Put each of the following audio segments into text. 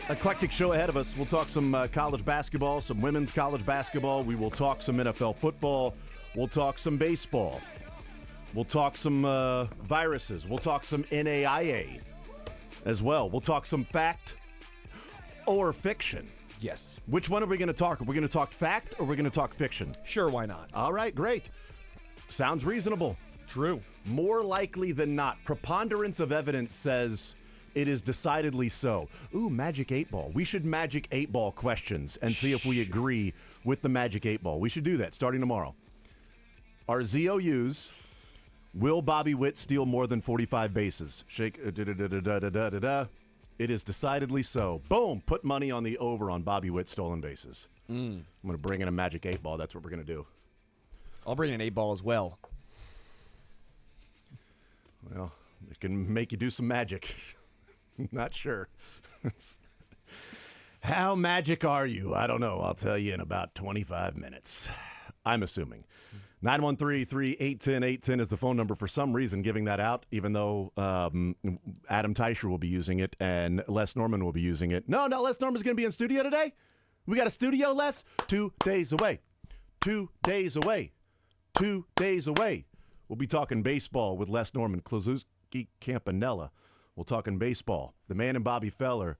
Eclectic show ahead of us. We'll talk some college basketball, some women's college basketball. We will talk some NFL football. We'll talk some baseball. We'll talk some viruses. We'll talk some NAIA as well. We'll talk some fact or fiction. Yes. Which one are we going to talk? Are we going to talk fact or are we going to talk fiction? Sure, why not? All right, great. Sounds reasonable. True. More likely than not, preponderance of evidence says it is decidedly so. Ooh, Magic 8 Ball. We should Magic 8 Ball questions and see if we agree with the Magic 8 Ball. We should do that starting tomorrow. Our ZOUs, will Bobby Witt steal more than 45 bases? Shake, It is decidedly so. Boom, put money on the over on Bobby Witt stolen bases. I'm going to bring in a Magic 8 Ball. That's what we're going to do. I'll bring an 8 ball as well. Well, it can make you do some magic. Not sure. How magic are you? I don't know. I'll tell you in about 25 minutes. I'm assuming. 913-381-0810 is the phone number. For some reason, giving that out, even though Adam Teicher will be using it and Les Norman will be using it. No, Les Norman's going to be in studio today. We got a studio, Les? 2 days away. 2 days away. 2 days away. We'll be talking baseball with Les Norman, Kluzewski Campanella. We'll talking baseball. The man and Bobby Feller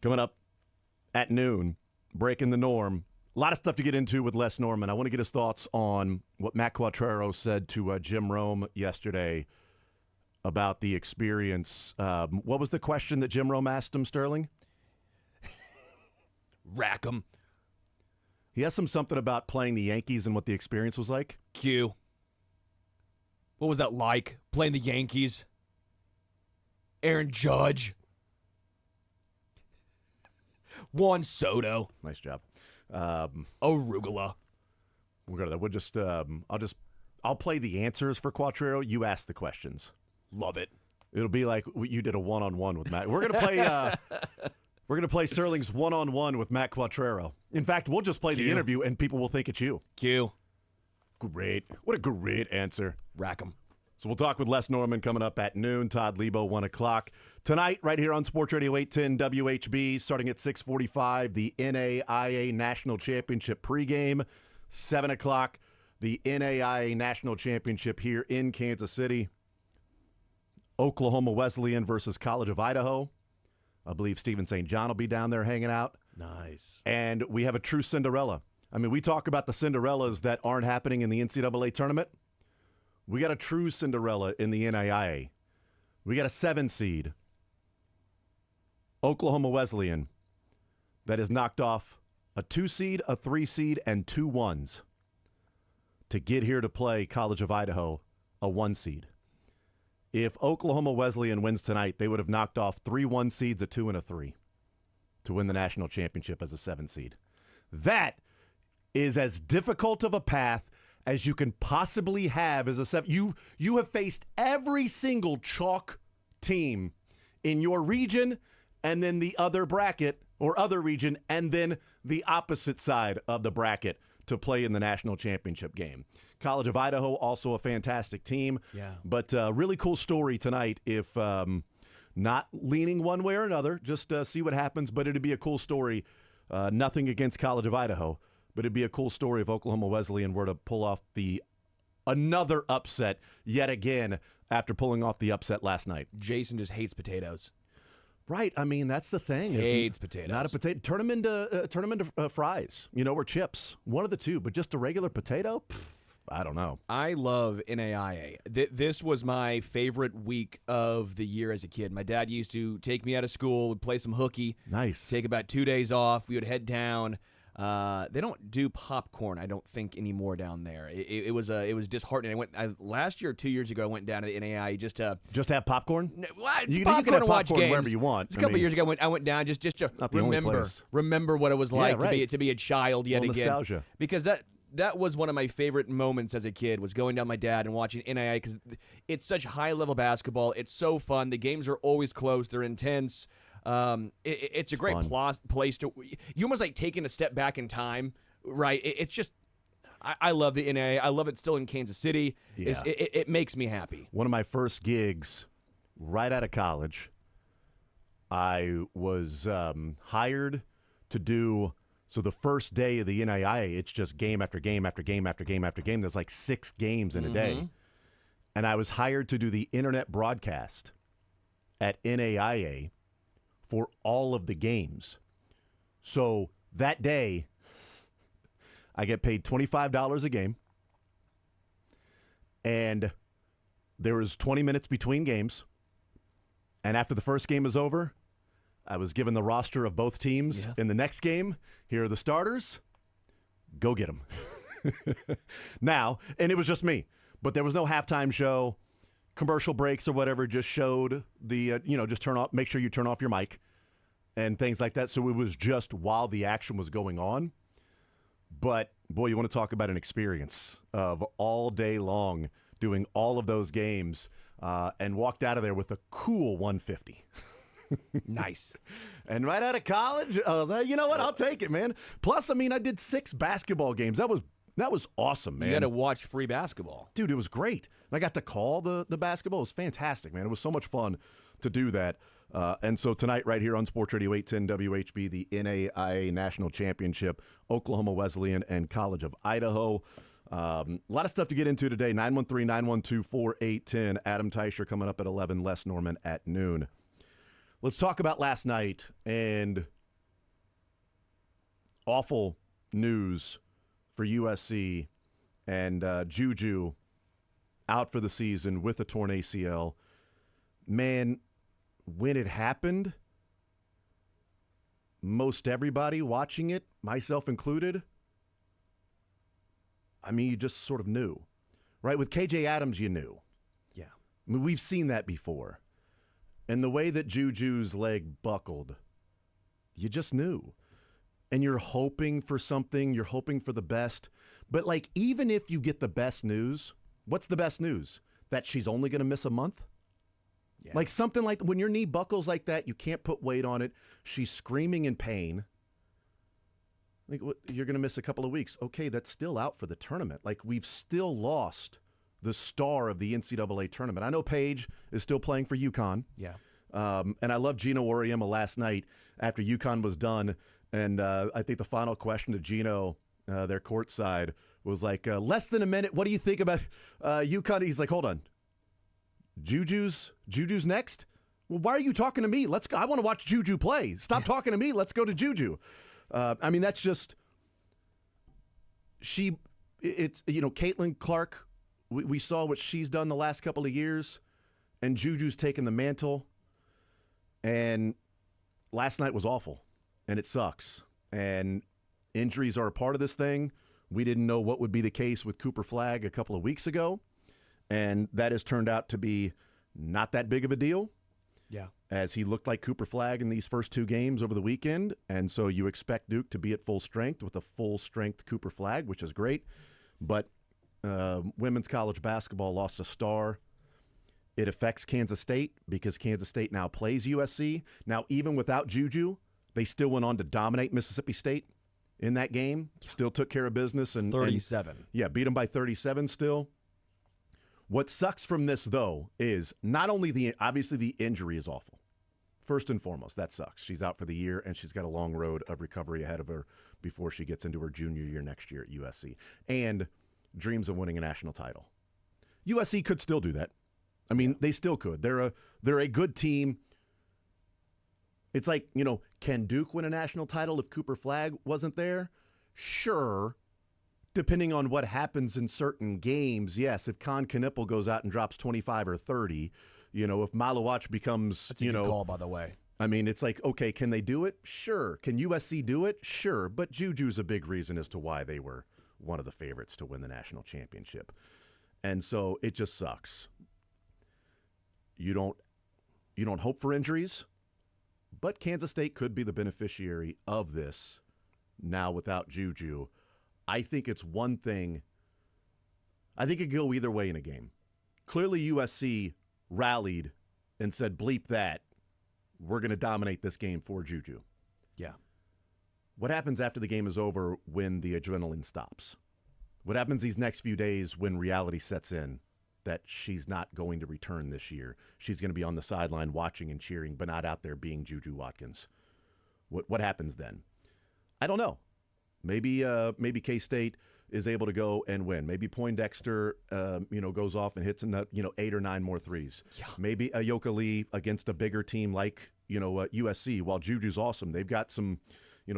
coming up at noon, breaking the norm. A lot of stuff to get into with Les Norman. I want to get his thoughts on what Matt Quattrero said to Jim Rome yesterday about the experience. What was the question that Jim Rome asked him, Sterling? Rack 'em. He asked him something about playing the Yankees and what the experience was like. Q. What was that like, playing the Yankees? Aaron Judge. Juan Soto. Nice job. Arugula. We'll just I'll play the answers for Quattrero. You ask the questions. Love it. It'll be like you did a one-on-one with Matt. We're gonna play. We're gonna play Sterling's one-on-one with Matt Quattrero. In fact, we'll just play the interview and people will think it's you. Q. Great. What a great answer. Rack 'em. So we'll talk with Les Norman coming up at noon. Todd Lebo, 1 o'clock. Tonight, right here on Sports Radio 810 WHB, starting at 6:45, the NAIA National Championship pregame. 7 o'clock, the NAIA National Championship here in Kansas City. Oklahoma Wesleyan versus College of Idaho. I believe Stephen St. John will be down there hanging out. Nice. And we have a true Cinderella. I mean, we talk about the Cinderellas that aren't happening in the NCAA tournament. We got a true Cinderella in the NAIA. We got a 7 seed, Oklahoma Wesleyan, that has knocked off a 2 seed, a 3 seed, and 2 1s to get here to play College of Idaho, a 1 seed. If Oklahoma Wesleyan wins tonight, they would have knocked off 3 1 seeds, a 2 and a 3, to win the national championship as a 7 seed. That is as difficult of a path as you can possibly have as a 7. You have faced every single chalk team in your region and then the other bracket or other region and then the opposite side of the bracket to play in the national championship game. College of Idaho, also a fantastic team. Yeah. But really cool story tonight if not leaning one way or another. Just see what happens, but it'd be a cool story. Nothing against College of Idaho. But it'd be a cool story if Oklahoma Wesleyan were to pull off another upset yet again after pulling off the upset last night. Jason just hates potatoes. Right. I mean, that's the thing. Hates potatoes. Not a potato. Turn them into fries, or chips. One of the two. But just a regular potato? Pfft, I don't know. I love NAIA. This was my favorite week of the year as a kid. My dad used to take me out of school, would play some hooky. Nice. Take about 2 days off. We would head down. They don't do popcorn, I don't think, anymore down there. It was disheartening. Last year or 2 years ago, I went down to the NAIA just to have popcorn. You can have watch popcorn games wherever you want. A couple years ago, I went down just to remember what it was like to be a child yet again. Nostalgia. Because that was one of my favorite moments as a kid, was going down with my dad and watching NAIA, because it's such high-level basketball. It's so fun. The games are always close. They're intense. It's a great place to. You almost like taking a step back in time, right? It's just. I love the NAIA. I love it still in Kansas City. Yeah. It makes me happy. One of my first gigs right out of college I was hired to do, so the first day of the NAIA, it's just game after game after game after game after game. There's like 6 games in a day. And I was hired to do the internet broadcast at NAIA for all of the games. So that day, I get paid $25 a game. And there was 20 minutes between games. And after the first game was over, I was given the roster of both teams in the next game. Here are the starters. Go get them. Now, and it was just me. But there was no halftime show, commercial breaks or whatever. Just showed the, just make sure you turn off your mic and things like that. So it was just while the action was going on. But, boy, you want to talk about an experience of all day long doing all of those games and walked out of there with a cool 150. Nice. And right out of college, you know what? I'll take it, man. Plus, I mean, I did 6 basketball games. That was awesome, man. You got to watch free basketball. Dude, it was great. And I got to call the basketball. It was fantastic, man. It was so much fun to do that. And so tonight, right here on Sports Radio 810 WHB, the NAIA National Championship, Oklahoma Wesleyan and College of Idaho. A lot of stuff to get into today. 913-912-4810. Adam Teicher coming up at 11, Les Norman at noon. Let's talk about last night and awful news for USC and Juju out for the season with a torn ACL. Man, when it happened, most everybody watching it, myself included, I mean, you just sort of knew. Right? With KJ Adams, you knew. Yeah. I mean, we've seen that before. And the way that Juju's leg buckled, you just knew. And you're hoping for something. You're hoping for the best. But, like, even if you get the best news, what's the best news? That she's only going to miss a month? Yeah. Like something like when your knee buckles like that, you can't put weight on it. She's screaming in pain. Like, what, you're going to miss a couple of weeks. Okay, that's still out for the tournament. Like, we've still lost the star of the NCAA tournament. I know Paige is still playing for UConn. Yeah. And I love Gino Auriemma last night after UConn was done. And I think the final question to Gino, their courtside, was like, less than a minute. What do you think about UConn? He's like, hold on. Juju's next? Well, why are you talking to me? Let's go. I want to watch Juju play. Stop talking to me. Let's go to Juju. I mean, that's just it's Caitlin Clark. We saw what she's done the last couple of years, and Juju's taken the mantle. And last night was awful, and it sucks. And injuries are a part of this thing. We didn't know what would be the case with Cooper Flagg a couple of weeks ago, and that has turned out to be not that big of a deal. Yeah. As he looked like Cooper Flagg in these first 2 games over the weekend, and so you expect Duke to be at full strength with a full-strength Cooper Flagg, which is great. But women's college basketball lost a star. It affects Kansas State because Kansas State now plays USC. Now, even without Juju, they still went on to dominate Mississippi State in that game. Still took care of business. 37. Beat them by 37 still. What sucks from this, though, is not only obviously the injury is awful. First and foremost, that sucks. She's out for the year, and she's got a long road of recovery ahead of her before she gets into her junior year next year at USC. And dreams of winning a national title. USC could still do that. I mean, they still could. They're a good team. It's like, can Duke win a national title if Cooper Flagg wasn't there? Sure. Depending on what happens in certain games, yes. If Con Knipple goes out and drops 25 or 30, if Malawach becomes, That's a good call, by the way. I mean, it's like, okay, can they do it? Sure. Can USC do it? Sure. But Juju's a big reason as to why they were one of the favorites to win the national championship. And so it just sucks. You don't hope for injuries, but Kansas State could be the beneficiary of this now without Juju. I think it's one thing. I think it could go either way in a game. Clearly USC rallied and said, bleep that. We're going to dominate this game for Juju. Yeah. What happens after the game is over when the adrenaline stops? What happens these next few days when reality sets in that she's not going to return this year. She's going to be on the sideline watching and cheering, but not out there being Juju Watkins. What happens then? I don't know. Maybe K-State is able to go and win. Maybe Poindexter, goes off and hits 8 or 9 more threes. Yeah. Maybe Ayoka Lee against a bigger team like USC. While Juju's awesome, they've got some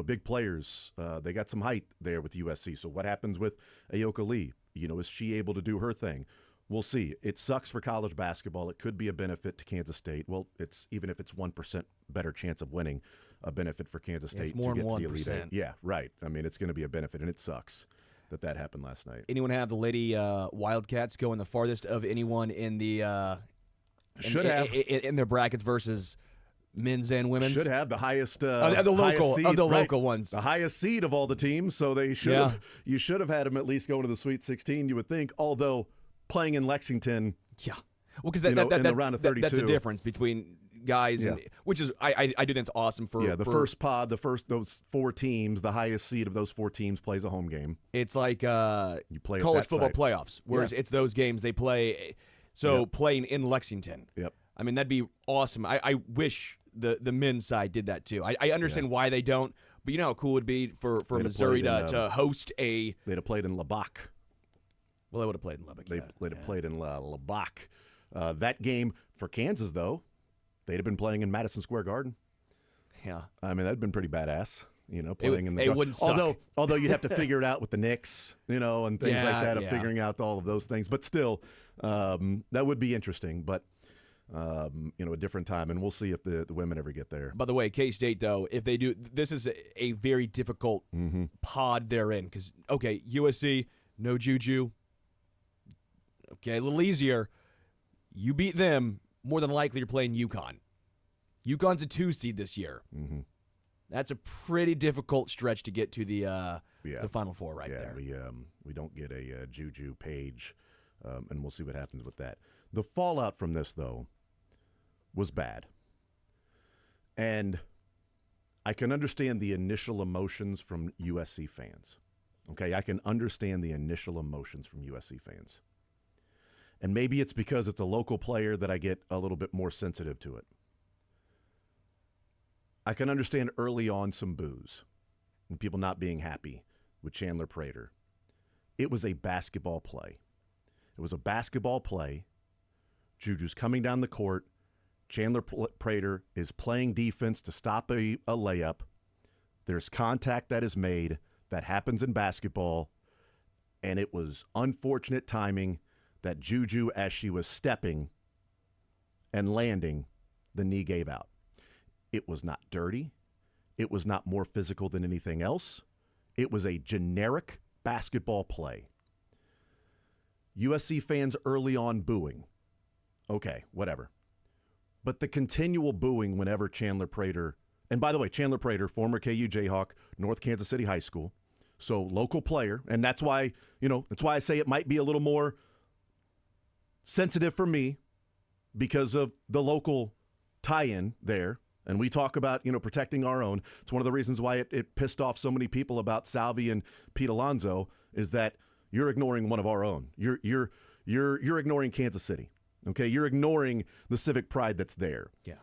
big players. They got some height there with USC. So what happens with Ayoka Lee? Is she able to do her thing? We'll see. It sucks for college basketball. It could be a benefit to Kansas State. Well, even if it's 1% better chance of winning, a benefit for Kansas State more to get than to the Elite 8. 1%. Yeah, right. I mean, it's going to be a benefit, and it sucks that happened last night. Anyone have the Lady Wildcats going the farthest of anyone in the Should have in their brackets versus men's and women's? Should have the highest of the local seed, of the right, local ones. the highest seed of all the teams. So they should have. You should have had them at least going to the Sweet 16. You would think, although playing in Lexington. Yeah, well, because in the round of 32, that's a difference between guys, Yeah. and, which is I do think it's awesome for first pod, those 4 teams, the highest seed of those 4 teams plays a home game. It's like You play at college that football site. playoffs, whereas it's those games they play. So Yep. playing in Lexington, Yep. I mean that'd be awesome. I wish the men's side did that too. I understand why they don't, but you know how cool it would be for They'd have Missouri played in, to host a. They'd have played in Lubbock. Well, they would have played in Lubbock. They'd have played in Lubbock. That game for Kansas, though, they'd have been playing in Madison Square Garden. Yeah. I mean, that'd been pretty badass, playing in the it wouldn't suck. Although you'd have to figure it out with the Knicks, and things like that, of figuring out all of those things. But still, that would be interesting. But, a different time. And we'll see if the women ever get there. By the way, K-State, though, if they do, this is a very difficult pod they're in. Because, okay, USC, no Juju. Okay, a little easier. You beat them, more than likely you're playing UConn. UConn's a 2 seed this year. Mm-hmm. That's a pretty difficult stretch to get to the Final Four there. We don't get a Juju Page, and we'll see what happens with that. The fallout from this, though, was bad. And I can understand the initial emotions from USC fans. Okay, I can understand the initial emotions from USC fans. And maybe it's because it's a local player that I get a little bit more sensitive to it. I can understand early on some boos and people not being happy with Chandler Prater. It was a basketball play. It was a basketball play. Juju's coming down the court. Chandler Prater is playing defense to stop a layup. There's contact that is made. That happens in basketball. And it was unfortunate timing that Juju, as she was stepping and landing, the knee gave out. It was not dirty. It was not more physical than anything else. It was a generic basketball play. USC fans early on booing. Okay, whatever. But the continual booing whenever Chandler Prater, and by the way, Chandler Prater, former KU Jayhawk, North Kansas City High School, so local player, and that's why I say it might be a little more sensitive for me because of the local tie-in there. And we talk about, protecting our own. It's one of the reasons why it pissed off so many people about Salvi and Pete Alonso is that you're ignoring one of our own. You're ignoring Kansas City. Okay, you're ignoring the civic pride that's there. Yeah.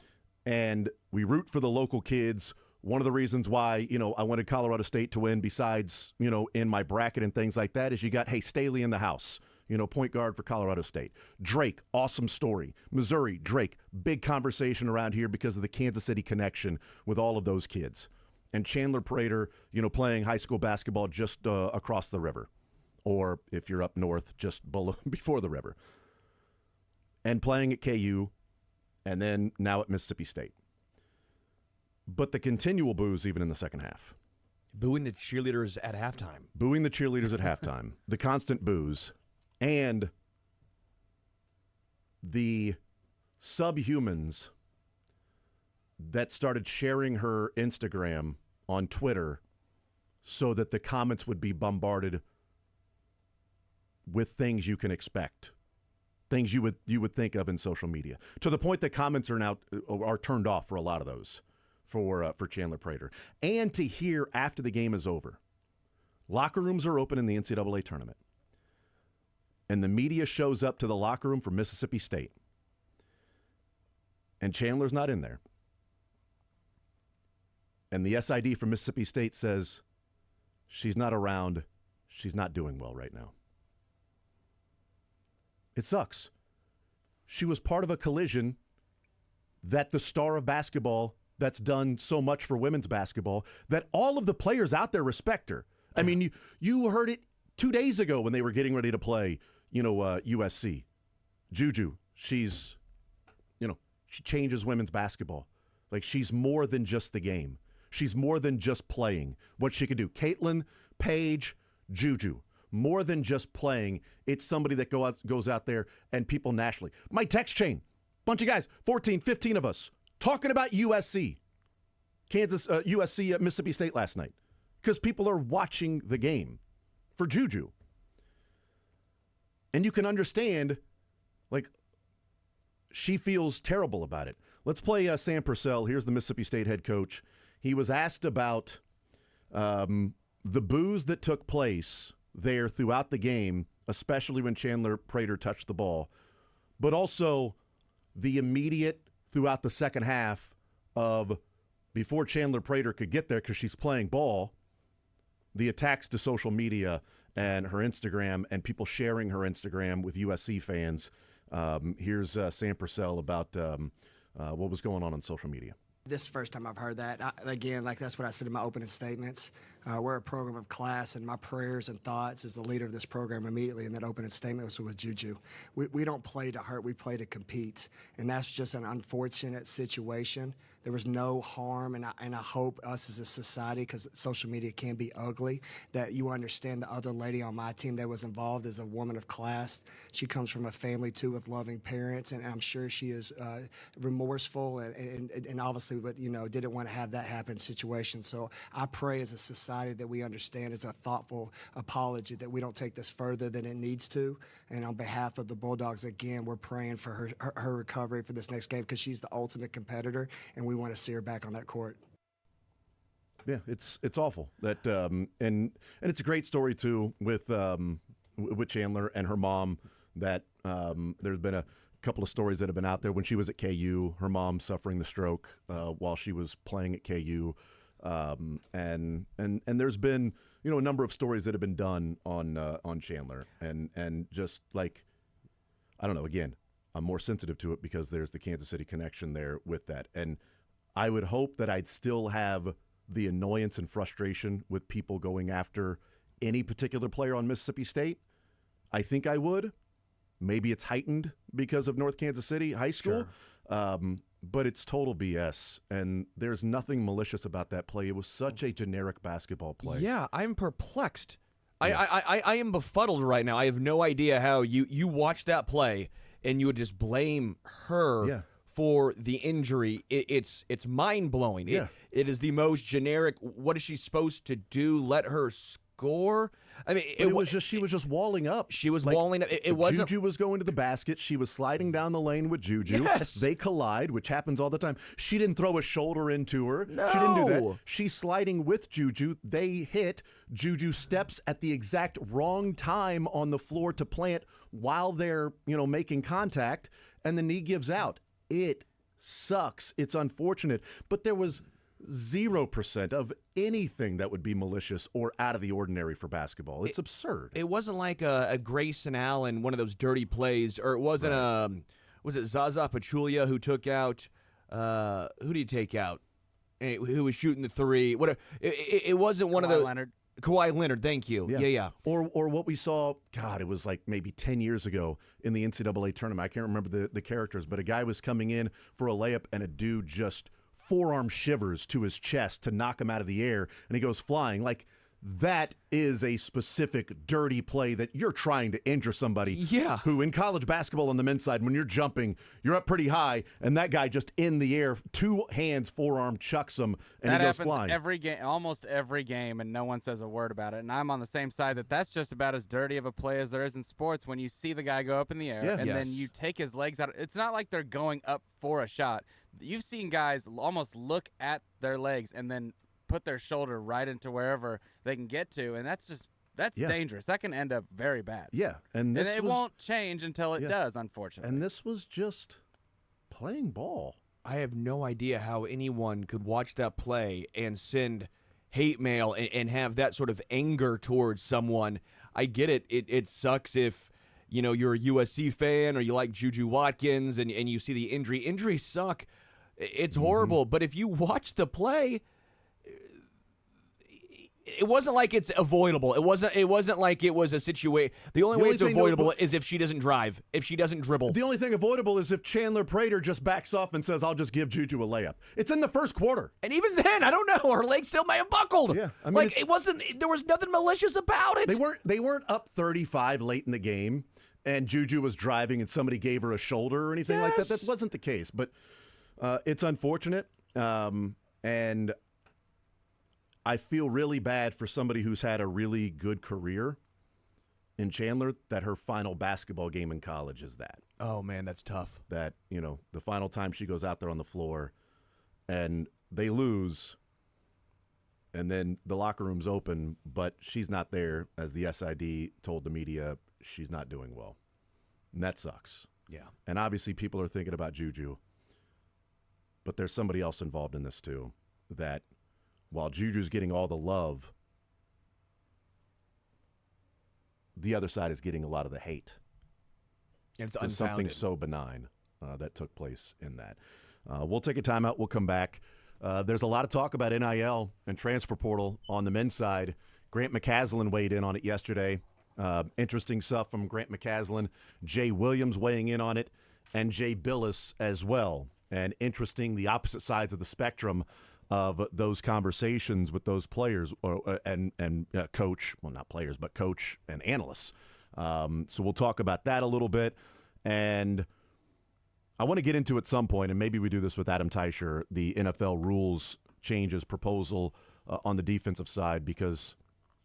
And we root for the local kids. One of the reasons why, I wanted Colorado State to win besides, in my bracket and things like that is you got, Staley in the house. Point guard for Colorado State. Drake, awesome story. Missouri, Drake, big conversation around here because of the Kansas City connection with all of those kids. And Chandler Prater, playing high school basketball just across the river. Or if you're up north, just before the river. And playing at KU, and then now at Mississippi State. But the continual boos even in the second half. Booing the cheerleaders at halftime. Booing the cheerleaders at halftime. The constant boos. And the subhumans that started sharing her Instagram on Twitter so that the comments would be bombarded with things you can expect, things you would think of in social media, to the point that comments are turned off for a lot of those for Chandler Prater. And to hear after the game is over, locker rooms are open in the NCAA tournament. and the media shows up to the locker room for Mississippi State, and Chandler's not in there, and the SID from Mississippi State says she's not around, she's not doing well right now. It sucks. She was part of a collision that the star of basketball that's done so much for women's basketball, that all of the players out there respect her. I mean, you heard it 2 days ago when they were getting ready to play, USC. Juju, she's, she changes women's basketball. Like, she's more than just the game. She's more than just playing. What she could do. Caitlin, Paige, Juju. More than just playing. It's somebody that goes out there and people nationally. My text chain, bunch of guys, 14, 15 of us, talking about USC. USC at Mississippi State last night. Because people are watching the game for Juju. And you can understand, like, she feels terrible about it. Let's play Sam Purcell. Here's the Mississippi State head coach. He was asked about the boos that took place there throughout the game, especially when Chandler Prater touched the ball, but also the immediate throughout the second half of before Chandler Prater could get there because she's playing ball, the attacks to social media and her Instagram and people sharing her Instagram with USC fans. Here's Sam Purcell about what was going on social media. This is the first time I've heard that. That's what I said in my opening statements. We're a program of class, and my prayers and thoughts as the leader of this program immediately in that opening statement was with Juju. We don't play to hurt, we play to compete. And that's just an unfortunate situation. There was no harm, and I hope us as a society, because social media can be ugly, that you understand the other lady on my team that was involved is a woman of class. She comes from a family, too, with loving parents, and I'm sure she is remorseful and obviously, but, didn't want to have that happen situation. So I pray as a society that we understand as a thoughtful apology that we don't take this further than it needs to. And on behalf of the Bulldogs, again, we're praying for her recovery for this next game because she's the ultimate competitor, and we want to see her back on that court. Yeah, it's awful that and it's a great story too with Chandler and her mom. That there's been a couple of stories that have been out there when she was at KU. Her mom suffering the stroke while she was playing at KU, and there's been a number of stories that have been done on Chandler and just like I don't know. Again, I'm more sensitive to it because there's the Kansas City connection there with that. And I would hope that I'd still have the annoyance and frustration with people going after any particular player on Mississippi State. I think I would. Maybe it's heightened because of North Kansas City High School. Sure. But it's total BS, and there's nothing malicious about that play. It was such a generic basketball play. Yeah, I'm perplexed. Yeah. I am befuddled right now. I have no idea how you watch that play and you would just blame her for the injury. It's mind-blowing. Yeah. It is the most generic. What is she supposed to do? Let her score? I mean, it was just she was just walling up. She was walling up. It wasn't. Juju was going to the basket. She was sliding down the lane with Juju. Yes. They collide, which happens all the time. She didn't throw a shoulder into her. No. She didn't do that. She's sliding with Juju. They hit. Juju steps at the exact wrong time on the floor to plant while they're, making contact, and the knee gives out. It sucks. It's unfortunate. But there was 0% of anything that would be malicious or out of the ordinary for basketball. It's absurd. It wasn't like a Grayson Allen, one of those dirty plays, or it wasn't was it Zaza Pachulia who took out, who did he take out? Who was shooting the three? It wasn't one of the Leonard. Kawhi Leonard, thank you. Yeah. Or what we saw, God, it was like maybe 10 years ago in the NCAA tournament. I can't remember the characters, but a guy was coming in for a layup and a dude just forearm shivers to his chest to knock him out of the air, and he goes flying. Like, that is a specific dirty play that you're trying to injure somebody who in college basketball on the men's side, when you're jumping, you're up pretty high, and that guy just in the air, two hands, forearm, chucks him, and that he goes happens flying. every game, almost every game, and no one says a word about it. And I'm on the same side that's just about as dirty of a play as there is in sports when you see the guy go up in the air, and then you take his legs out. It's not like they're going up for a shot. You've seen guys almost look at their legs and then put their shoulder right into wherever they can get to, and that's just That's dangerous. That can end up very bad. Yeah, and it won't change until it does, unfortunately. And this was just playing ball. I have no idea how anyone could watch that play and send hate mail and have that sort of anger towards someone. I get it. It sucks if you're a USC fan or you like Juju Watkins and you see the injury. Injuries suck. It's horrible. But if you watch the play, it wasn't like it's avoidable. It wasn't like it was a situation. The only way it's avoidable is if she doesn't drive, if she doesn't dribble. The only thing avoidable is if Chandler Prater just backs off and says, "I'll just give Juju a layup." It's in the first quarter, and even then, I don't know. Her leg still may have buckled. Yeah, I mean, it wasn't. There was nothing malicious about it. They weren't up 35 late in the game, and Juju was driving, and somebody gave her a shoulder or anything like that. That wasn't the case, but it's unfortunate, and I feel really bad for somebody who's had a really good career in Chandler that her final basketball game in college is that. Oh, man, that's tough. That, the final time she goes out there on the floor and they lose and then the locker room's open, but she's not there. As the SID told the media, she's not doing well. And that sucks. Yeah. And obviously people are thinking about Juju, but there's somebody else involved in this too, that while Juju's getting all the love, the other side is getting a lot of the hate. And it's for unfounded. Something so benign that took place in that. We'll take a timeout. We'll come back. There's a lot of talk about NIL and transfer portal on the men's side. Grant McCaslin weighed in on it yesterday. Interesting stuff from Grant McCaslin. Jay Williams weighing in on it, and Jay Billis as well. And interesting, the opposite sides of the spectrum of those conversations with those players and coach, well, not players, but coach and analysts. So we'll talk about that a little bit. And I want to get into at some point, and maybe we do this with Adam Teicher, the NFL rules changes proposal on the defensive side, because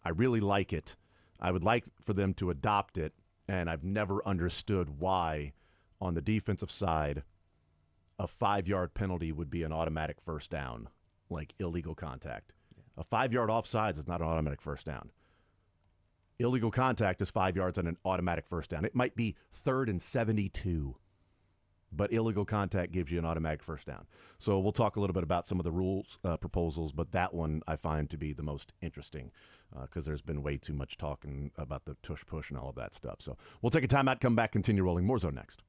I really like it. I would like for them to adopt it, and I've never understood why on the defensive side a 5-yard penalty would be an automatic first down. Like illegal contact. A 5-yard offsides is not an automatic first down. Illegal contact is 5 yards and an automatic first down. It might be 3rd and 72, but illegal contact gives you an automatic first down. So we'll talk a little bit about some of the rules proposals, but that one I find to be the most interesting because there's been way too much talking about the tush push and all of that stuff. So we'll take a timeout, come back, continue rolling. More Zone next.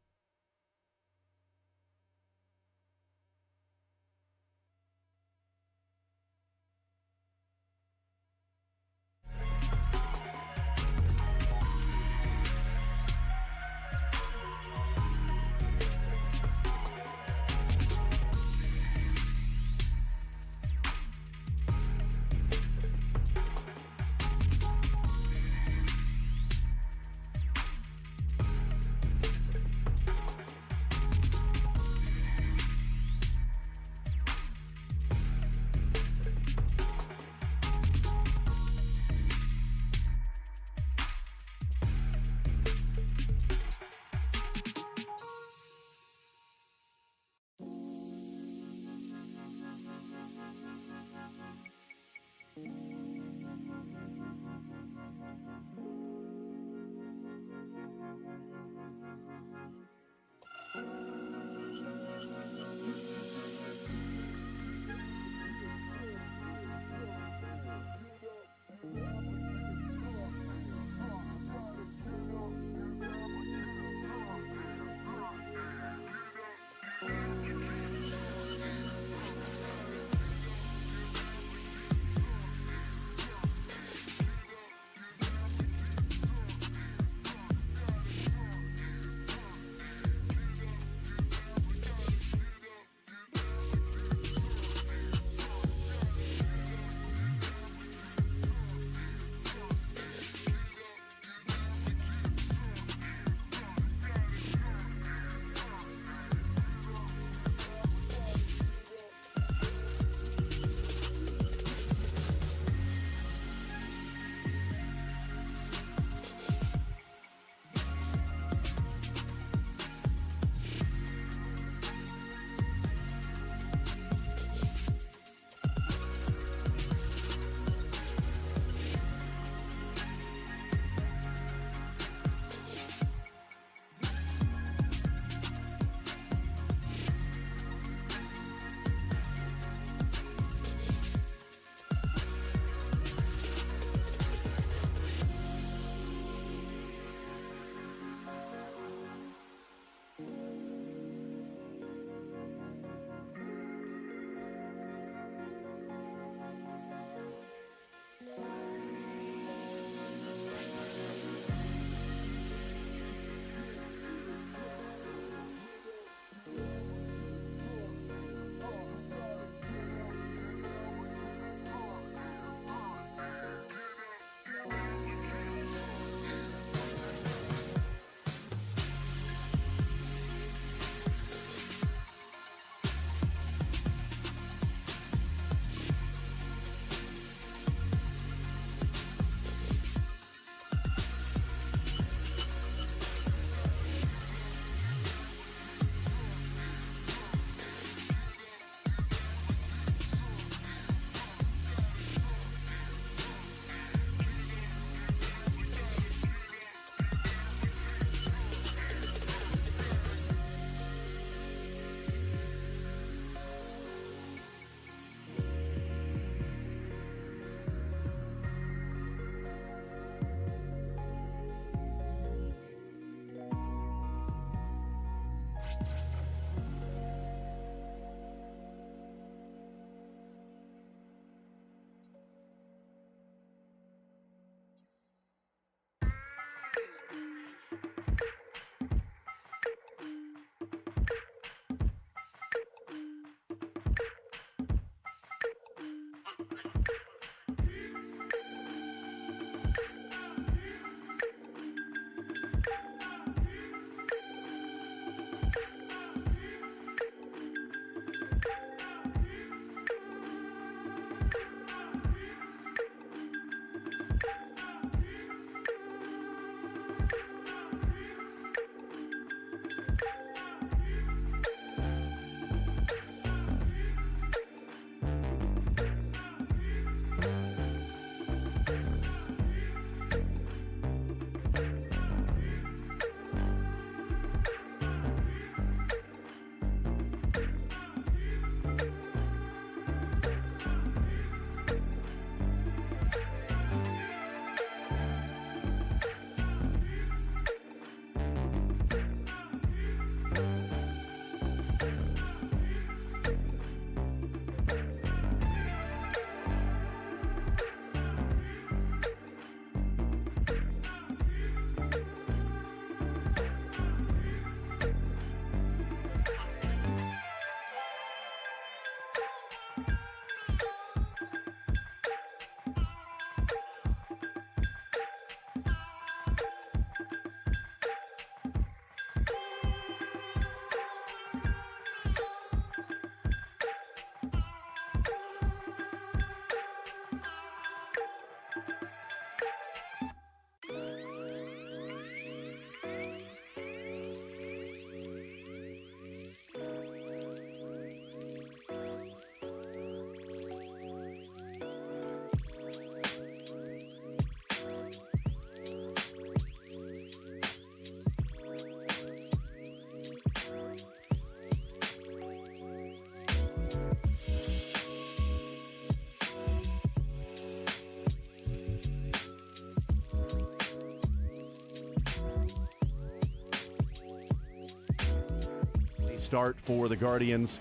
for the Guardians,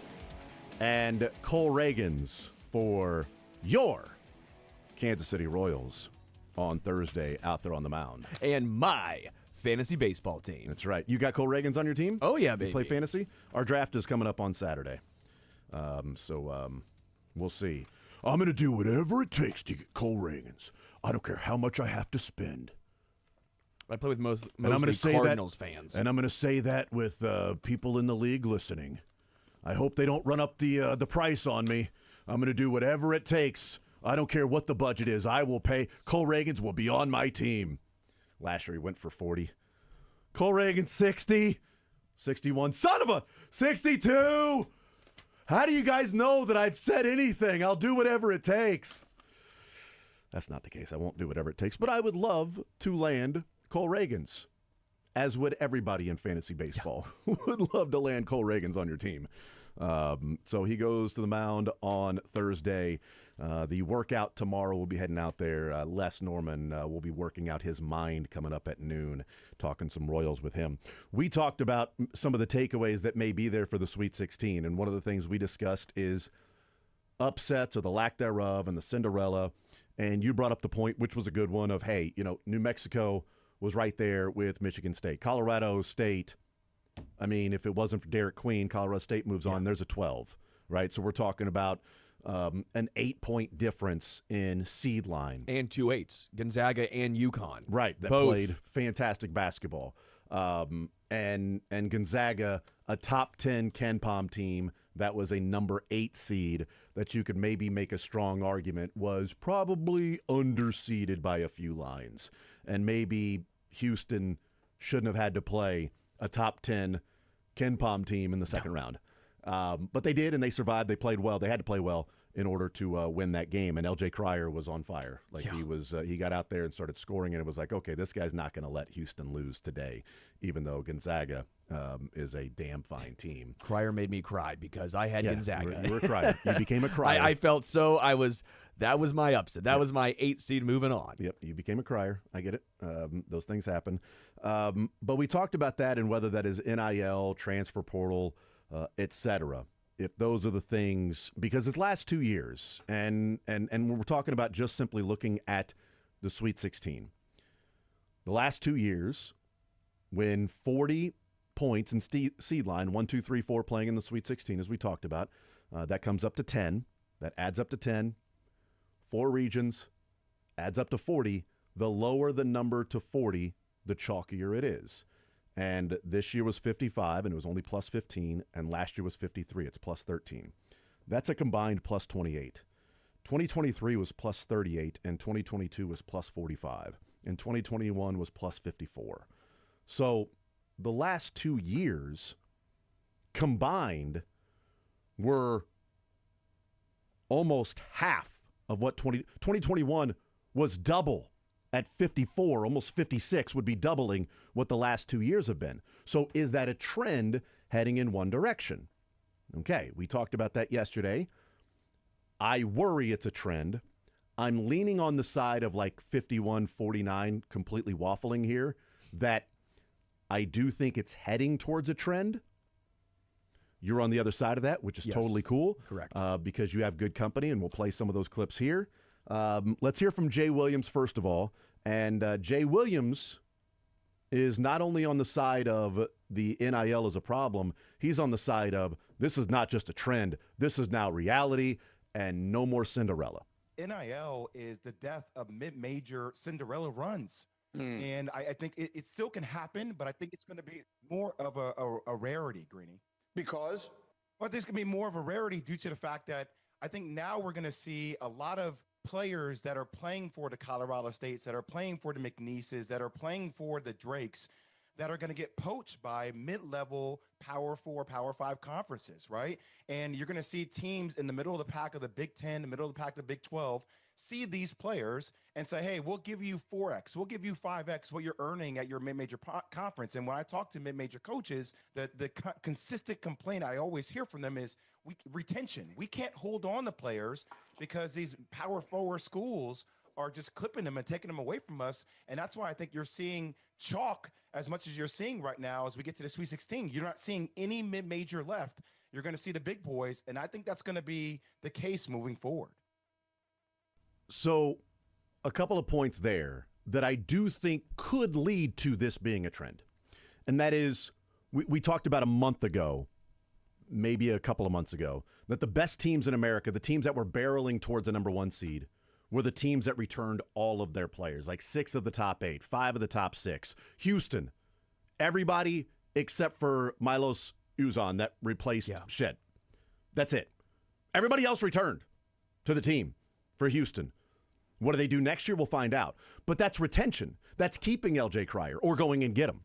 and Cole Reagans for your Kansas City Royals on Thursday out there on the mound. And my fantasy baseball team. That's right. You got Cole Reagans on your team? Oh, yeah, baby. You play fantasy? Our draft is coming up on Saturday. We'll see. I'm going to do whatever it takes to get Cole Reagans. I don't care how much I have to spend. I play with mostly Cardinals fans. And I'm going to say that with people in the league listening. I hope they don't run up the price on me. I'm going to do whatever it takes. I don't care what the budget is. I will pay. Cole Reagans will be on my team. Last year he went for 40. Cole Reagans 60. 61. Son of a 62. How do you guys know that I've said anything? I'll do whatever it takes. That's not the case. I won't do whatever it takes. But I would love to land Cole Reagans, as would everybody in fantasy baseball. Yeah. Would love to land Cole Reagans on your team. So he goes to the mound on Thursday. The workout tomorrow, we'll be heading out there. Les Norman will be working out his mind coming up at noon, talking some Royals with him. We talked about some of the takeaways that may be there for the Sweet 16, and one of the things we discussed is upsets or the lack thereof and the Cinderella. And you brought up the point, which was a good one, of, hey, New Mexico was right there with Michigan State. Colorado State, I mean, if it wasn't for Derek Queen, Colorado State moves on. There's a 12, right? So we're talking about an 8-point difference in seed line. And 2 8s, Gonzaga and UConn. Right, that both played fantastic basketball. And Gonzaga, a top 10 KenPom team that was a number 8 seed that you could maybe make a strong argument was probably underseeded by a few lines. And maybe Houston shouldn't have had to play a top 10 KenPom team in the second round. But they did, and they survived. They played well. They had to play well in order to win that game. And L.J. Cryer was on fire. He got out there and started scoring, and it was like, okay, this guy's not going to let Houston lose today, even though Gonzaga is a damn fine team. Cryer made me cry because I had Gonzaga. You were a crier. You became a crier. I felt so. That was my upset. That was my 8 seed moving on. Yep, you became a crier. I get it. Those things happen. But we talked about that and whether that is NIL, transfer portal, etc. If those are the things, because it's last 2 years, and we're talking about just simply looking at the Sweet 16. The last 2 years, when 40 points in seed line, 1, 2, 3, 4 playing in the Sweet 16, as we talked about, that comes up to 10. That adds up to 10. 4 regions adds up to 40. The lower the number to 40, the chalkier it is. And this year was 55, and it was only plus 15, and last year was 53. It's plus 13. That's a combined plus 28. 2023 was plus 38, and 2022 was plus 45, and 2021 was plus 54. So the last 2 years combined were almost half of what 2021 was double. At 54, almost 56, would be doubling what the last 2 years have been. So is that a trend heading in one direction? Okay, we talked about that yesterday. I worry it's a trend. I'm leaning on the side of like 51-49, completely waffling here, that I do think it's heading towards a trend. You're on the other side of that, which is totally cool. Correct. Because you have good company, and we'll play some of those clips here. Let's hear from Jay Williams first of all. And Jay Williams is not only on the side of the NIL as a problem, he's on the side of this is not just a trend. This is now reality and no more Cinderella. NIL is the death of mid-major Cinderella runs. And I think it still can happen, but I think it's going to be more of a rarity, Greeny. Because? Well, this can be more of a rarity due to the fact that I think now we're going to see a lot of players that are playing for the Colorado States, that are playing for the McNeeses, that are playing for the Drakes, that are going to get poached by mid-level Power 4, Power 5 conferences, right? And you're going to see teams in the middle of the pack of the Big 10, the middle of the pack of the Big 12, see these players and say, hey, we'll give you 4X, we'll give you 5X what you're earning at your mid-major conference. And when I talk to mid-major coaches, the consistent complaint I always hear from them is retention. We can't hold on to players because these Power 4 schools are just clipping them and taking them away from us. And that's why I think you're seeing chalk as much as you're seeing right now as we get to the Sweet 16. You're not seeing any mid-major left. You're going to see the big boys, and I think that's going to be the case moving forward. So a couple of points there that I do think could lead to this being a trend. And that is, we talked about a month ago, maybe a couple of months ago, that the best teams in America, the teams that were barreling towards a number 1 seed, were the teams that returned all of their players, like 6 of the top 8, 5 of the top 6. Houston, everybody except for Milos Uzan that replaced Shed. That's it. Everybody else returned to the team for Houston. What do they do next year? We'll find out. But that's retention. That's keeping LJ Cryer or going and get him.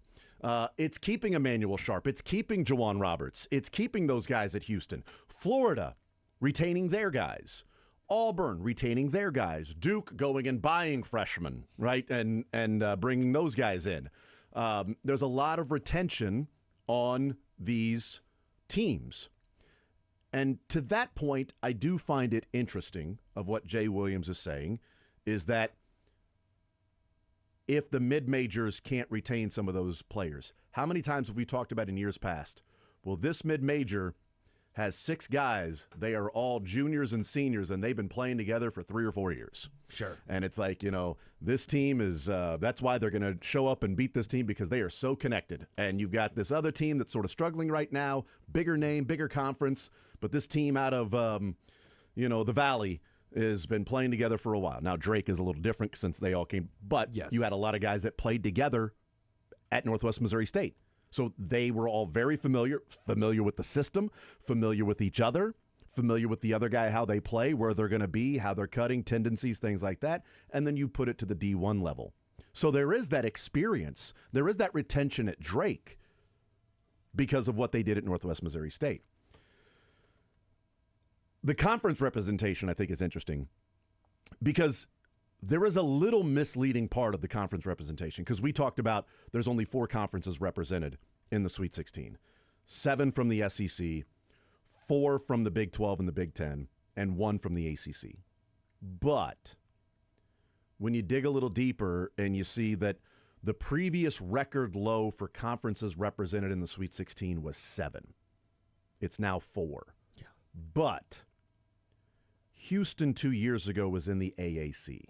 It's keeping Emmanuel Sharp. It's keeping Jawan Roberts. It's keeping those guys at Houston. Florida, retaining their guys. Auburn, retaining their guys. Duke going and buying freshmen, right, and bringing those guys in. There's a lot of retention on these teams. And to that point, I do find it interesting of what Jay Williams is saying, is that if the mid-majors can't retain some of those players, how many times have we talked about in years past, well, this mid-major has 6 guys, they are all juniors and seniors, and they've been playing together for 3 or 4 years. Sure. And it's like, this team is, that's why they're going to show up and beat this team, because they are so connected. And you've got this other team that's sort of struggling right now, bigger name, bigger conference, but this team out of, the Valley has been playing together for a while. Now, Drake is a little different since they all came, but you had a lot of guys that played together at Northwest Missouri State. So they were all very familiar with the system, familiar with each other, familiar with the other guy, how they play, where they're going to be, how they're cutting, tendencies, things like that. And then you put it to the D1 level. So there is that experience. There is that retention at Drake because of what they did at Northwest Missouri State. The conference representation, I think, is interesting because there is a little misleading part of the conference representation, because we talked about there's only 4 conferences represented in the Sweet 16. 7 from the SEC, 4 from the Big 12 and the Big 10, and 1 from the ACC. But when you dig a little deeper and you see that the previous record low for conferences represented in the Sweet 16 was 7. It's now 4. Yeah. But Houston 2 years ago was in the AAC.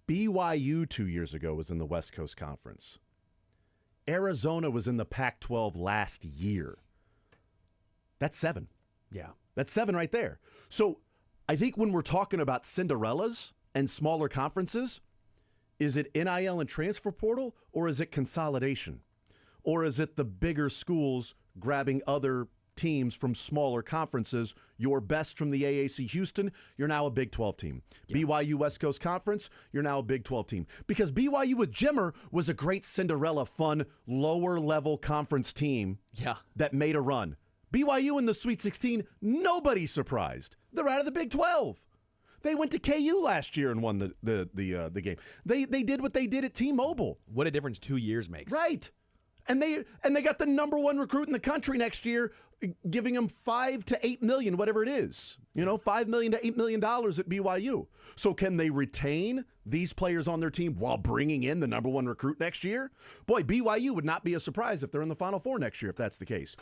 BYU 2 years ago was in the West Coast Conference. Arizona was in the Pac-12 last year. That's 7. Yeah. That's 7 right there. So I think when we're talking about Cinderellas and smaller conferences, is it NIL and transfer portal, or is it consolidation? Or is it the bigger schools grabbing other teams from smaller conferences? Your best from the AAC Houston, you're now a Big 12 team. Yeah. BYU West Coast Conference, you're now a Big 12 team. Because BYU with Jimmer was a great Cinderella, fun, lower-level conference team that made a run. BYU in the Sweet 16, nobody's surprised. They're out of the Big 12. They went to KU last year and won the game. They did what they did at T-Mobile. What a difference 2 years makes. Right. And they got the number 1 recruit in the country next year, giving him $5 to $8 million, whatever it is. $5 million to $8 million at BYU. So can they retain these players on their team while bringing in the number 1 recruit next year? Boy, BYU would not be a surprise if they're in the Final Four next year, if that's the case.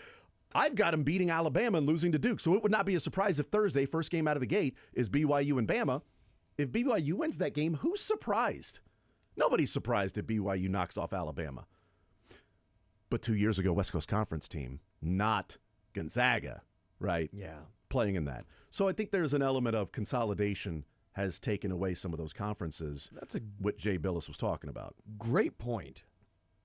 I've got them beating Alabama and losing to Duke, so it would not be a surprise if Thursday, first game out of the gate, is BYU and Bama. If BYU wins that game, who's surprised? Nobody's surprised if BYU knocks off Alabama. But 2 years ago, West Coast Conference team, not Gonzaga, right? Yeah. Playing in that. So I think there's an element of consolidation has taken away some of those conferences. That's what Jay Billis was talking about. Great point.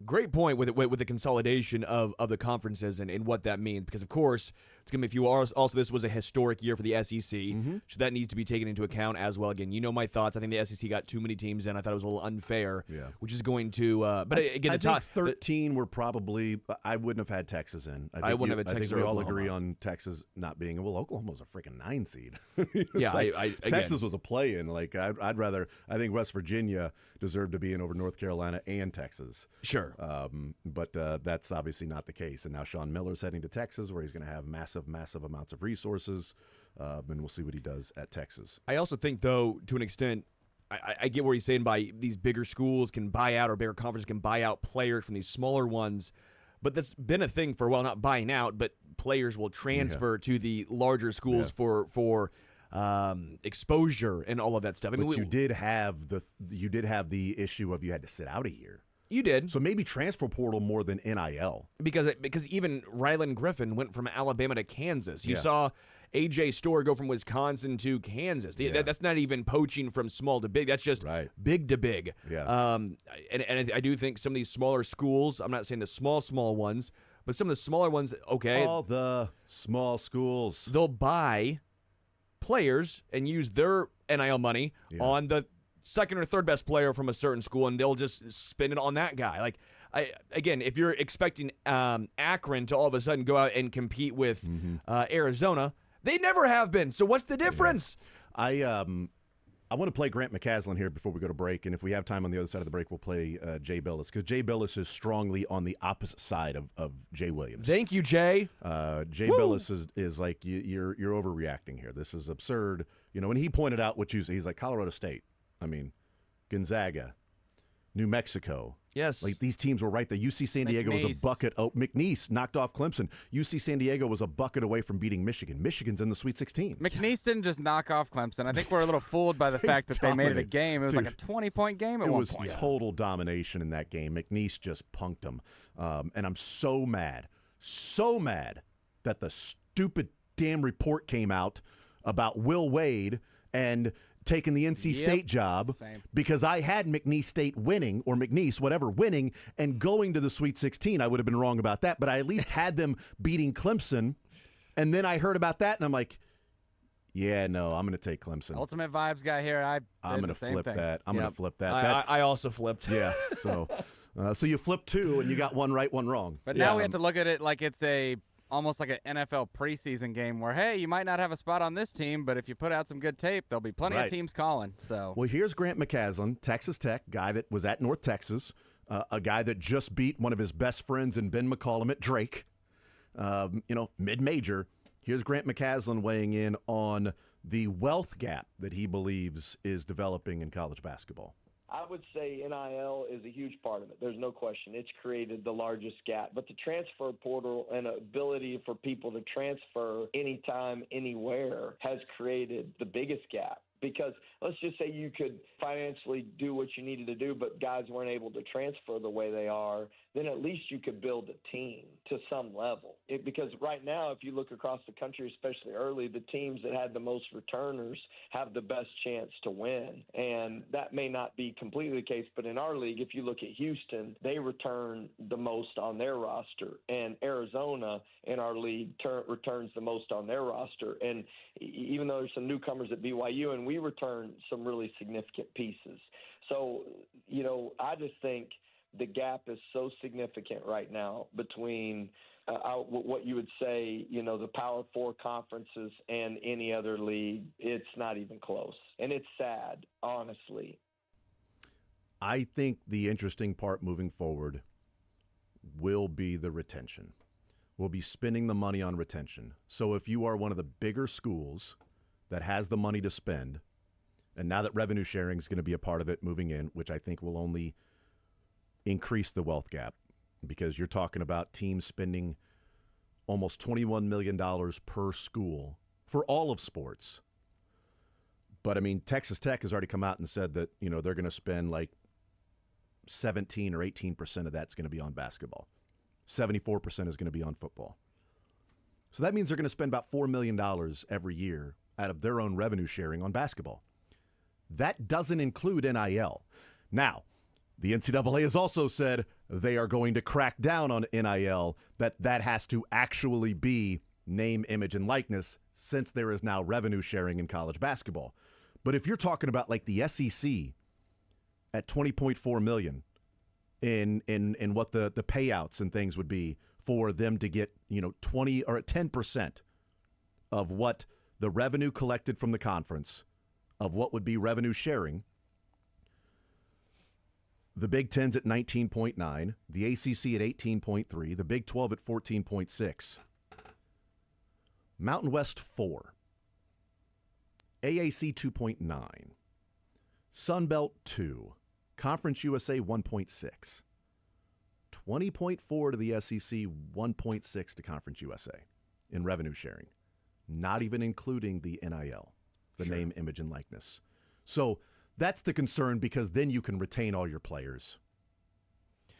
Great point with the consolidation of the conferences and what that means, because of course it's going to be, if you are also, this was a historic year for the SEC, so that needs to be taken into account as well. Again, my thoughts. I think the SEC got too many teams in. I thought it was a little unfair, which is going to. But again, I think 13 were probably. I wouldn't have had Texas in. I wouldn't have had Texas. I think we all agree on Texas not being. Well, Oklahoma was a freaking 9 seed. Yeah, like, Texas was a play-in. Like I'd rather. I think West Virginia deserved to be in over North Carolina and Texas. Sure. But that's obviously not the case. And now Sean Miller's heading to Texas, where he's going to have massive amounts of resources, and we'll see what he does at Texas. I also think, though, to an extent, I get what he's saying by these bigger schools can buy out or bigger conferences can buy out players from these smaller ones. But that's been a thing for, well, not buying out, but players will transfer to the larger schools for exposure and all of that stuff. I mean, you did have the issue of you had to sit out a year. You did. So maybe transfer portal more than NIL. Because even Rylan Griffin went from Alabama to Kansas. You saw A.J. Storr go from Wisconsin to Kansas. That's not even poaching from small to big. That's just big to big. Yeah. And I do think some of these smaller schools, I'm not saying the small ones, but some of the smaller ones, okay. All the small schools. They'll buy players and use their NIL money on the second or third best player from a certain school, and they'll just spend it on that guy. Like, again, if you're expecting Akron to all of a sudden go out and compete with Arizona, they never have been. So what's the difference? Yeah. I want to play Grant McCaslin here before we go to break, and if we have time on the other side of the break, we'll play Jay Billis, because Jay Billis is strongly on the opposite side of Jay Williams. Thank you, Jay. Jay Billis is like, you're overreacting here. This is absurd. And he pointed out he's like, Colorado State. I mean, Gonzaga, New Mexico. Yes. Like, these teams were right there. UC San Diego was a bucket. Oh, McNeese knocked off Clemson. UC San Diego was a bucket away from beating Michigan. Michigan's in the Sweet 16. McNeese didn't just knock off Clemson. I think we're a little fooled by the fact that they made it a game. It was like a 20-point game at one point. It was total domination in that game. McNeese just punked them. And I'm so mad that the stupid damn report came out about Will Wade and taking the NC State job because I had McNeese State winning, or McNeese, whatever, winning and going to the Sweet 16. I would have been wrong about that, but I at least had them beating Clemson. And then I heard about that, and I'm like, yeah, no, I'm going to take Clemson. Ultimate Vibes guy here. I'm going to flip that. I'm going to flip that. I also flipped. Yeah, so you flipped two, and you got one right, one wrong. But now we have to look at it like it's almost like an NFL preseason game where, hey, you might not have a spot on this team, but if you put out some good tape, there'll be plenty of teams calling. So, well, here's Grant McCaslin, Texas Tech, guy that was at North Texas, a guy that just beat one of his best friends in Ben McCollum at Drake, mid-major. Here's Grant McCaslin weighing in on the wealth gap that he believes is developing in college basketball. I would say NIL is a huge part of it. There's no question. It's created the largest gap. But the transfer portal and ability for people to transfer anytime, anywhere has created the biggest gap. Because let's just say you could financially do what you needed to do, but guys weren't able to transfer the way they are, then at least you could build a team to some level. Because right now, if you look across the country, especially early, the teams that had the most returners have the best chance to win. And that may not be completely the case, but in our league, if you look at Houston, they return the most on their roster. And Arizona in our league returns the most on their roster. And even though there's some newcomers at BYU, and we return some really significant pieces. So, I just think the gap is so significant right now between what you would say, the Power Four conferences and any other league. It's not even close. And it's sad, honestly. I think the interesting part moving forward will be the retention. We'll be spending the money on retention. So if you are one of the bigger schools that has the money to spend, and now that revenue sharing is going to be a part of it moving in, which I think will only increase the wealth gap, because you're talking about teams spending almost $21 million per school for all of sports. But, I mean, Texas Tech has already come out and said that, they're going to spend like 17 or 18% of that's going to be on basketball. 74% is going to be on football. So that means they're going to spend about $4 million every year out of their own revenue sharing on basketball. That doesn't include NIL. Now, the NCAA has also said they are going to crack down on NIL, that has to actually be name, image, and likeness, since there is now revenue sharing in college basketball. But if you're talking about like the SEC at $20.4 million in what the payouts and things would be for them to get 20 or 10% of what the revenue collected from the conference, of what would be revenue sharing. The Big Ten's at 19.9, the ACC at 18.3, the Big 12 at 14.6, Mountain West 4, AAC 2.9, Sun Belt 2, Conference USA 1.6, 20.4 to the SEC, 1.6 to Conference USA in revenue sharing, not even including the NIL, the name, image, and likeness. So that's the concern, because then you can retain all your players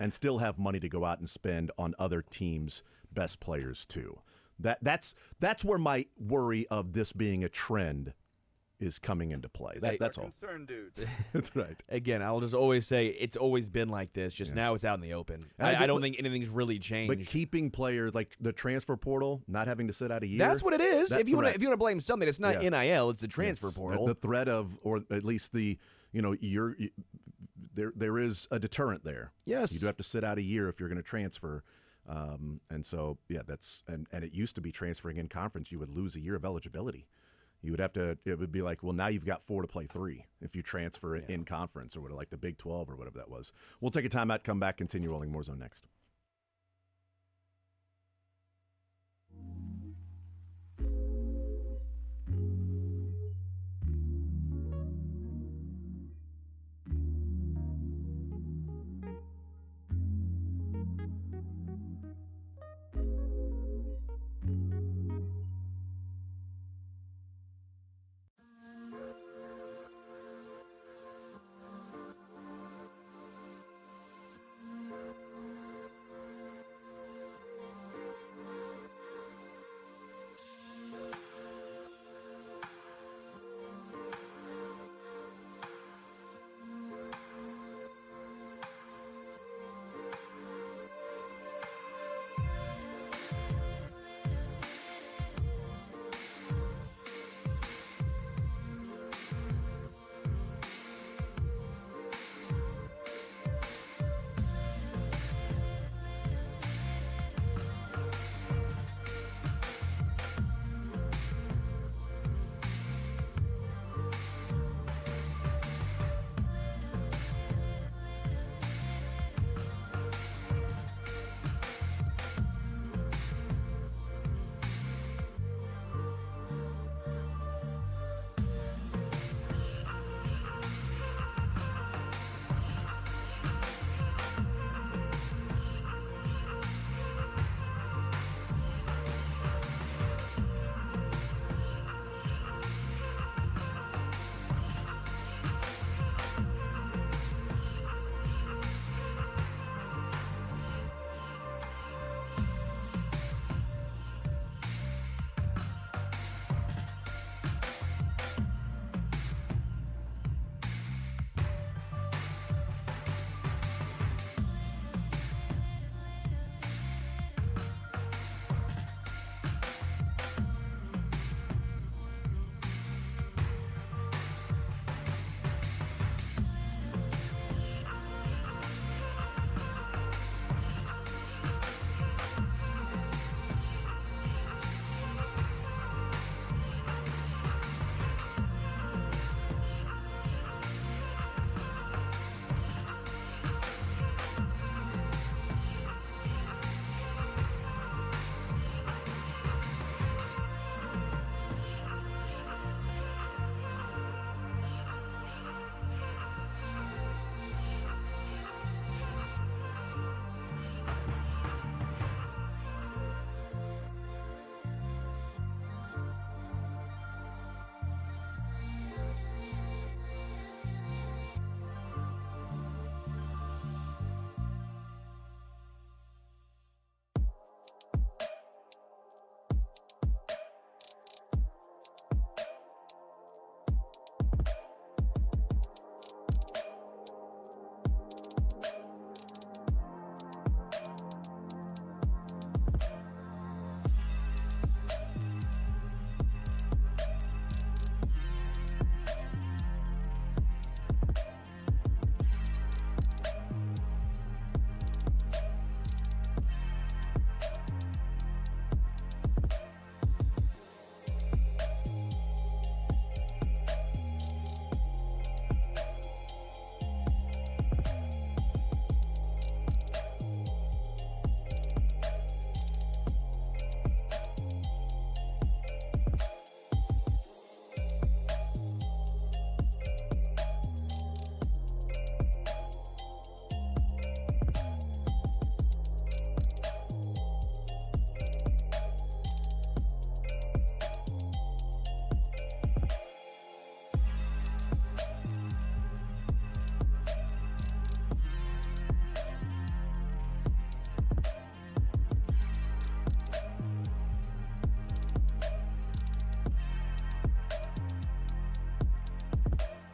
and still have money to go out and spend on other teams' best players too. That's where my worry of this being a trend is coming into play. That's all. Concerned, dude. That's right. Again, I'll just always say it's always been like this. Just now it's out in the open. I don't think anything's really changed. But keeping players, like the transfer portal, not having to sit out a year. That's what it is. If you want to blame something, it's not NIL. It's the transfer portal. The threat of, or at least the, there is a deterrent there. Yes. You do have to sit out a year if you're going to transfer. And so, that's and it used to be transferring in conference, you would lose a year of eligibility. You would have to, it would be like, well, now you've got 4 to play 3 if you transfer in conference or whatever, like the Big 12 or whatever that was. We'll take a timeout, come back, continue rolling more zone next.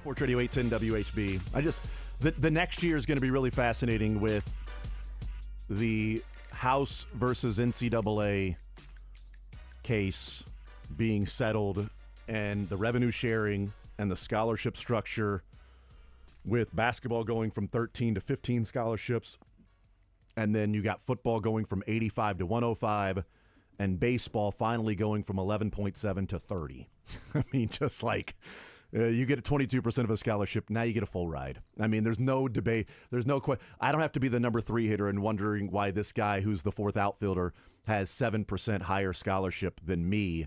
Sports Radio 810 WHB. The next year is going to be really fascinating with the House versus NCAA case being settled and the revenue sharing and the scholarship structure, with basketball going from 13 to 15 scholarships. And then you got football going from 85 to 105 and baseball finally going from 11.7 to 30. I mean, just like you get a 22% of a scholarship, now you get a full ride. I mean, there's no debate. There's no question. I don't have to be the number 3 hitter and wondering why this guy who's the 4th outfielder has 7% higher scholarship than me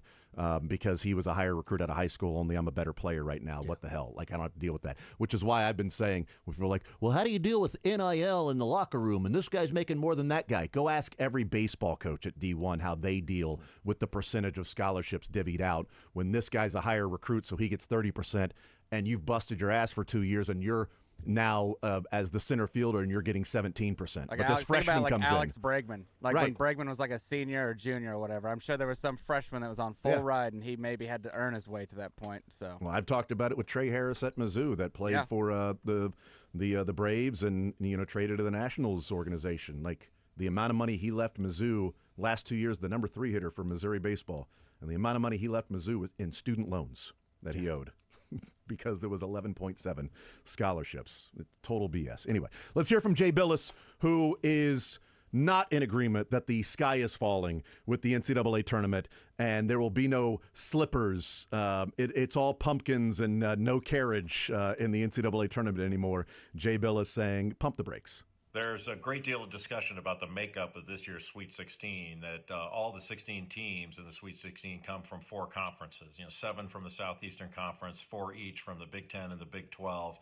because he was a higher recruit out of high school, only I'm a better player right now. Yeah. What the hell? Like, I don't have to deal with that, which is why I've been saying, we're like, well, how do you deal with NIL in the locker room? And this guy's making more than that guy. Go ask every baseball coach at D1 how they deal with the percentage of scholarships divvied out when this guy's a higher recruit, so he gets 30%, and you've busted your ass for 2 years, and you're now as the center fielder, and you're getting 17%. Like but this freshman comes Alex in. Bregman. Like right. when Bregman was like a senior or junior or whatever. I'm sure there was some freshman that was on full ride, and he maybe had to earn his way to that point. So, well, I've talked about it with Trey Harris at Mizzou that played for the Braves and traded to the Nationals organization. Like the amount of money he left Mizzou last 2 years, the number 3 hitter for Missouri baseball, and the amount of money he left Mizzou in student loans that he owed. Because there was 11.7 scholarships. Total BS. Anyway, let's hear from Jay Billis, who is not in agreement that the sky is falling with the NCAA tournament and there will be no slippers. It's all pumpkins and no carriage in the NCAA tournament anymore. Jay Billis saying, pump the brakes. There's a great deal of discussion about the makeup of this year's Sweet 16, that all the 16 teams in the Sweet 16 come from 4 conferences, 7 from the Southeastern Conference, 4 each from the Big Ten and the Big 12,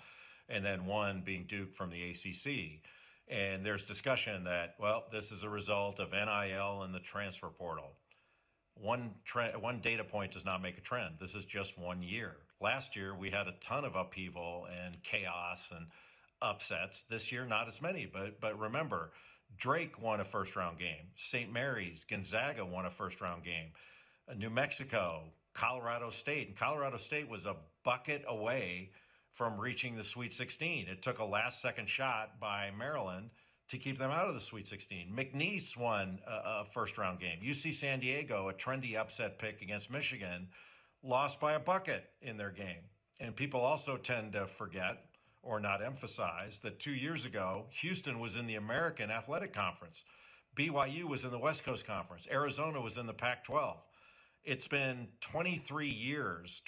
and then 1 being Duke from the ACC. And there's discussion that, well, this is a result of NIL and the transfer portal. One data point does not make a trend. This is just 1 year. Last year, we had a ton of upheaval and chaos and upsets. This year, not as many, but remember, Drake won a first-round game. St. Mary's, Gonzaga won a first-round game. New Mexico, Colorado State. And Colorado State was a bucket away from reaching the Sweet 16. It took a last-second shot by Maryland to keep them out of the Sweet 16. McNeese won a first-round game. UC San Diego, a trendy upset pick against Michigan, lost by a bucket in their game. And people also tend to forget or not emphasize that 2 years ago, Houston was in the American Athletic Conference. BYU was in the West Coast Conference. Arizona was in the Pac-12. It's been 24 years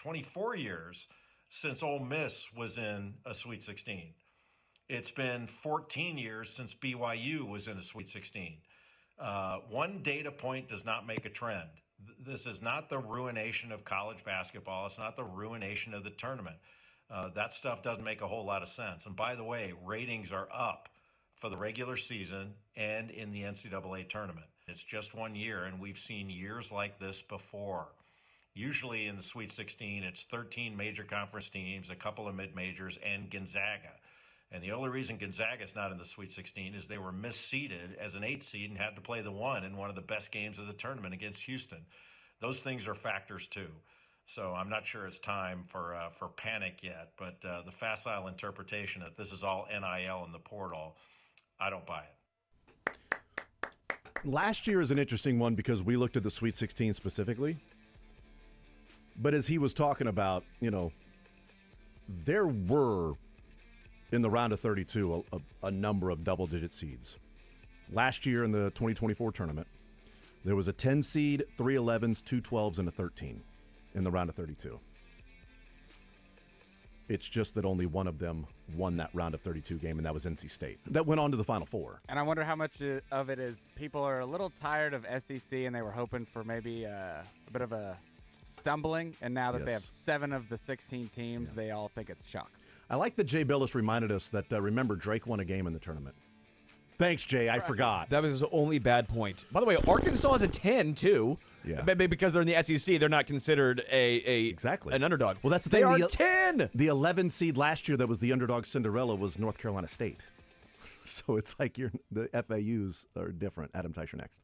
since Ole Miss was in a Sweet 16. It's been 14 years since BYU was in a Sweet 16. One data point does not make a trend. This is not the ruination of college basketball. It's not the ruination of the tournament. That stuff doesn't make a whole lot of sense. And by the way, ratings are up for the regular season and in the NCAA tournament. It's just 1 year, and we've seen years like this before. Usually in the Sweet 16, it's 13 major conference teams, a couple of mid-majors, and Gonzaga. And the only reason Gonzaga's not in the Sweet 16 is they were misseeded as an 8 seed and had to play the 1 in one of the best games of the tournament against Houston. Those things are factors too. So I'm not sure it's time for panic yet, but the facile interpretation that this is all NIL in the portal, I don't buy it. Last year is an interesting one because we looked at the Sweet 16 specifically. But as he was talking about, there were, in the round of 32, a number of double-digit seeds. Last year in the 2024 tournament, there was a 10 seed, 3 11s, 2 12s, and a 13 in the round of 32. It's just that only one of them won that round of 32 game, and that was NC State. That went on to the Final Four. And I wonder how much of it is people are a little tired of SEC, and they were hoping for maybe a bit of a stumbling, and now that they have 7 of the 16 teams, they all think it's chalk. I like that Jay Billis reminded us that, remember, Drake won a game in the tournament. Thanks, Jay. I forgot. That was his only bad point. By the way, Arkansas has a 10, too. Yeah. Because they're in the SEC, they're not considered exactly an underdog. Well, that's the thing. They are 10! The 11 seed last year that was the underdog Cinderella was North Carolina State. So it's like the FAUs are different. Adam Teicher next.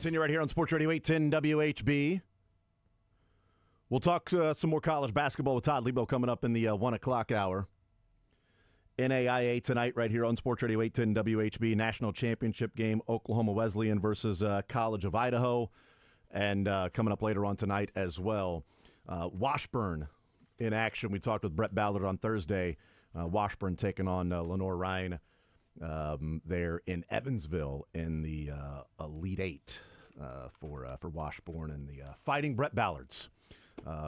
Continue right here on Sports Radio 810 WHB. We'll talk some more college basketball with Todd Lebo coming up in the 1 o'clock hour. NAIA tonight right here on Sports Radio 810 WHB. National Championship game, Oklahoma Wesleyan versus College of Idaho. And coming up later on tonight as well, Washburn in action. We talked with Brett Ballard on Thursday. Washburn taking on Lenore Ryan there in Evansville in the Elite Eight for Washburn and the Fighting Brett Ballards.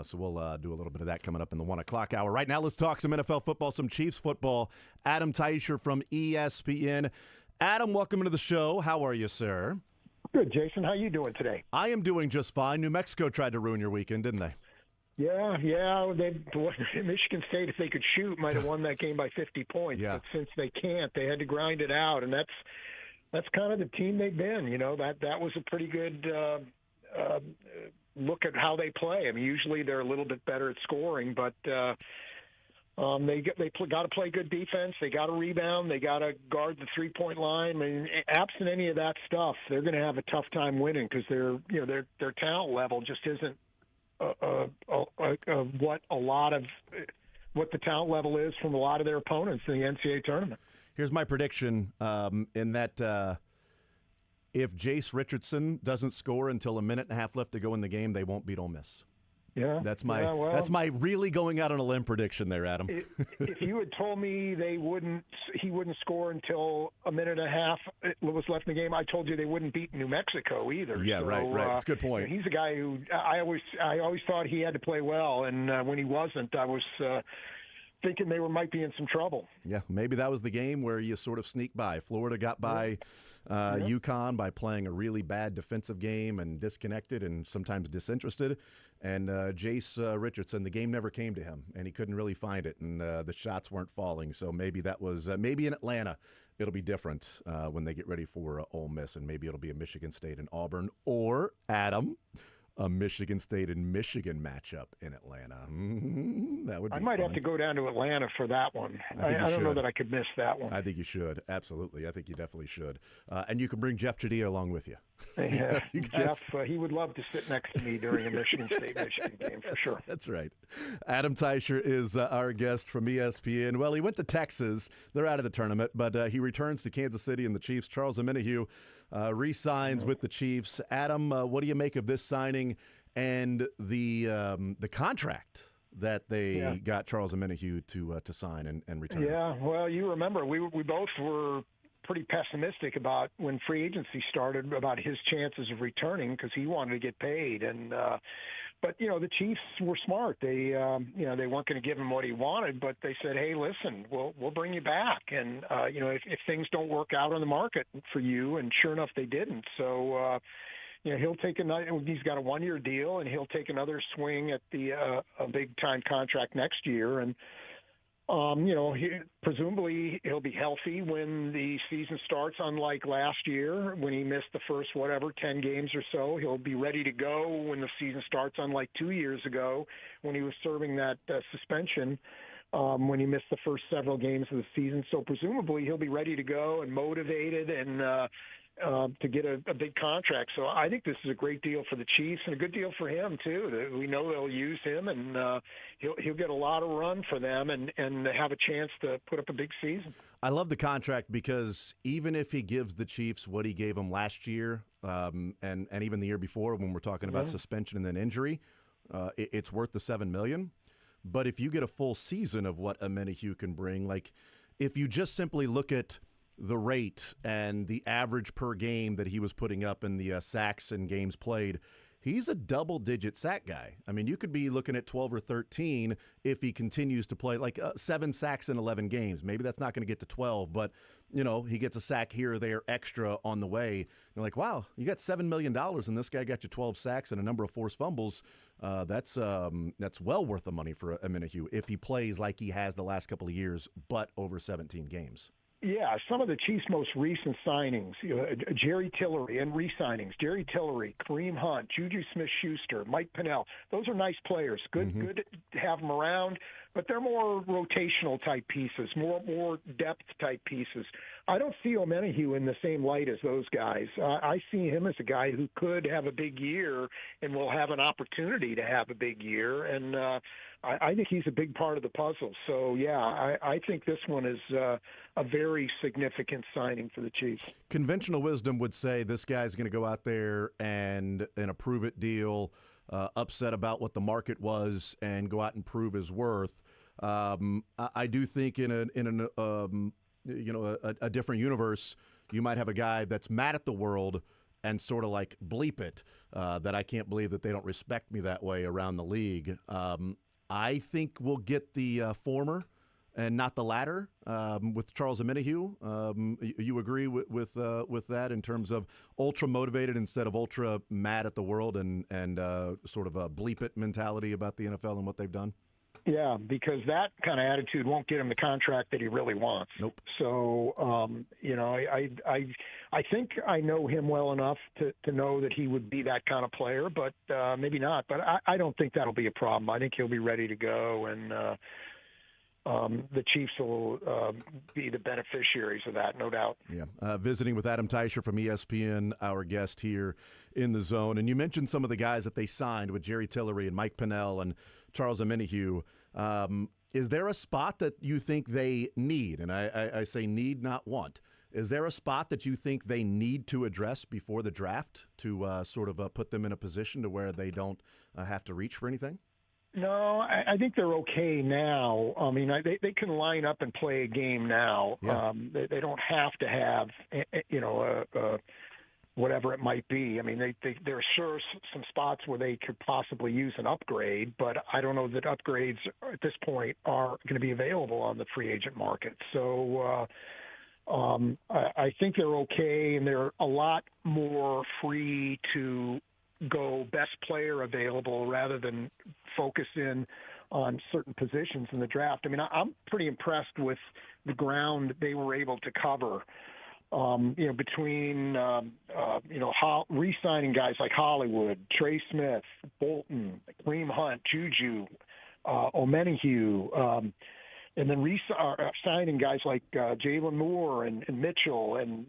So we'll do a little bit of that coming up in the 1 o'clock hour. Right now, let's talk some NFL football, some Chiefs football. Adam Teicher from ESPN. Adam, welcome to the show. How are you, sir? Good, Jason. How you doing today? I am doing just fine. New Mexico tried to ruin your weekend, didn't they? Yeah. Michigan State, if they could shoot, might have won that game by 50 points. Yeah. But since they can't, they had to grind it out, and that's kind of the team they've been. You know, that was a pretty good look at how they play. I mean, usually they're a little bit better at scoring, but they got to play good defense. They got to rebound. They got to guard the 3-point line. I mean, absent any of that stuff, they're going to have a tough time winning because their talent level just isn't what the talent level is from a lot of their opponents in the NCAA tournament. Here's my prediction in that if Jace Richardson doesn't score until a minute and a half left to go in the game, they won't beat Ole Miss. Yeah, that's my really going out on a limb prediction there, Adam. If you had told me he wouldn't score until a minute and a half was left in the game, I told you they wouldn't beat New Mexico either. Yeah, so, right. That's a good point. He's a guy who I always thought he had to play well, and when he wasn't, I was thinking they might be in some trouble. Yeah, maybe that was the game where you sort of sneak by. Florida got by UConn by playing a really bad defensive game and disconnected and sometimes disinterested. And Jace Richardson, the game never came to him, and he couldn't really find it, and the shots weren't falling. So maybe that was maybe in Atlanta it'll be different when they get ready for Ole Miss, and maybe it'll be a Michigan State and Auburn, or Adam, a Michigan State and Michigan matchup in Atlanta. That would be I might fun. have to go down to Atlanta for that one. I don't know that I could miss that one. I think you should. Absolutely. I think you definitely should. And you can bring Jeff Chadilla along with you. Yeah, Jeff, he would love to sit next to me during a Michigan State-Michigan game for sure. That's right. Adam Teicher is our guest from ESPN. Well, he went to Texas. They're out of the tournament, but he returns to Kansas City and the Chiefs. Charles Omenihu re-signs with the Chiefs. Adam, what do you make of this signing and the contract that they got Charles Omenihu to sign and return? Yeah, well, you remember we both were pretty pessimistic about when free agency started about his chances of returning because he wanted to get paid, and but the Chiefs were smart. They they weren't going to give him what he wanted, but they said, hey, listen, we'll bring you back, and if things don't work out on the market for you, and sure enough they didn't. So he'll take he's got a 1-year deal, and he'll take another swing at the a big time contract next year, and presumably he'll be healthy when the season starts, unlike last year when he missed the first 10 games or so. He'll be ready to go when the season starts, unlike 2 years ago when he was serving that suspension when he missed the first several games of the season. So presumably he'll be ready to go and motivated and to get a big contract. So I think this is a great deal for the Chiefs and a good deal for him too. We know they'll use him, and he'll get a lot of run for them and have a chance to put up a big season. I love the contract because even if he gives the Chiefs what he gave them last year and even the year before when we're talking about suspension and then injury, it's worth the $7 million. But if you get a full season of what Omenihu can bring, like if you just simply look at the rate and the average per game that he was putting up in the sacks and games played, he's a double-digit sack guy. I mean, you could be looking at 12 or 13 if he continues to play, like 7 sacks in 11 games. Maybe that's not going to get to 12, but, he gets a sack here or there extra on the way. You're like, wow, you got $7 million, and this guy got you 12 sacks and a number of forced fumbles. That's well worth the money for Omenihu if he plays like he has the last couple of years, but over 17 games. Yeah, some of the Chiefs' most recent signings, Jerry Tillery and re-signings, Jerry Tillery, Kareem Hunt, Juju Smith-Schuster, Mike Pennell, those are nice players. Good to have them around. but they're more rotational type pieces, more depth type pieces. I don't see O'Menahue in the same light as those guys. I see him as a guy who could have a big year and will have an opportunity to have a big year, and I think he's a big part of the puzzle. So, yeah, I think this one is a very significant signing for the Chiefs. Conventional wisdom would say this guy's going to go out there and a prove-it deal, upset about what the market was, and go out and prove his worth. I do think in a different universe, you might have a guy that's mad at the world and sort of like bleep it, that I can't believe that they don't respect me that way around the league. I think we'll get the former and not the latter with Charles Omenihu. You agree with that in terms of ultra motivated instead of ultra mad at the world and sort of a bleep it mentality about the NFL and what they've done? Yeah, because that kind of attitude won't get him the contract that he really wants. Nope. So, I think I know him well enough to know that he would be that kind of player, but maybe not. But I don't think that'll be a problem. I think he'll be ready to go, and the Chiefs will be the beneficiaries of that, no doubt. Yeah. Visiting with Adam Teicher from ESPN, our guest here in the Zone. And you mentioned some of the guys that they signed with Jerry Tillery and Mike Pennell and Charles Omenihu. Is there a spot that you think they need? And I say need, not want. Is there a spot that you think they need to address before the draft to sort of put them in a position to where they don't have to reach for anything? No, I think they're okay now. I mean, they can line up and play a game now. Yeah. They don't have to have, whatever it might be. I mean, there are sure some spots where they could possibly use an upgrade, but I don't know that upgrades at this point are going to be available on the free agent market. So I think they're okay, and they're a lot more free to go best player available rather than focus in on certain positions in the draft. I mean, I'm pretty impressed with the ground they were able to cover. Between re-signing guys like Hollywood, Trey Smith, Bolton, Kareem Hunt, Juju, Omenihu, and then signing guys like Jalen Moore and Mitchell and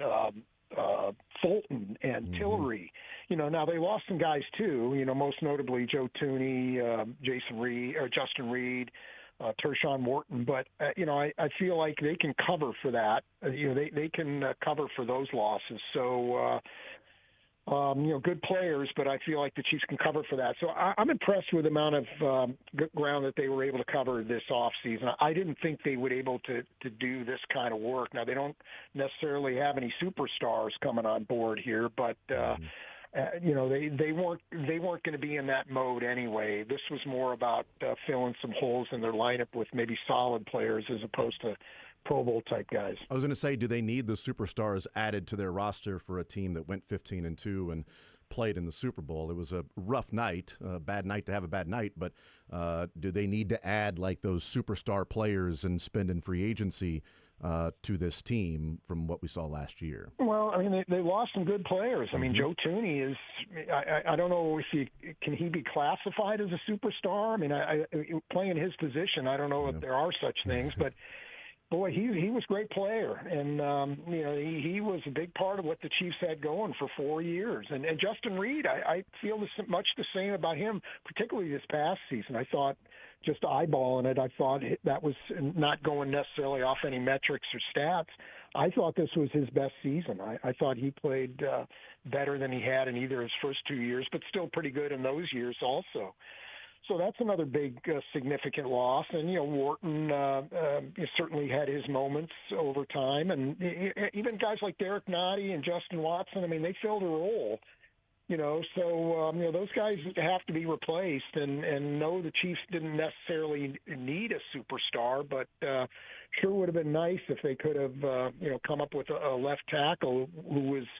Fulton and Tillery. Now they lost some guys too. Most notably Joe Tooney, Justin Reed, Tershawn Morton. But I feel like they can cover for that. They can cover for those losses. So good players, but I feel like the Chiefs can cover for that. So I'm impressed with the amount of ground that they were able to cover this offseason. I didn't think they would be able to do this kind of work. Now, they don't necessarily have any superstars coming on board here, but they weren't going to be in that mode anyway. This was more about filling some holes in their lineup with maybe solid players as opposed to Pro Bowl type guys. I was going to say, do they need the superstars added to their roster for a team that went 15-2 and played in the Super Bowl? It was a rough night, a bad night to have a bad night, but do they need to add like those superstar players and spend in free agency to this team from what we saw last year? Well, I mean, they lost some good players. I mean, Joe Tooney is, I don't know if can he be classified as a superstar? I mean, playing his position, I don't know if there are such things, but boy, he was a great player, and he was a big part of what the Chiefs had going for 4 years. And Justin Reed, I feel much the same about him, particularly this past season. I thought, just eyeballing it, I thought that was not going necessarily off any metrics or stats. I thought this was his best season. I thought he played better than he had in either his first 2 years, but still pretty good in those years also. So that's another big significant loss. And, Wharton certainly had his moments over time. And even guys like Derek Nottie and Justin Watson, I mean, they filled a role, So, those guys have to be replaced. And no, the Chiefs didn't necessarily need a superstar, but sure would have been nice if they could have, come up with a left tackle who was –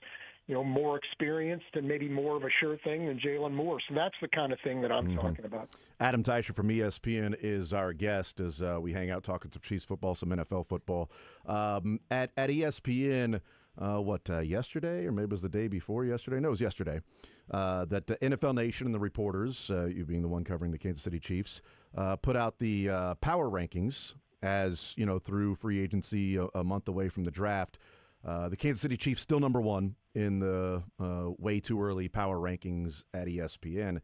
more experienced and maybe more of a sure thing than Jalen Moore. So that's the kind of thing that I'm talking about. Adam Teicher from ESPN is our guest as we hang out talking some Chiefs football, some NFL football. At ESPN, yesterday, or maybe it was the day before yesterday. No, it was yesterday. That NFL Nation and the reporters, you being the one covering the Kansas City Chiefs, put out the power rankings as, through free agency a month away from the draft. The Kansas City Chiefs still number one in the way too early power rankings at ESPN.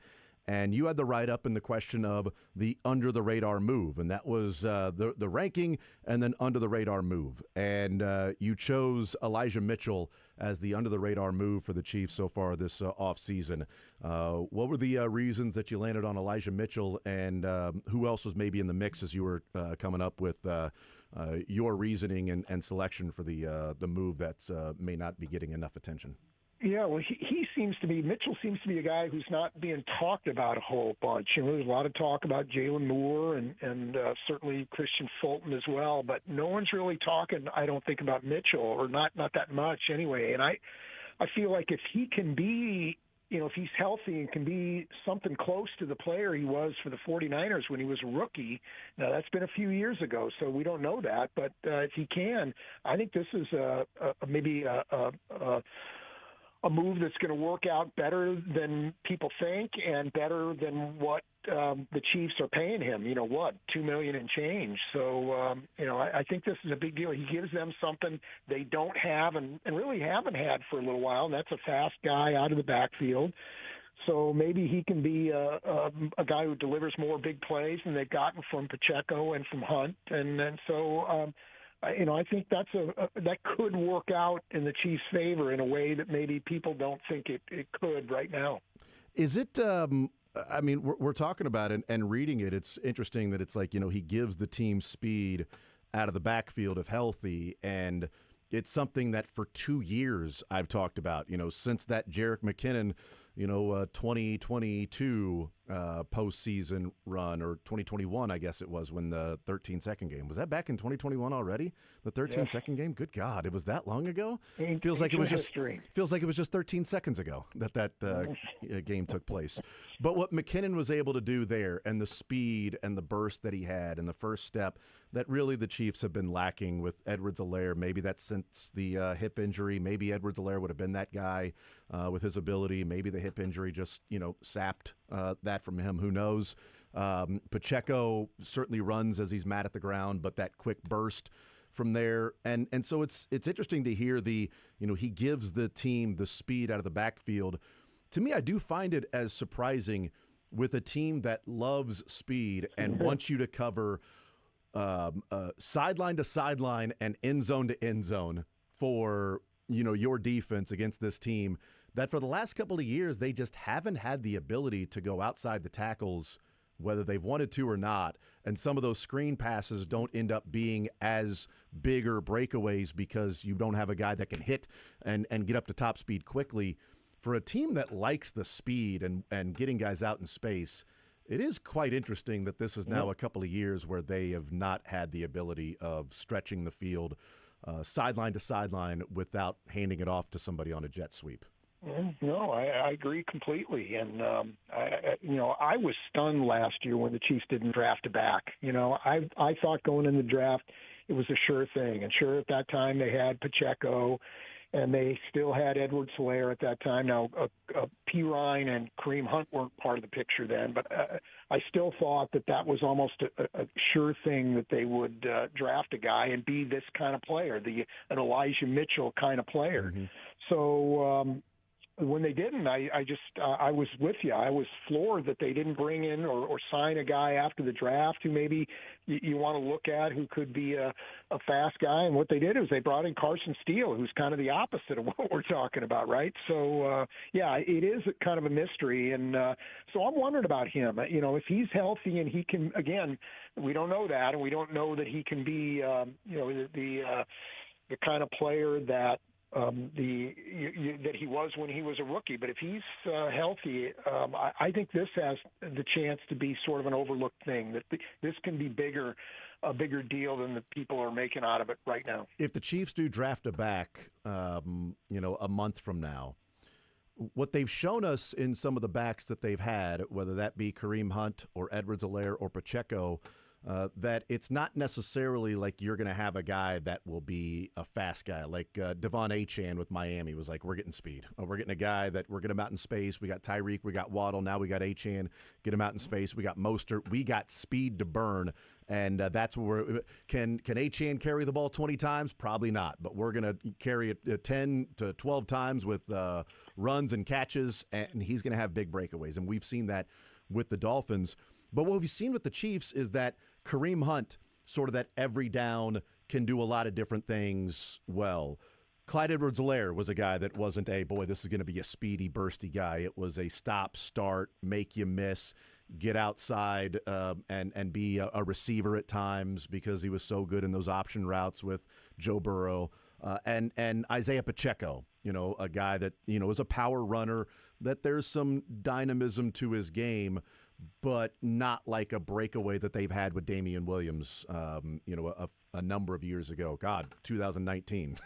And you had the write-up in the question of the under-the-radar move, and that was the ranking and then under-the-radar move. And you chose Elijah Mitchell as the under-the-radar move for the Chiefs so far this offseason. What were the reasons that you landed on Elijah Mitchell, and who else was maybe in the mix as you were coming up with your reasoning and selection for the move that may not be getting enough attention? Yeah, well, Mitchell seems to be a guy who's not being talked about a whole bunch. There's a lot of talk about Jalen Moore and certainly Christian Fulton as well, but no one's really talking, I don't think, about Mitchell, or not that much anyway. And I feel like if he can be, if he's healthy and can be something close to the player he was for the 49ers when he was a rookie, now that's been a few years ago, so we don't know that, but if he can, I think this is maybe a move that's going to work out better than people think and better than what the Chiefs are paying him. $2 million and change. So, I think this is a big deal. He gives them something they don't have and really haven't had for a little while, and that's a fast guy out of the backfield. So maybe he can be a guy who delivers more big plays than they've gotten from Pacheco and from Hunt. And so I think that could work out in the Chiefs' favor in a way that maybe people don't think it could right now. Is it? We're talking about it and reading it. It's interesting that it's like, he gives the team speed out of the backfield if healthy, and it's something that for 2 years I've talked about. Since that Jerick McKinnon 2022 postseason run, or 2021, I guess it was, when the 13-second game. Was that back in 2021 already? The 13-second game? Good God, it was that long ago? Feels like it was just 13 seconds ago that game took place. But what McKinnon was able to do there, and the speed and the burst that he had, and the first step, that really the Chiefs have been lacking with Edwards-Helaire. Maybe that's since the hip injury. Maybe Edwards-Helaire would have been that guy with his ability. Maybe the hip injury just, sapped that from him. Who knows? Pacheco certainly runs as he's mad at the ground, but that quick burst from there. And so it's interesting to hear he gives the team the speed out of the backfield. To me, I do find it as surprising with a team that loves speed and wants you to cover sideline to sideline and end zone to end zone for your defense against this team, that for the last couple of years they just haven't had the ability to go outside the tackles, whether they've wanted to or not. And some of those screen passes don't end up being as bigger breakaways because you don't have a guy that can hit and get up to top speed quickly. For a team that likes the speed and getting guys out in space, it is quite interesting that this is now a couple of years where they have not had the ability of stretching the field sideline to sideline without handing it off to somebody on a jet sweep. No, I agree completely. And, I was stunned last year when the Chiefs didn't draft a back. I thought going in the draft it was a sure thing. And sure, at that time they had Pacheco, and they still had Edwards-Helaire at that time. Now, P. Ryan and Kareem Hunt weren't part of the picture then, but I still thought that was almost a sure thing that they would draft a guy and be this kind of player, an Elijah Mitchell kind of player. Mm-hmm. So when they didn't, I was with you. I was floored that they didn't bring in or sign a guy after the draft who maybe you want to look at who could be a fast guy. And what they did is they brought in Carson Steele, who's kind of the opposite of what we're talking about, right? So, it is kind of a mystery. And so I'm wondering about him. If he's healthy and he can, again, we don't know that, and we don't know that he can be, the kind of player that that he was when he was a rookie. But if he's healthy, I think this has the chance to be sort of an overlooked thing, that this can be a bigger deal than the people are making out of it right now. If the Chiefs do draft a back, a month from now, what they've shown us in some of the backs that they've had, whether that be Kareem Hunt or Edwards-Helaire or Pacheco, that it's not necessarily like you're going to have a guy that will be a fast guy. Like Devon Achane with Miami was like, we're getting speed. We're getting a guy that we're getting him out in space. We got Tyreek, we got Waddle, now we got Achane. Get him out in space. We got Mostert. We got speed to burn. And that's where can Achane carry the ball 20 times? Probably not. But we're going to carry it 10 to 12 times with runs and catches, and he's going to have big breakaways. And we've seen that with the Dolphins. But what we've seen with the Chiefs is that Kareem Hunt, sort of that every down, can do a lot of different things well. Clyde Edwards-Helaire was a guy that wasn't this is going to be a speedy, bursty guy. It was a stop, start, make you miss, get outside and be a receiver at times because he was so good in those option routes with Joe Burrow. And Isaiah Pacheco, a guy that, is a power runner, that there's some dynamism to his game, but not like a breakaway that they've had with Damian Williams, a number of years ago. God, 2019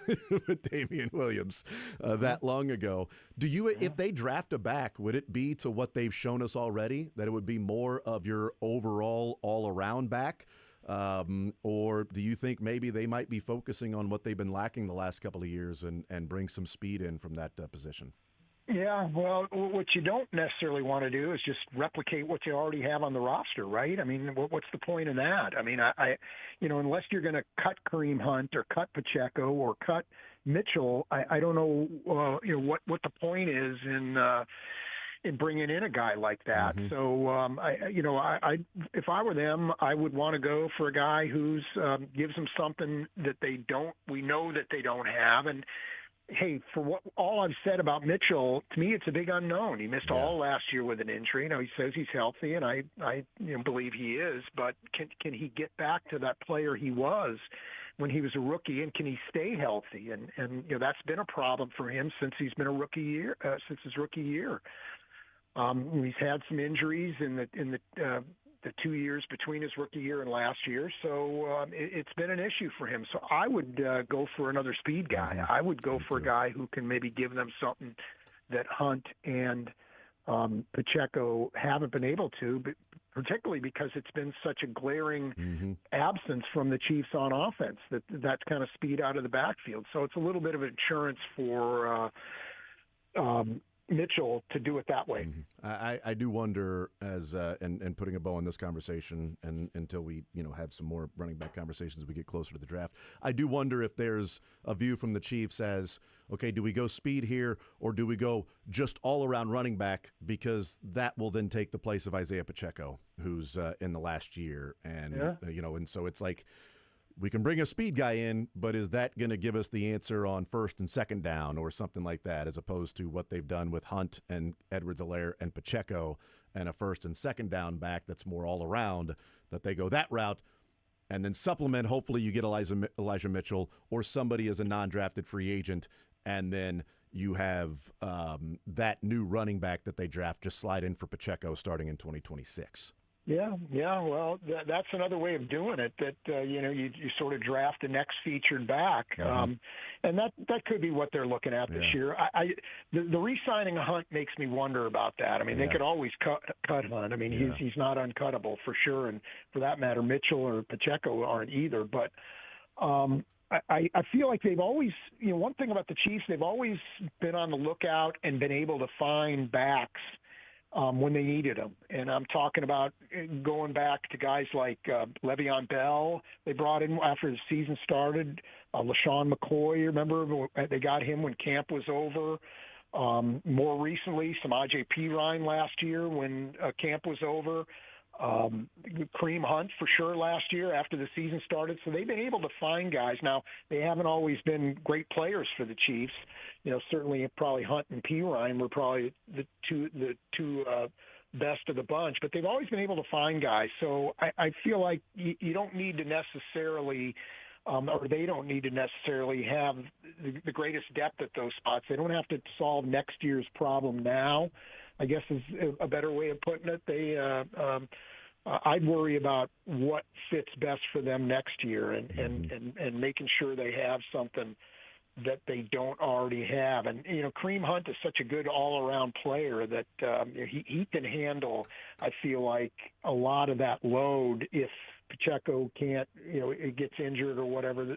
with Damian Williams that long ago. Do you, if they draft a back, would it be to what they've shown us already, that it would be more of your overall all-around back? Or do you think maybe they might be focusing on what they've been lacking the last couple of years and bring some speed in from that position? Yeah, well, what you don't necessarily want to do is just replicate what you already have on the roster, right? I mean, what's the point in that? I mean, unless you're going to cut Kareem Hunt or cut Pacheco or cut Mitchell, I don't know, what the point is in bringing in a guy like that. Mm-hmm. So, if I were them, I would want to go for a guy who's gives them something that we know that they don't have. And hey, for all I've said about Mitchell, to me, it's a big unknown. He missed all last year with an injury. Now he says he's healthy, and I believe he is. But can he get back to that player he was when he was a rookie, and can he stay healthy? And that's been a problem for him since he's been a rookie year, since his rookie year. He's had some injuries in the 2 years between his rookie year and last year, so it's been an issue for him. So I would go for another speed guy. I would go for a guy who can maybe give them something that Hunt and Pacheco haven't been able to, but particularly because it's been such a glaring absence from the Chiefs on offense, that kind of speed out of the backfield. So it's a little bit of insurance for Mitchell to do it that way. I do wonder, as and putting a bow on this conversation, and until we have some more running back conversations as we get closer to the draft, I do wonder if there's a view from the Chiefs as, okay, do we go speed here, or do we go just all around running back, because that will then take the place of Isaiah Pacheco, who's in the last year, and and so it's like, we can bring a speed guy in, but is that going to give us the answer on first and second down or something like that, as opposed to what they've done with Hunt and Edwards-Helaire and Pacheco, and a first and second down back that's more all around, that they go that route and then supplement. Hopefully you get Elijah Mitchell or somebody as a non-drafted free agent, and then you have that new running back that they draft just slide in for Pacheco starting in 2026. Yeah. Well, that's another way of doing it. That you sort of draft the next featured back, and that could be what they're looking at this year. The re-signing of Hunt makes me wonder about that. I mean, they could always cut Hunt. I mean, he's not uncuttable for sure, and for that matter, Mitchell or Pacheco aren't either. But I feel like they've always, one thing about the Chiefs, they've always been on the lookout and been able to find backs when they needed them. And I'm talking about going back to guys like Le'Veon Bell. They brought in after the season started. LaShawn McCoy, remember? They got him when camp was over. More recently, some Samaje Perine last year when camp was over. Kareem Hunt for sure last year after the season started. So they've been able to find guys. Now, they haven't always been great players for the Chiefs. Certainly probably Hunt and Perine were probably the two best of the bunch, but they've always been able to find guys. So I feel like you don't need to necessarily or they don't need to necessarily have the greatest depth at those spots. They don't have to solve next year's problem now, I guess is a better way of putting it. I'd worry about what fits best for them next year and making sure they have something that they don't already have. And, Kareem Hunt is such a good all-around player that he can handle, I feel like, a lot of that load if Pacheco can't, it gets injured or whatever.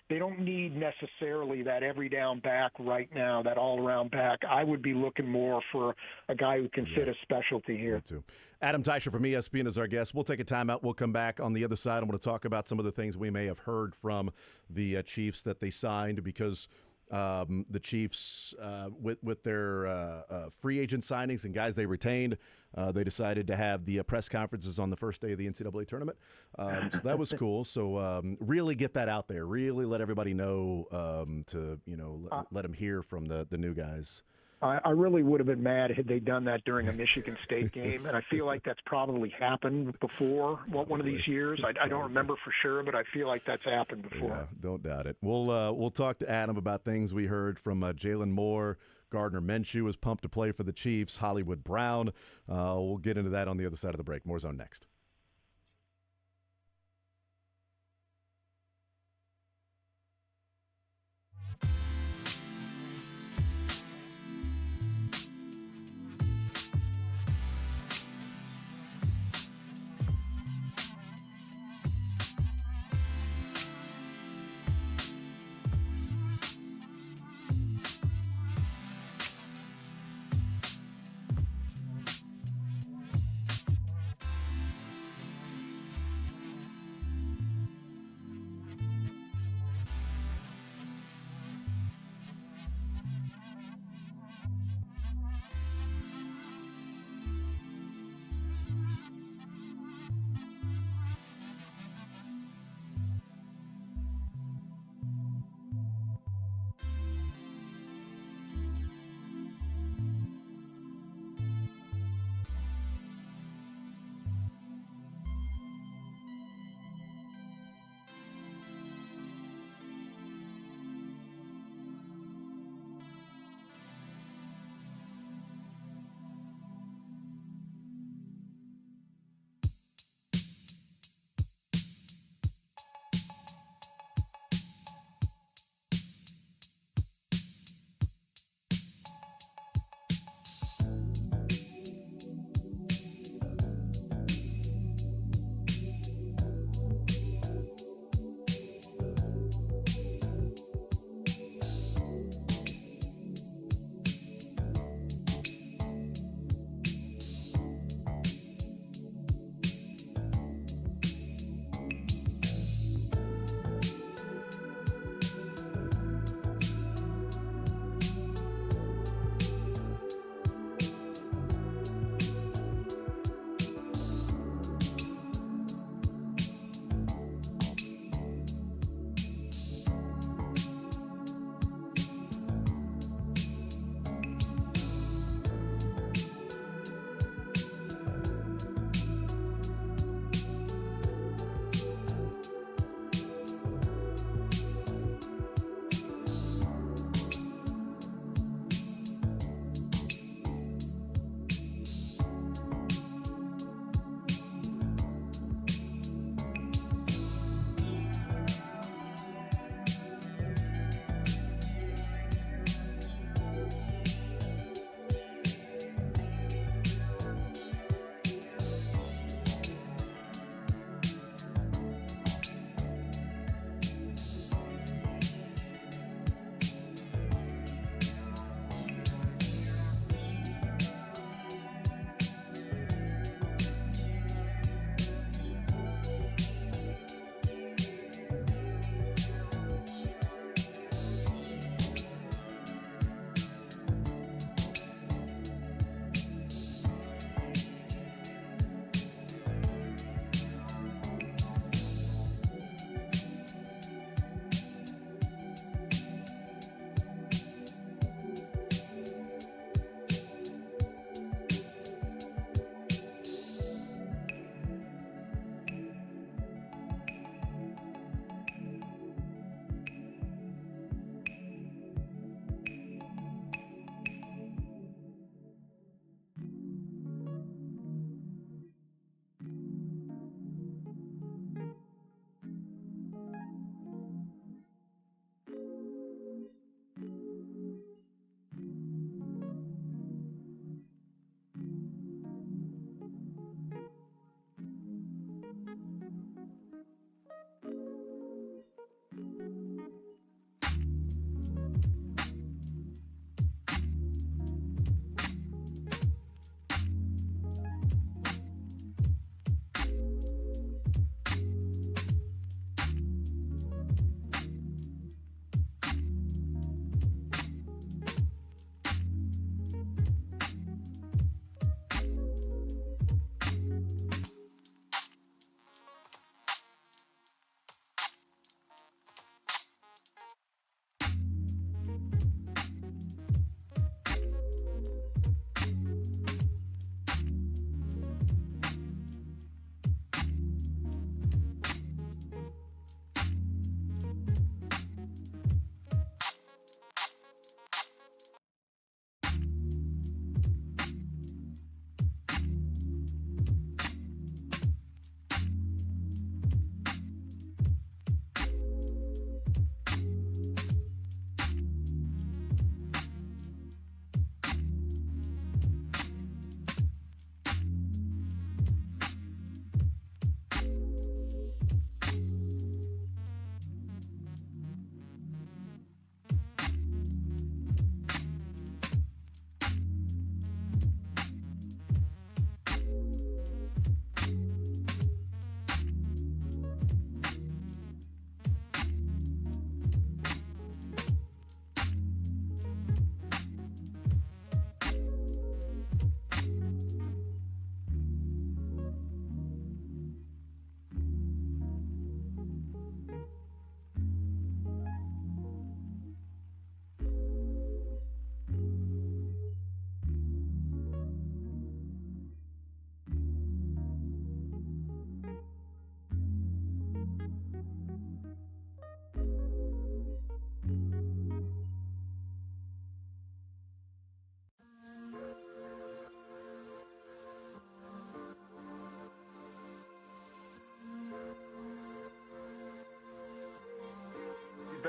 They don't need necessarily that every down back right now, that all-around back. I would be looking more for a guy who can fit a specialty here. Me too. Adam Teicher from ESPN is our guest. We'll take a timeout. We'll come back on the other side. I'm going to talk about some of the things we may have heard from the Chiefs that they signed, because the Chiefs, with their free agent signings and guys they retained, they decided to have the press conferences on the first day of the NCAA tournament. So that was cool. So really get that out there. Really let everybody know let them hear from the new guys. I really would have been mad had they done that during a Michigan State game, and I feel like that's probably happened before one of these years. I don't remember for sure, but I feel like that's happened before. Yeah, don't doubt it. We'll talk to Adam about things we heard from Jalen Moore. Gardner Minshew was pumped to play for the Chiefs. Hollywood Brown. We'll get into that on the other side of the break. More Zone next.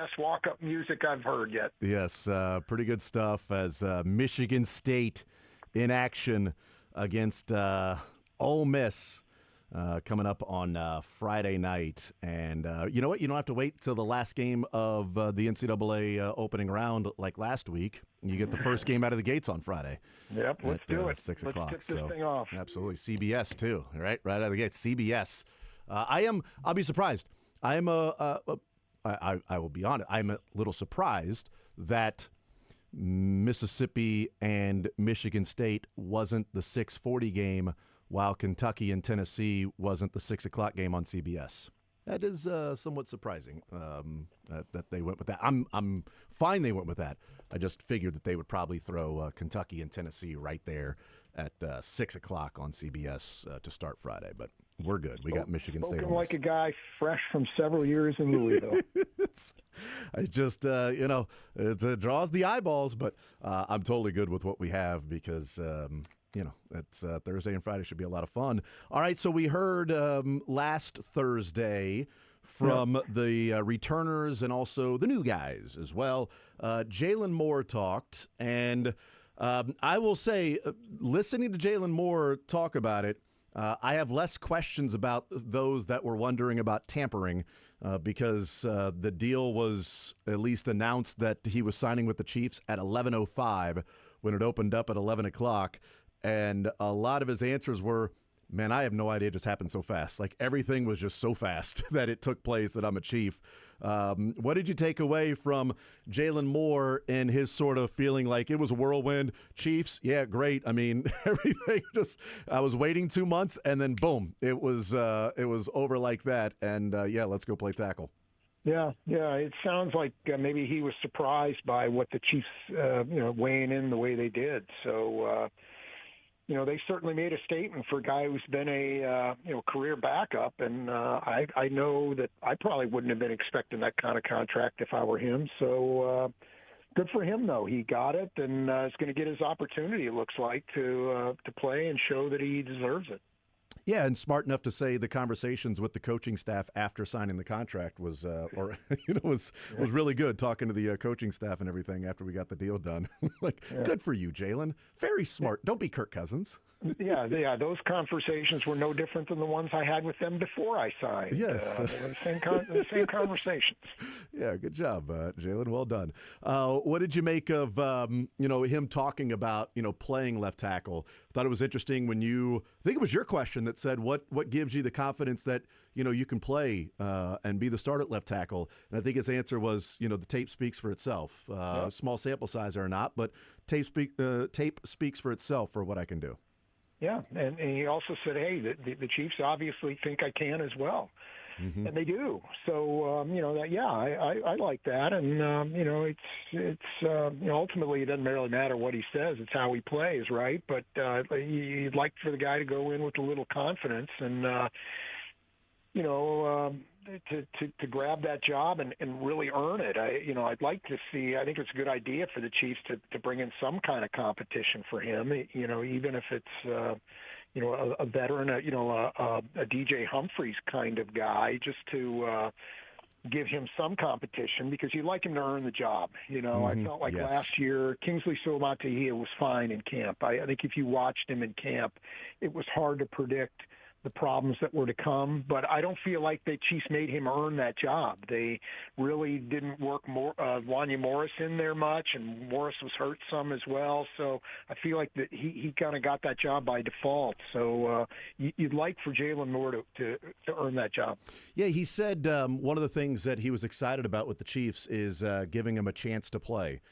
best walk-up music I've heard yet. Yes, pretty good stuff as Michigan State in action against Ole Miss coming up on Friday night. And you know what? You don't have to wait till the last game of the NCAA opening round like last week. You get the first game out of the gates on Friday. Yep, let's do it. 6 let's o'clock. Let's get this thing off. Absolutely. CBS, too, right? Right out of the gate. CBS. I'll be surprised. I will be honest. I'm a little surprised that Mississippi and Michigan State wasn't the 6:40 game, while Kentucky and Tennessee wasn't the 6 o'clock game on CBS. That is somewhat surprising that they went with that. I'm fine they went with that. I just figured that they would probably throw Kentucky and Tennessee right there at 6 o'clock on CBS to start Friday. But we're good. We got Michigan State. Spoken like a guy fresh from several years in Louisville. It just, it draws the eyeballs, but I'm totally good with what we have because it's Thursday and Friday should be a lot of fun. All right, so we heard last Thursday from the returners and also the new guys as well. Jalen Moore talked, and I will say, listening to Jalen Moore talk about it, I have less questions about those that were wondering about tampering because the deal was at least announced that he was signing with the Chiefs at 11:05 when it opened up at 11 o'clock. And a lot of his answers were, man, I have no idea it just happened so fast. Like everything was just so fast that it took place that I'm a Chief. What did you take away from Jalen Moore and his sort of feeling like it was a whirlwind? Chiefs, yeah, great. I mean, everything just, I was waiting 2 months and then boom, it was over like that. And let's go play tackle. Yeah. It sounds like maybe he was surprised by what the Chiefs, weighing in the way they did. So, they certainly made a statement for a guy who's been a career backup, and I know that I probably wouldn't have been expecting that kind of contract if I were him. So good for him, though. He got it, and is going to get his opportunity. It looks like to play and show that he deserves it. Yeah, and smart enough to say the conversations with the coaching staff after signing the contract was really good. Talking to the coaching staff and everything after we got the deal done. Good for you, Jalen. Very smart. Don't be Kirk Cousins. Yeah. Those conversations were no different than the ones I had with them before I signed. Yes, the same conversations. Yeah, good job, Jalen. Well done. What did you make of him talking about playing left tackle? Thought it was interesting when I think it was your question that said what gives you the confidence that you can play and be the start at left tackle. And I think his answer was the tape speaks for itself. Small sample size or not, but tape speaks for itself for what I can do. Yeah, and he also said, hey, the Chiefs obviously think I can as well. Mm-hmm. And they do. So, I like that. And, it's ultimately it doesn't really matter what he says. It's how he plays, right? But you'd like for the guy to go in with a little confidence and, to grab that job and really earn it. I'd like to see. I think it's a good idea for the Chiefs to bring in some kind of competition for him. Even if it's a veteran, a DJ Humphries kind of guy, just to give him some competition because you'd like him to earn the job. I felt like last year Kingsley Suamataia was fine in camp. I think if you watched him in camp, it was hard to predict the problems that were to come, but I don't feel like the Chiefs made him earn that job. They really didn't work Wanya Morris in there much, and Morris was hurt some as well, so I feel like that he kind of got that job by default. So you'd like for Jalen Moore to earn that job. Yeah, he said one of the things that he was excited about with the Chiefs is giving him a chance to play.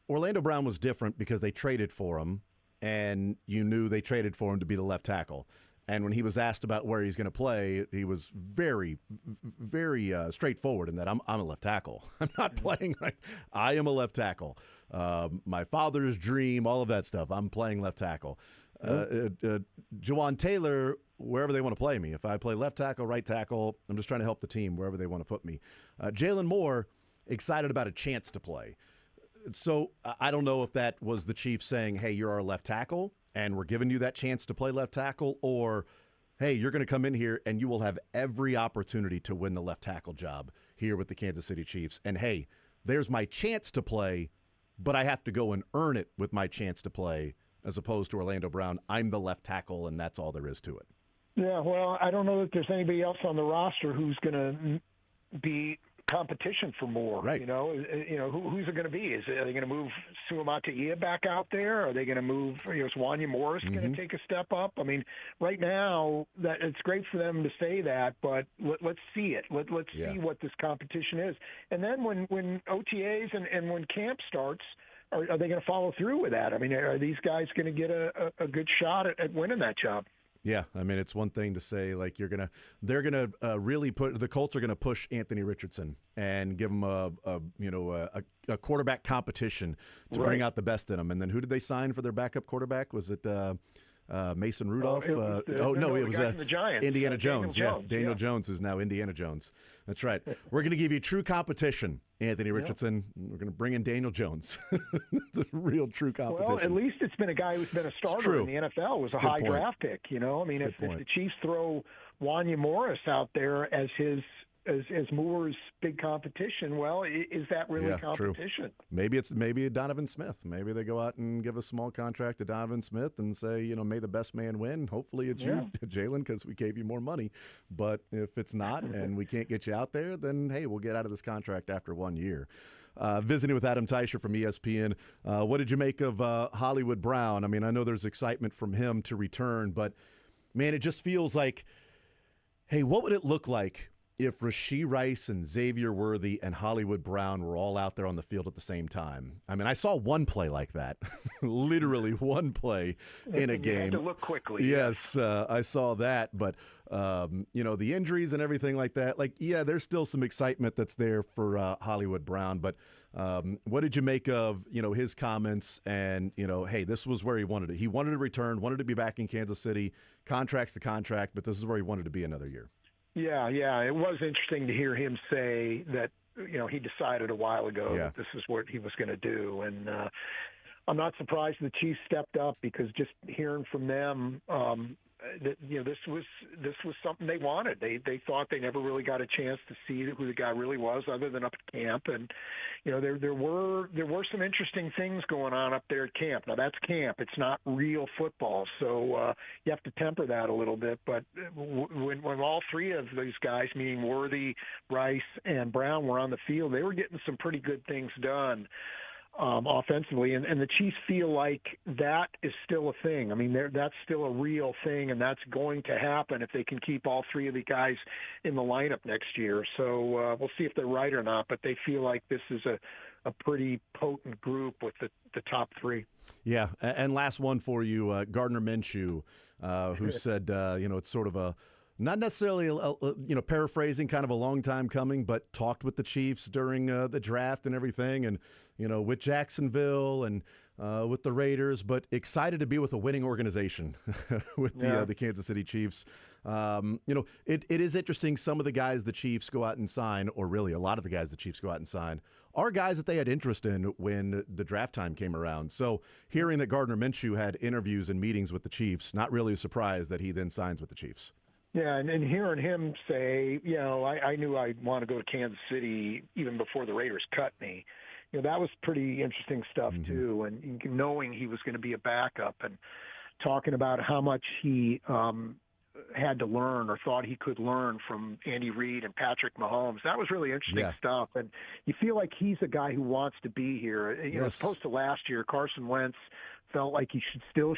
Orlando Brown was different because they traded for him, and you knew they traded for him to be the left tackle. And when he was asked about where he's going to play, he was very, very straightforward in that I'm a left tackle. I'm not playing right. I am a left tackle. My father's dream, all of that stuff. I'm playing left tackle. Jawan Taylor, wherever they want to play me. If I play left tackle, right tackle, I'm just trying to help the team wherever they want to put me. Jalen Moore, excited about a chance to play. So I don't know if that was the Chiefs saying, hey, you're our left tackle, and we're giving you that chance to play left tackle, or, hey, you're going to come in here and you will have every opportunity to win the left tackle job. here with the Kansas City Chiefs. And, hey, there's my chance to play, but I have to go and earn it with my chance to play, as opposed to Orlando Brown. I'm the left tackle, and that's all there is to it. Yeah, well, I don't know that there's anybody else on the roster who's going to be competition for more. Right. Who's it going to be? Are they going to move Suamataia back out there? Are they going to move? Is Wanya Morris going to take a step up? I mean, right now that it's great for them to say that, but let's see it. Let's see what this competition is, and then when OTAs and when camp starts. Are they going to follow through with that? I mean, are these guys going to get a good shot at winning that job? Yeah, I mean, it's one thing to say, like, they're gonna really the Colts are gonna push Anthony Richardson and give him a quarterback competition to bring out the best in him. And then who did they sign for their backup quarterback? Was it Mason Rudolph? It was the Giants. Indiana Jones. Daniel yeah. Jones is now Indiana Jones. That's right. We're going to give you true competition, Anthony Richardson. We're going to bring in Daniel Jones. It's a real true competition. Well, at least it's been a guy who's been a starter in the NFL. Was a high draft pick. I mean, if the Chiefs throw Wanya Morris out there as Moore's big competition, well, is that really competition? True. Maybe a Donovan Smith. Maybe they go out and give a small contract to Donovan Smith and say, may the best man win. Hopefully it's you, Jalen, because we gave you more money. But if it's not and we can't get you out there, then, hey, we'll get out of this contract after 1 year. Visiting with Adam Teicher from ESPN. What did you make of Hollywood Brown? I mean, I know there's excitement from him to return, but, man, it just feels like, hey, what would it look like if Rashee Rice and Xavier Worthy and Hollywood Brown were all out there on the field at the same time? I mean, I saw one play like that, literally one play in a game. You had to look quickly. Yes, I saw that. But, the injuries and everything like that, there's still some excitement that's there for Hollywood Brown. But what did you make of, his comments and, hey, this was where he wanted it. He wanted to return, wanted to be back in Kansas City, contract's the contract, but this is where he wanted to be another year. Yeah. It was interesting to hear him say that, he decided a while ago that this is what he was going to do. And I'm not surprised the Chiefs stepped up, because just hearing from them, this was something they wanted. They thought they never really got a chance to see who the guy really was, other than up at camp. And there were some interesting things going on up there at camp. Now that's camp; it's not real football, so you have to temper that a little bit. But when all three of these guys, meaning Worthy, Rice, and Brown, were on the field, they were getting some pretty good things done. Offensively, and the Chiefs feel like that is still a thing. I mean, that's still a real thing, and that's going to happen if they can keep all three of the guys in the lineup next year. So we'll see if they're right or not, but they feel like this is a pretty potent group with the top three. Yeah, and last one for you, Gardner Minshew, who said, it's sort of a not necessarily, paraphrasing, kind of a long time coming, but talked with the Chiefs during the draft and everything, and with Jacksonville and with the Raiders, but excited to be with a winning organization with the Kansas City Chiefs. It is interesting. Some of the guys the Chiefs go out and sign, or really a lot of the guys the Chiefs go out and sign, are guys that they had interest in when the draft time came around. So hearing that Gardner Minshew had interviews and meetings with the Chiefs, not really a surprise that he then signs with the Chiefs. Yeah, and hearing him say, I knew I'd want to go to Kansas City even before the Raiders cut me. That was pretty interesting stuff, too. And knowing he was going to be a backup and talking about how much he had to learn or thought he could learn from Andy Reid and Patrick Mahomes. That was really interesting stuff. And you feel like he's a guy who wants to be here. As opposed to last year, Carson Wentz felt like he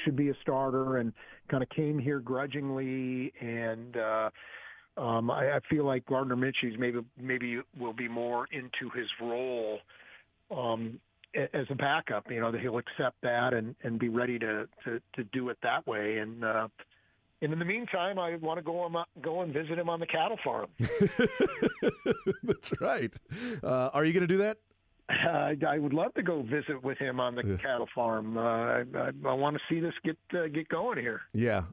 should be a starter and kind of came here grudgingly. And I feel like Gardner Minshew's maybe will be more into his role as a backup, that he'll accept that and be ready to do it that way. And in the meantime, I want to go and visit him on the cattle farm. That's right. Are you going to do that? I would love to go visit with him on the cattle farm. I want to see this get going here. Yeah,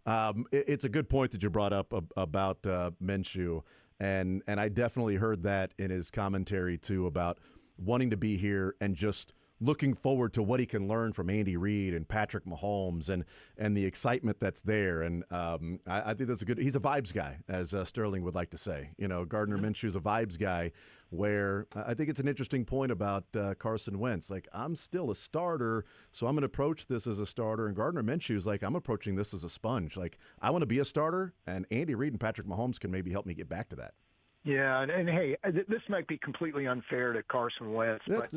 it's a good point that you brought up about Minshew, and I definitely heard that in his commentary too about wanting to be here and just looking forward to what he can learn from Andy Reid and Patrick Mahomes and the excitement that's there. And I think that's he's a vibes guy, as Sterling would like to say. Gardner Minshew's a vibes guy, where I think it's an interesting point about Carson Wentz. Like, I'm still a starter, so I'm going to approach this as a starter. And Gardner Minshew's like, I'm approaching this as a sponge. Like, I want to be a starter, and Andy Reid and Patrick Mahomes can maybe help me get back to that. Yeah, and hey, this might be completely unfair to Carson Wentz, but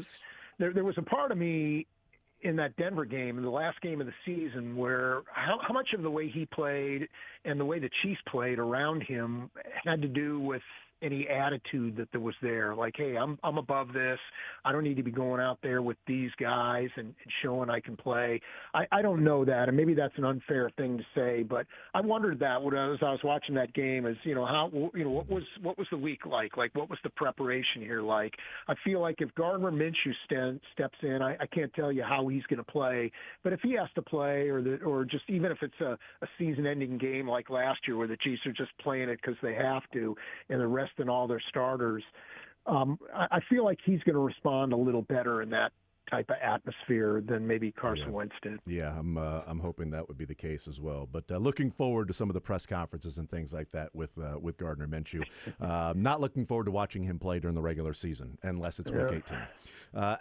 there was a part of me in that Denver game, in the last game of the season, where how much of the way he played and the way the Chiefs played around him had to do with any attitude that was there. Like, hey, I'm above this. I don't need to be going out there with these guys and showing I can play. I don't know that, and maybe that's an unfair thing to say, but I wondered that when I was watching that game. Is what was the week like? Like, what was the preparation here like? I feel like if Gardner Minshew steps in, I can't tell you how he's going to play, but if he has to play, or just even if it's a season-ending game like last year where the Chiefs are just playing it because they have to, and the rest and all their starters, I feel like he's going to respond a little better in that type of atmosphere than maybe Carson Wentz did. Yeah, I'm hoping that would be the case as well. But looking forward to some of the press conferences and things like that with Gardner Minshew. Not looking forward to watching him play during the regular season unless it's Week 18.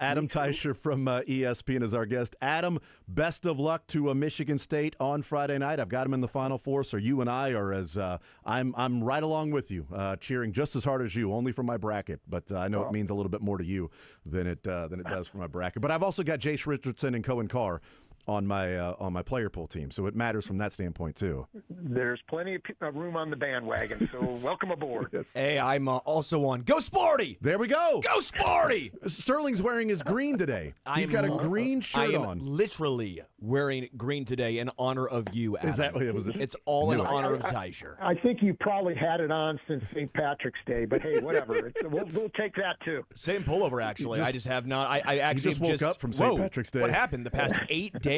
Adam Teicher from ESPN is our guest. Adam, best of luck to Michigan State on Friday night. I've got them in the Final Four, so you and I are I'm right along with you, cheering just as hard as you, only for my bracket. But I know it means a little bit more to you than it does for my bracket. But I've also got Jace Richardson and Cohen Carr on my player pool team, so it matters from that standpoint too. There's plenty of room on the bandwagon, so welcome aboard. Yes. Hey, I'm also on Go Sparty. There we go. Go Sparty. Sterling's wearing his green today. He's got a green shirt I am on. Literally wearing green today in honor of you, Adam. Is that what it was? It's all in honor of Teicher. I think you probably had it on since St. Patrick's Day, but hey, whatever. We'll take that too. Same pullover, actually. I just have not. I actually just woke up from St. Patrick's Day. What happened the past 8 days?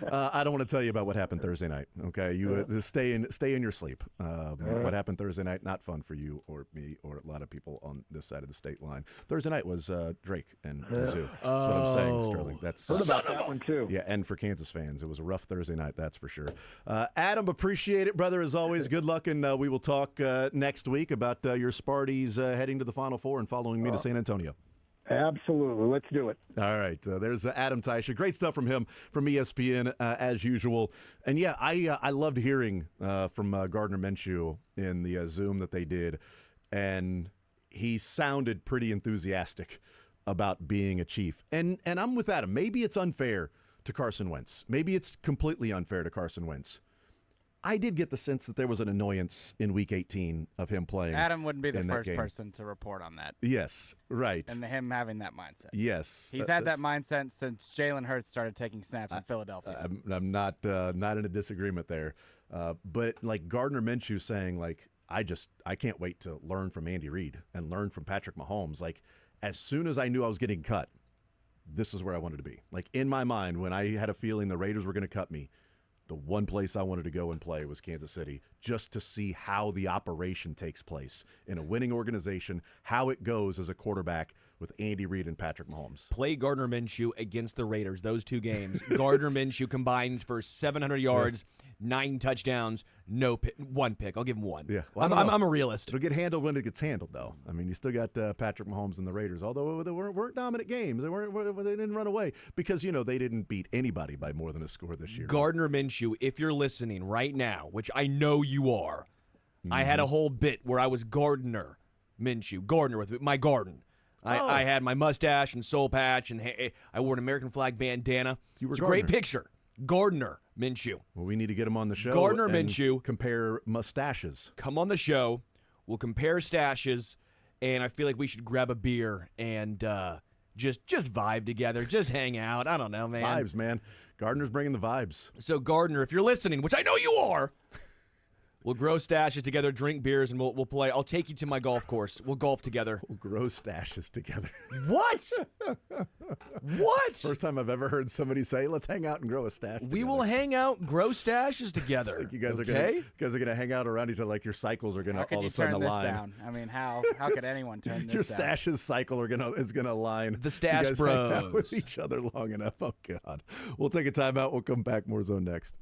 I don't want to tell you about what happened Thursday night. Okay, you stay in your sleep. What happened Thursday night? Not fun for you or me or a lot of people on this side of the state line. Thursday night was Drake and Mizzou. That's what I'm saying, Sterling. That's heard about that one too. Yeah, and for Kansas fans, it was a rough Thursday night. That's for sure. Adam, appreciate it, brother. As always, good luck, and we will talk next week about your Sparties heading to the Final Four and following me to San Antonio. Absolutely. Let's do it. All right. There's Adam Teicher. Great stuff from him from ESPN, as usual. And, yeah, I loved hearing from Gardner Minshew in the Zoom that they did. And he sounded pretty enthusiastic about being a Chief. And I'm with Adam. Maybe it's unfair to Carson Wentz. Maybe it's completely unfair to Carson Wentz. I did get the sense that there was an annoyance in Week 18 of him playing. Adam wouldn't be the first person to report on that. Yes, right. And him having that mindset. Yes. He's had that mindset since Jalen Hurts started taking snaps in Philadelphia. I'm not in a disagreement there. But like Gardner Minshew saying, like, I can't wait to learn from Andy Reid and learn from Patrick Mahomes. Like, as soon as I knew I was getting cut, this is where I wanted to be. Like, in my mind, when I had a feeling the Raiders were going to cut me, the one place I wanted to go and play was Kansas City, just to see how the operation takes place in a winning organization, how it goes as a quarterback with Andy Reid and Patrick Mahomes. Play Gardner Minshew against the Raiders, those 2 games. Gardner Minshew combines for 700 yards, 9 touchdowns, one pick. I'll give him 1. Yeah, well, I'm a realist. It'll get handled when it gets handled, though. I mean, you still got Patrick Mahomes and the Raiders, although they weren't dominant games. They didn't run away because, they didn't beat anybody by more than a score this year. Gardner Minshew, if you're listening right now, which I know you are, I had a whole bit where I was Gardner Minshew, Gardner with my garden. I had my mustache and soul patch, and I wore an American flag bandana. It's a great picture. Gardner Minshew. Well, we need to get him on the show. Gardner Minshew. Compare mustaches. Come on the show. We'll compare stashes, and I feel like we should grab a beer and just vibe together, just hang out. I don't know, man. Vibes, man. Gardner's bringing the vibes. So, Gardner, if you're listening, which I know you are, We'll grow stashes together, drink beers, and we'll play. I'll take you to my golf course. We'll golf together. We'll grow stashes together. What? What? First time I've ever heard somebody say, "Let's hang out and grow a stash." We will hang out, grow stashes together. Like you guys okay? are gonna hang out around each other. Like your cycles are gonna all of a sudden align. Down? I mean, how could anyone turn this Your down? stashes cycle is gonna align. The stash you guys bros hang out with each other long enough. Oh God. We'll take a timeout. We'll come back. More Zone next.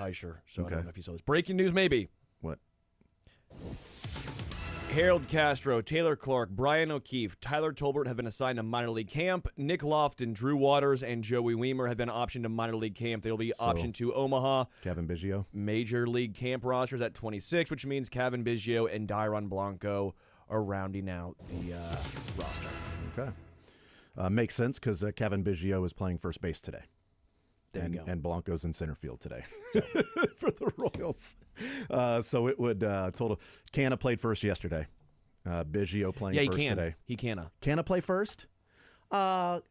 Teicher. So I Okay. don't know if you saw this. Breaking news, maybe. What? Harold Castro, Taylor Clark, Brian O'Keefe, Tyler Tolbert have been assigned to minor league camp. Nick Lofton, Drew Waters, and Joey Weimer have been optioned to minor league camp. They'll be optioned to Omaha. Kevin Biggio. Major league camp rosters at 26, which means Kevin Biggio and Dairon Blanco are rounding out the roster. Okay. Makes sense because Kevin Biggio is playing first base today. There you go. And Blanco's in center field today for the Royals. So it would total. Canna played first yesterday. Biggio playing first today. He can. Canna play first? Can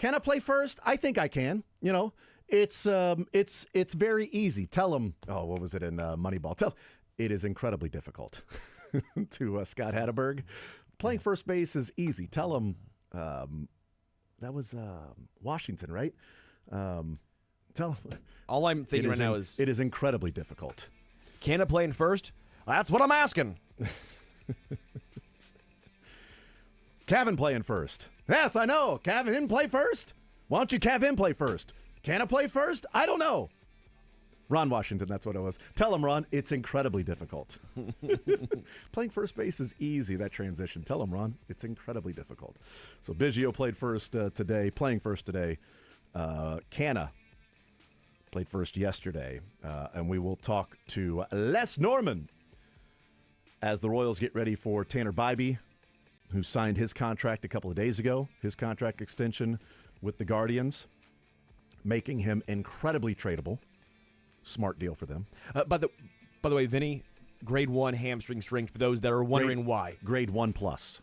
I play first? I think I can. You know, it's very easy. Tell him. Oh, what was it in Moneyball? It is incredibly difficult. To Scott Hatteberg, playing first base is easy. Tell him. That was Washington, right? Tell him. All I'm thinking right now is it is incredibly difficult. Canna playing first? That's what I'm asking. Kevin playing first. Yes, I know. Kevin didn't play first. Why don't you Kevin play first? Canna play first? I don't know. Ron Washington, that's what it was. Tell him, Ron, it's incredibly difficult. Playing first base is easy, that transition. Tell him, Ron, it's incredibly difficult. So Biggio played first today, playing first today. Canna played first yesterday. And we will talk to Les Norman as the Royals get ready for Tanner Bybee, who signed his contract a couple of days ago, his contract extension with the Guardians, making him incredibly tradable. Smart deal for them. By the way, Vinny, grade 1 hamstring strength for those that are wondering why. Grade 1+.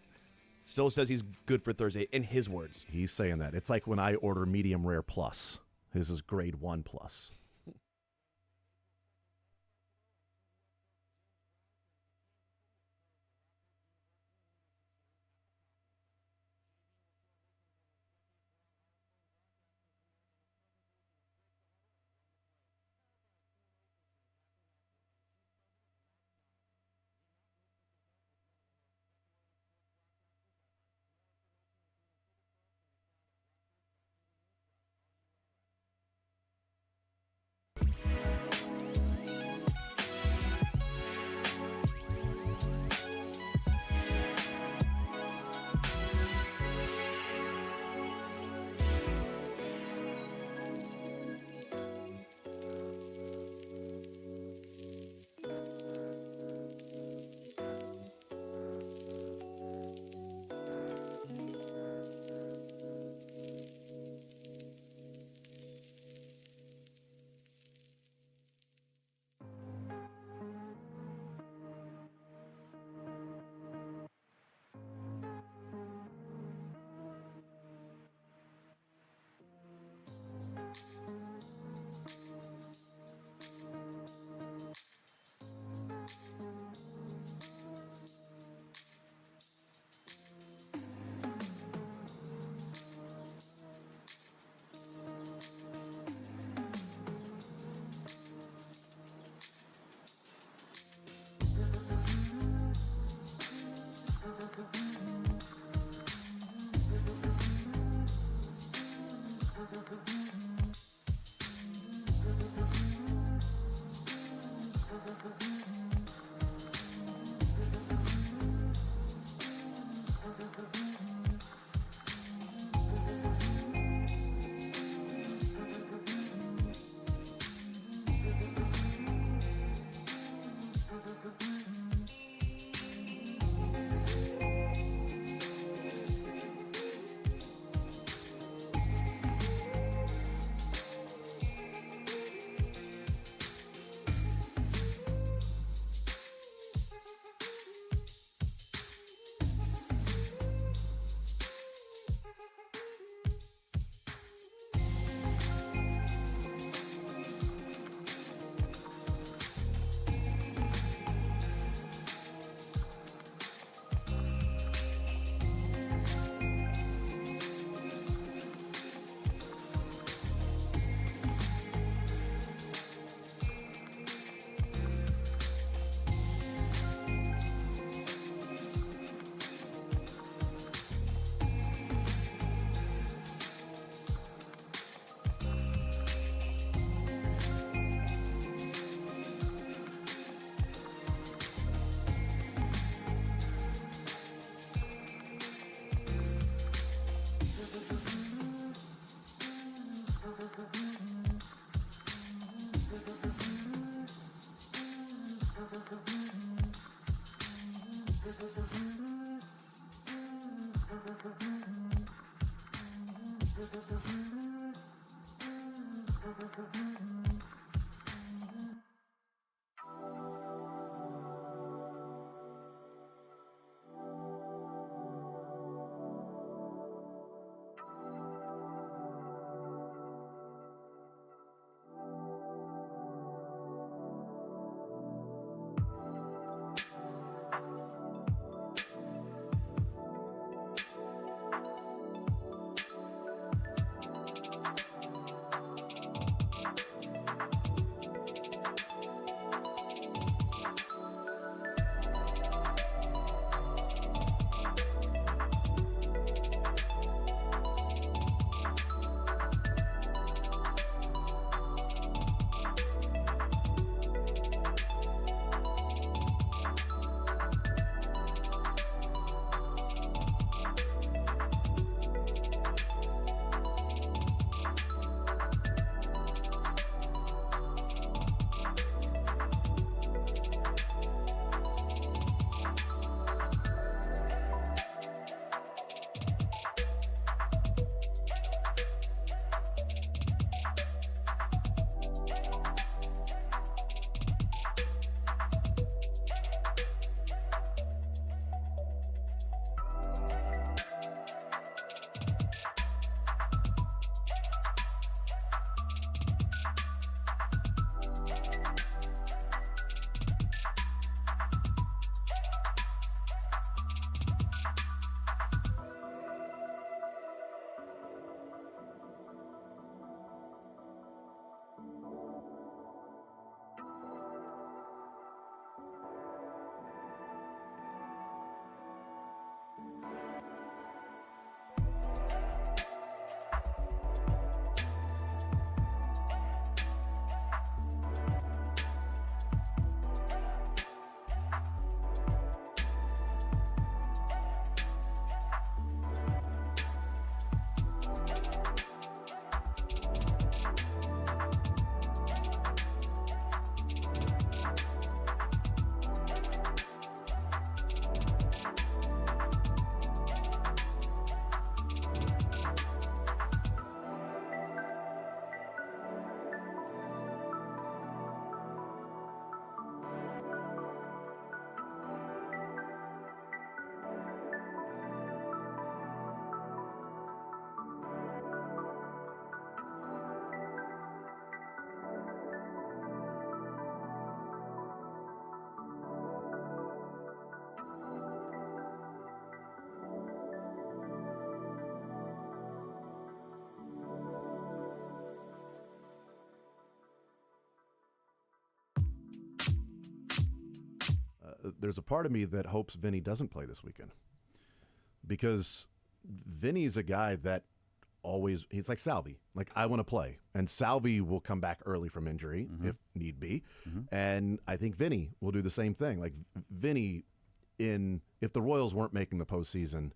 Still says he's good for Thursday, in his words. He's saying that. It's like when I order medium rare plus. His is grade 1+. there's a part of me that hopes Vinny doesn't play this weekend, because Vinny's a guy that he's like Salvi. Like, I want to play, and Salvi will come back early from injury if need be, and I think Vinny will do the same thing. Like, Vinny, if the Royals weren't making the postseason,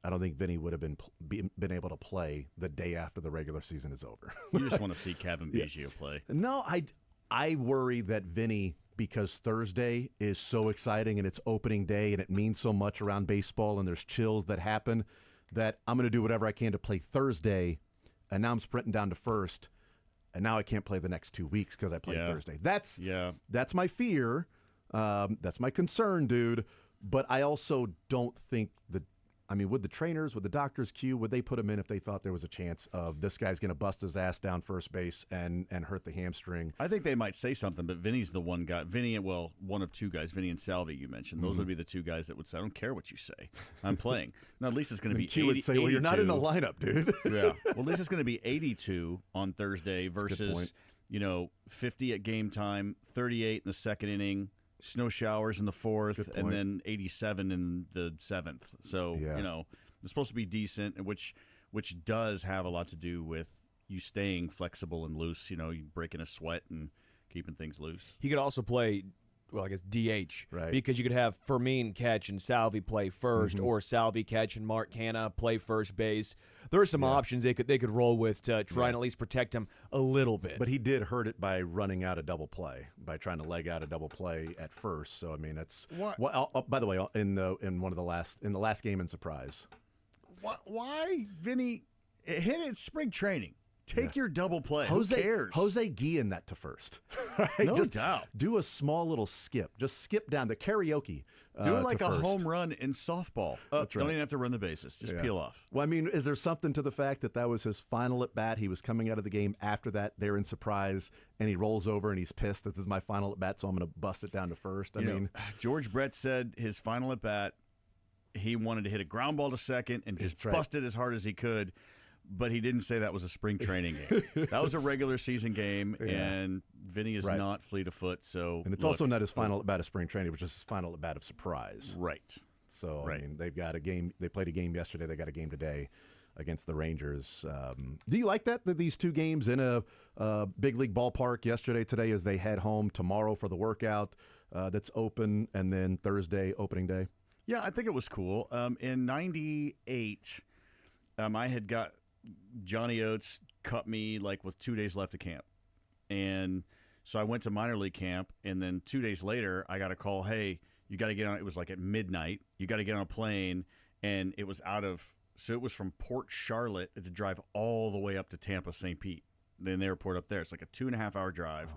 I don't think Vinny would have been able to play the day after the regular season is over. You just want to see Kevin Biggio play. No, I worry that Vinny, because Thursday is so exciting and it's opening day and it means so much around baseball and there's chills that happen, that I'm going to do whatever I can to play Thursday, and now I'm sprinting down to first, and now I can't play the next 2 weeks because I played Thursday. That's my fear. That's my concern, dude. But I also don't think would the trainers, would the doctors, would they put him in if they thought there was a chance of this guy's going to bust his ass down first base and hurt the hamstring? I think they might say something, but Vinny's the one guy. One of two guys, Vinny and Salvi, you mentioned. Those would be the two guys that would say, I don't care what you say. I'm playing. Now, at least it's going to be 80, would say, well, you're not in the lineup, dude. Yeah. Well, at least it's going to be 82 on Thursday versus, 50 at game time, 38 in the second inning, snow showers in the fourth, and then 87 in the seventh. So, it's supposed to be decent, which does have a lot to do with you staying flexible and loose, you breaking a sweat and keeping things loose. He could also play, well, I guess DH, right? Because you could have Fermin catch and Salvi play first, or Salvi catch and Mark Canha play first base. There are some options they could roll with to try and at least protect him a little bit. But he did hurt it by running out a double play, by trying to leg out a double play at first. So I mean, that's what. By the way, in the last game in Surprise, why Vinny hit it spring training? Take your double play. Who cares? Jose Guillen that to first. Right? No doubt. Do a small little skip. Just skip down the karaoke. Do it like a first. home run in softball. That's right. Don't even have to run the bases. Just peel off. Well, I mean, is there something to the fact that was his final at bat? He was coming out of the game after that. They're in Surprise, and he rolls over and he's pissed that this is my final at bat, so I'm going to bust it down to first. I mean, George Brett said his final at bat, he wanted to hit a ground ball to second and just bust it as hard as he could. But he didn't say that was a spring training game. That was a regular season game, and Vinny is not fleet of foot. So, and it's also not his final at bat of spring training; it was just his final at bat of Surprise. Right. So I mean, they've got a game. They played a game yesterday. They got a game today against the Rangers. Do you like that these two games in a big league ballpark? Yesterday, today, as they head home tomorrow for the workout that's open, and then Thursday opening day. Yeah, I think it was cool. In '98, I had got Johnny Oates cut me like with 2 days left of camp. And so I went to minor league camp, and then 2 days later I got a call, hey, you got to get on, it was like at midnight, you got to get on a plane, and it was it was from Port Charlotte to drive all the way up to Tampa, St. Pete, the airport up there. It's like a 2.5-hour drive.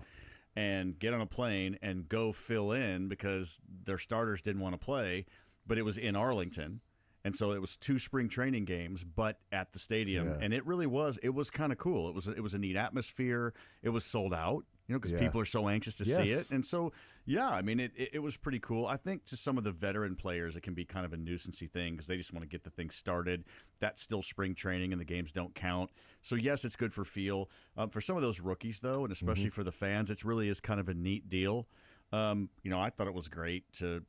And get on a plane and go fill in because their starters didn't want to play, but it was in Arlington. And so it was 2 spring training games, but at the stadium, and it was kind of cool. It was a neat atmosphere. It was sold out, because people are so anxious to see it. And so, I mean, it was pretty cool. I think to some of the veteran players, it can be kind of a nuisancey thing because they just want to get the thing started. That's still spring training, and the games don't count. So yes, it's good for feel. For some of those rookies, though, and especially for the fans, it really is kind of a neat deal. I thought it was great to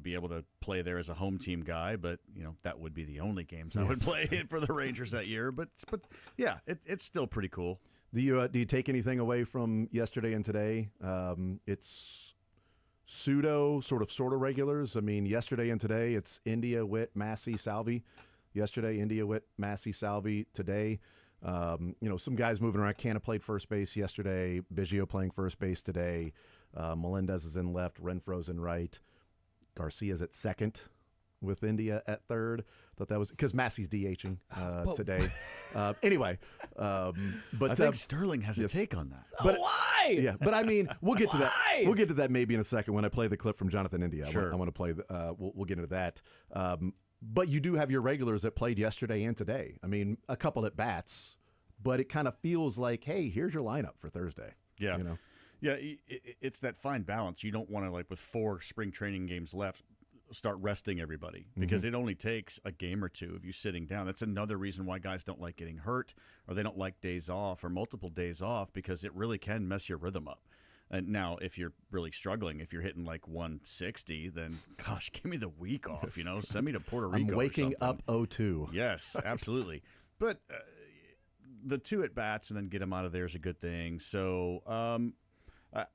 be able to play there as a home team guy, but that would be the only games I would play for the Rangers that year. But yeah, it's still pretty cool. Do you take anything away from yesterday and today? It's sort of regulars. I mean, yesterday and today, it's India, Witt, Massey, Salvi. Yesterday, India, Witt, Massey, Salvi. Today, some guys moving around. Canha played first base yesterday. Biggio playing first base today. Melendez is in left. Renfro's in right. Garcia's at second with India at third. Thought that was because Massey's DHing today. Anyway, but I think Sterling has a take on that. But, why? Yeah, but I mean, we'll get to that. We'll get to that maybe in a second when I play the clip from Jonathan India. Sure. I want to play. We'll get into that. But you do have your regulars that played yesterday and today. I mean, a couple at bats, but it kind of feels like, hey, here's your lineup for Thursday. Yeah. Yeah, it's that fine balance. You don't want to, like, with 4 spring training games left, start resting everybody because it only takes a game or two of you sitting down. That's another reason why guys don't like getting hurt or they don't like days off or multiple days off because it really can mess your rhythm up. And now, if you're really struggling, if you're hitting like 160, then gosh, give me the week off. Send me to Puerto Rico. I'm waking or up 0-2. Yes, absolutely. But the 2 at bats and then get them out of there is a good thing. So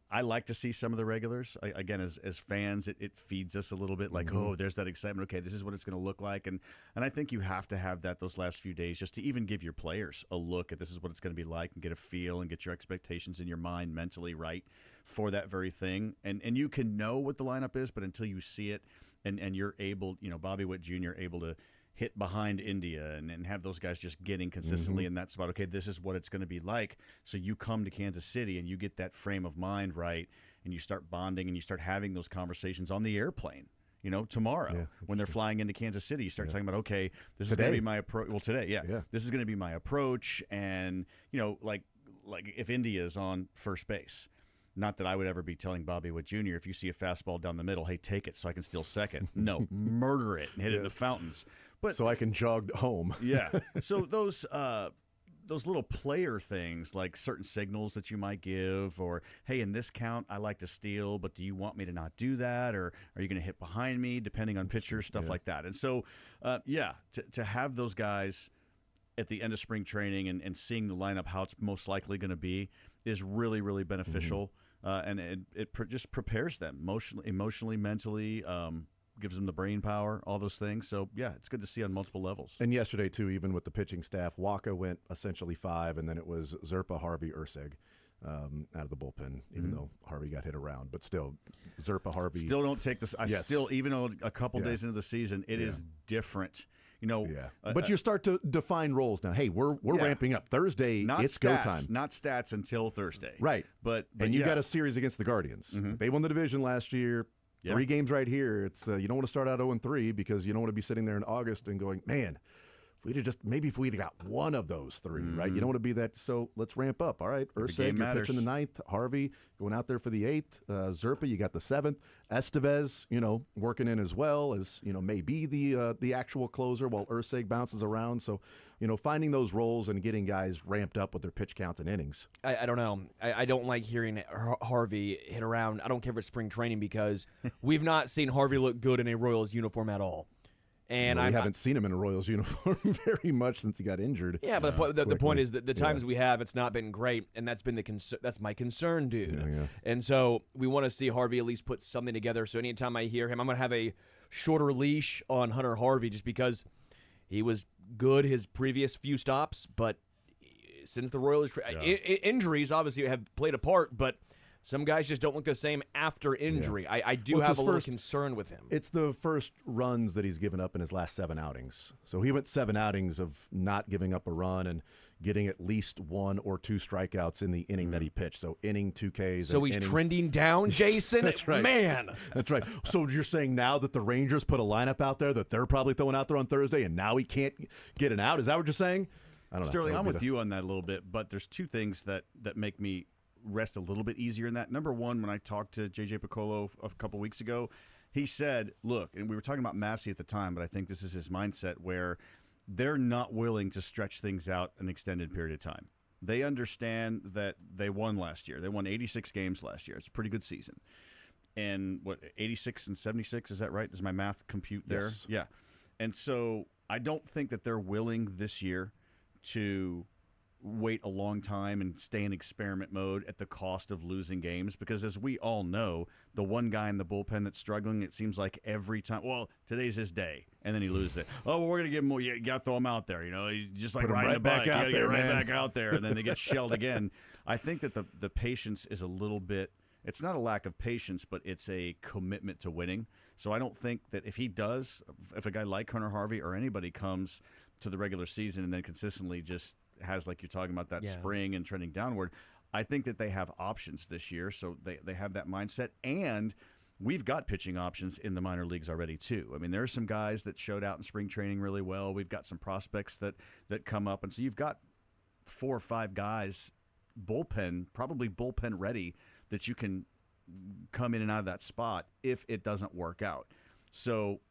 I like to see some of the regulars. Again, as fans, it feeds us a little bit like, oh, there's that excitement. Okay, this is what it's going to look like. And I think you have to have that those last few days just to even give your players a look at this is what it's going to be like and get a feel and get your expectations in your mind mentally right for that very thing. And you can know what the lineup is, but until you see it and you're able, Bobby Witt Jr. able to hit behind India and have those guys just getting consistently in that spot. Okay, this is what it's going to be like. So you come to Kansas City and you get that frame of mind right, and you start bonding and you start having those conversations on the airplane. Tomorrow when they're flying into Kansas City, you start talking about, okay, this is going to be my approach. Well, today, this is going to be my approach, and like if India is on first base. Not that I would ever be telling Bobby Witt Jr., if you see a fastball down the middle, hey, take it so I can steal second. No, murder it and hit it in the fountains. But so I can jog home. Yeah. So those little player things, like certain signals that you might give, or hey, in this count, I like to steal, but do you want me to not do that, or are you going to hit behind me, depending on pitchers, stuff like that. And so, to have those guys at the end of spring training and seeing the lineup, how it's most likely going to be, is really, really beneficial. And it just prepares them emotionally, mentally, gives them the brain power, all those things. So, yeah, it's good to see on multiple levels. And yesterday, too, even with the pitching staff, Waka went essentially 5, and then it was Zerpa, Harvey, Urseg out of the bullpen, even though Harvey got hit around. But still, Zerpa, Harvey. Still don't take this. Still, even though a couple days into the season, it is different. But you start to define roles now. Hey, we're ramping up. Thursday, it's go time. Not stats until Thursday. Right. But you got a series agaginst the Guardians. They won the division last year. 3 games right here. It's you don't want to start out 0-3 because you don't want to be sitting there in August and going, man, if we'd got one of those 3, right? You don't want to be that. So let's ramp up. All right, Urseg, you're pitching the 9th. Harvey going out there for the 8th. Zerpa, you got the 7th. Estevez, working in as well as maybe the actual closer while Urseg bounces around. So finding those roles and getting guys ramped up with their pitch counts and innings. I don't know. I don't like hearing Harvey hit around. I don't care if it's spring training because we've not seen Harvey look good in a Royals uniform at all. And I haven't seen him in a Royals uniform very much since he got injured. Yeah, but the point is that the times we have, it's not been great, and that's been that's my concern, dude. And so we want to see Harvey at least put something together. So anytime I hear him, I'm going to have a shorter leash on Hunter Harvey just because he was good his previous few stops, but since the Royals injuries obviously have played a part, but some guys just don't look the same after injury. I do have a little concern with him. It's the first runs that he's given up in his last 7 outings. So he went 7 outings of not giving up a run and getting at least 1 or 2 strikeouts in the inning that he pitched. So inning, 2 Ks. So he's trending down, Jason? That's right. Man. That's right. So you're saying now that the Rangers put a lineup out there that they're probably throwing out there on Thursday and now he can't get an out? Is that what you're saying? I don't know. Sterling, I'm with you on that a little bit, but there's 2 things that make me rest a little bit easier in that. Number one, when I talked to J.J. Piccolo a couple weeks ago, he said, look, and we were talking about Massey at the time, but I think this is his mindset where they're not willing to stretch things out an extended period of time. They understand that they won last year. They won 86 games last year. It's a pretty good season. And 86 and 76, is that right? Does my math compute there? Yes. Yeah. And so I don't think that they're willing this year to wait a long time and stay in experiment mode at the cost of losing games, because as we all know, the one guy in the bullpen that's struggling, it seems like every time, well, today's his day, and then he loses it. Oh, well, we're going to give him more. You got to throw him out there. He's just like riding a bike. You got to get right back out there, and then they get shelled again. I think that the patience is a little bit, it's not a lack of patience, but it's a commitment to winning. So I don't think that if a guy like Hunter Harvey or anybody comes to the regular season and then consistently just has, like you're talking about, that spring and trending downward, I think that they have options this year, so they have that mindset. And we've got pitching options in the minor leagues already, too. I mean, there are some guys that showed out in spring training really well. We've got some prospects that come up. And so you've got 4 or 5 guys, probably bullpen ready, that you can come in and out of that spot if it doesn't work out. So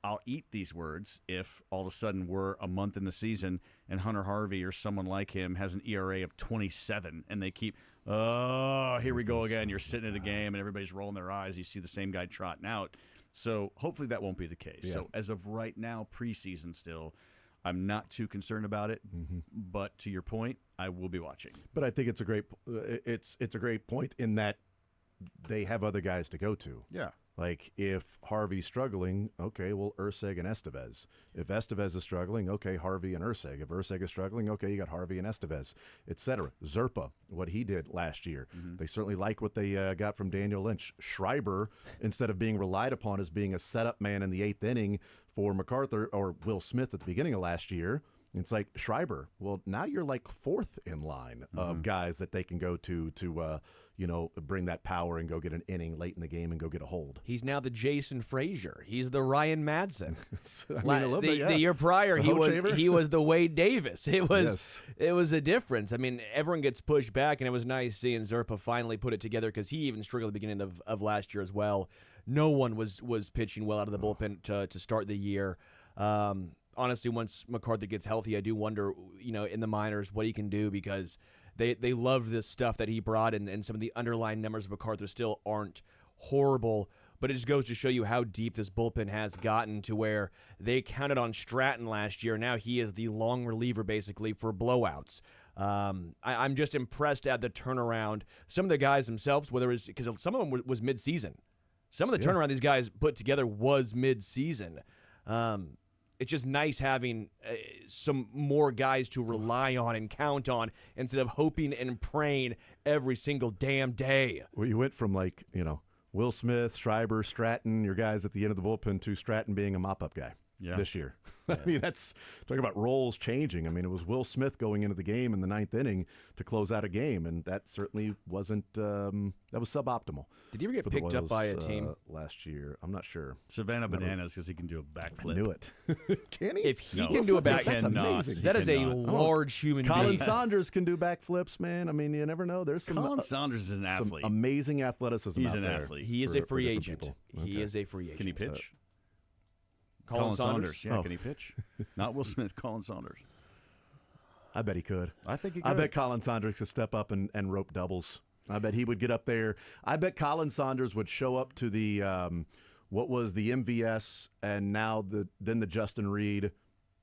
I'll eat these words if all of a sudden we're a month in the season and Hunter Harvey or someone like him has an ERA of 27 and they keep, oh, here we go again. You're sitting at a game and everybody's rolling their eyes. You see the same guy trotting out. So hopefully that won't be the case. Yeah. So as of right now, preseason still, I'm not too concerned about it. But to your point, I will be watching. But I think it's a great point in that they have other guys to go to. Yeah. Like, if Harvey's struggling, okay, well, Urseg and Estevez. If Estevez is struggling, okay, Harvey and Urseg. If Urseg is struggling, okay, you got Harvey and Estevez, etc. Zerpa, what he did last year. They certainly like what they got from Daniel Lynch. Schreiber, instead of being relied upon as being a setup man in the 8th inning for MacArthur or Will Smith at the beginning of last year, it's like, Schreiber, well, now you're like 4th in line of guys that they can go to bring that power and go get an inning late in the game and go get a hold. He's now the Jason Frazier. He's the Ryan Madsen. The year prior, he was the Wade Davis. It was a difference. I mean, everyone gets pushed back, and it was nice seeing Zerpa finally put it together because he even struggled at the beginning of last year as well. No one was pitching well out of the bullpen to start the year. Honestly, once MacArthur gets healthy, I do wonder, in the minors what he can do because they love this stuff that he brought, and some of the underlying numbers of MacArthur still aren't horrible. But it just goes to show you how deep this bullpen has gotten to where they counted on Stratton last year. Now he is the long reliever basically for blowouts. I'm just impressed at the turnaround. Some of the guys themselves, whether it's because some of them was mid-season. Some of the turnaround these guys put together was mid-season. It's just nice having some more guys to rely on and count on instead of hoping and praying every single damn day. Well, you went from Will Smith, Schreiber, Stratton, your guys at the end of the bullpen, to Stratton being a mop-up guy this year. I mean, that's talking about roles changing. I mean, it was Will Smith going into the game in the 9th inning to close out a game, and that certainly wasn't that was suboptimal. Did he ever get picked up by a team last year? I'm not sure. Savannah Bananas, because he can do a backflip. I knew it. Can he? If he can do a backflip, that's amazing. That is a large human being. Colin Saunders can do backflips, man. I mean, you never know. There's some. Colin Saunders is an athlete. Some amazing athleticism. He's out an there. athlete. He is a free agent. He is a free agent. Can he pitch? Colin Saunders? Yeah, can he pitch? Not Will Smith, Colin Saunders. I bet he could. I think he could. I bet Colin Saunders could step up and rope doubles. I bet he would get up there. I bet Colin Saunders would show up to the what was the MVS and now then the Justin Reed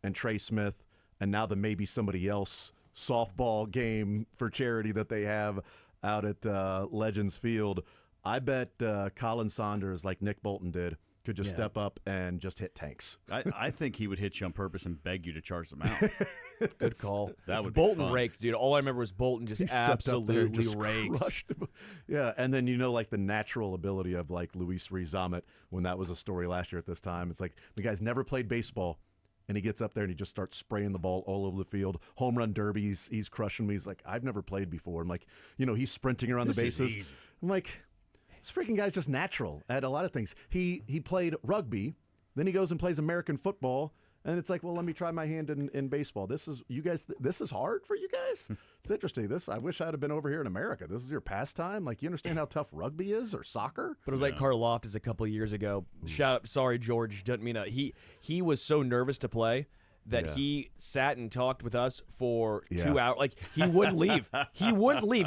and Trey Smith and now the maybe somebody else softball game for charity that they have out at Legends Field. I bet Colin Saunders, like Nick Bolton did, could just step up and just hit tanks. I think he would hit you on purpose and beg you to charge them out. Good call. That would Bolton be fun. raked, dude. All I remember was Bolton just absolutely just raked. Crushed him. Yeah, and then like the natural ability of like Luis Rizamet when that was a story last year at this time. It's like the guy's never played baseball, and he gets up there and he just starts spraying the ball all over the field. Home run derbies, he's crushing me. He's like, I've never played before. I'm like, he's sprinting around the bases. I'm like, this freaking guy's just natural at a lot of things. He played rugby, then he goes and plays American football, and it's like, well, let me try my hand in baseball. This is hard for you guys? It's interesting. I wish I'd have been over here in America. This is your pastime? Like, you understand how tough rugby is or soccer? But it was like Carl Loftus a couple of years ago. Shout out, sorry, George, doesn't mean he was so nervous to play that he sat and talked with us for 2 hours. Like, he wouldn't leave.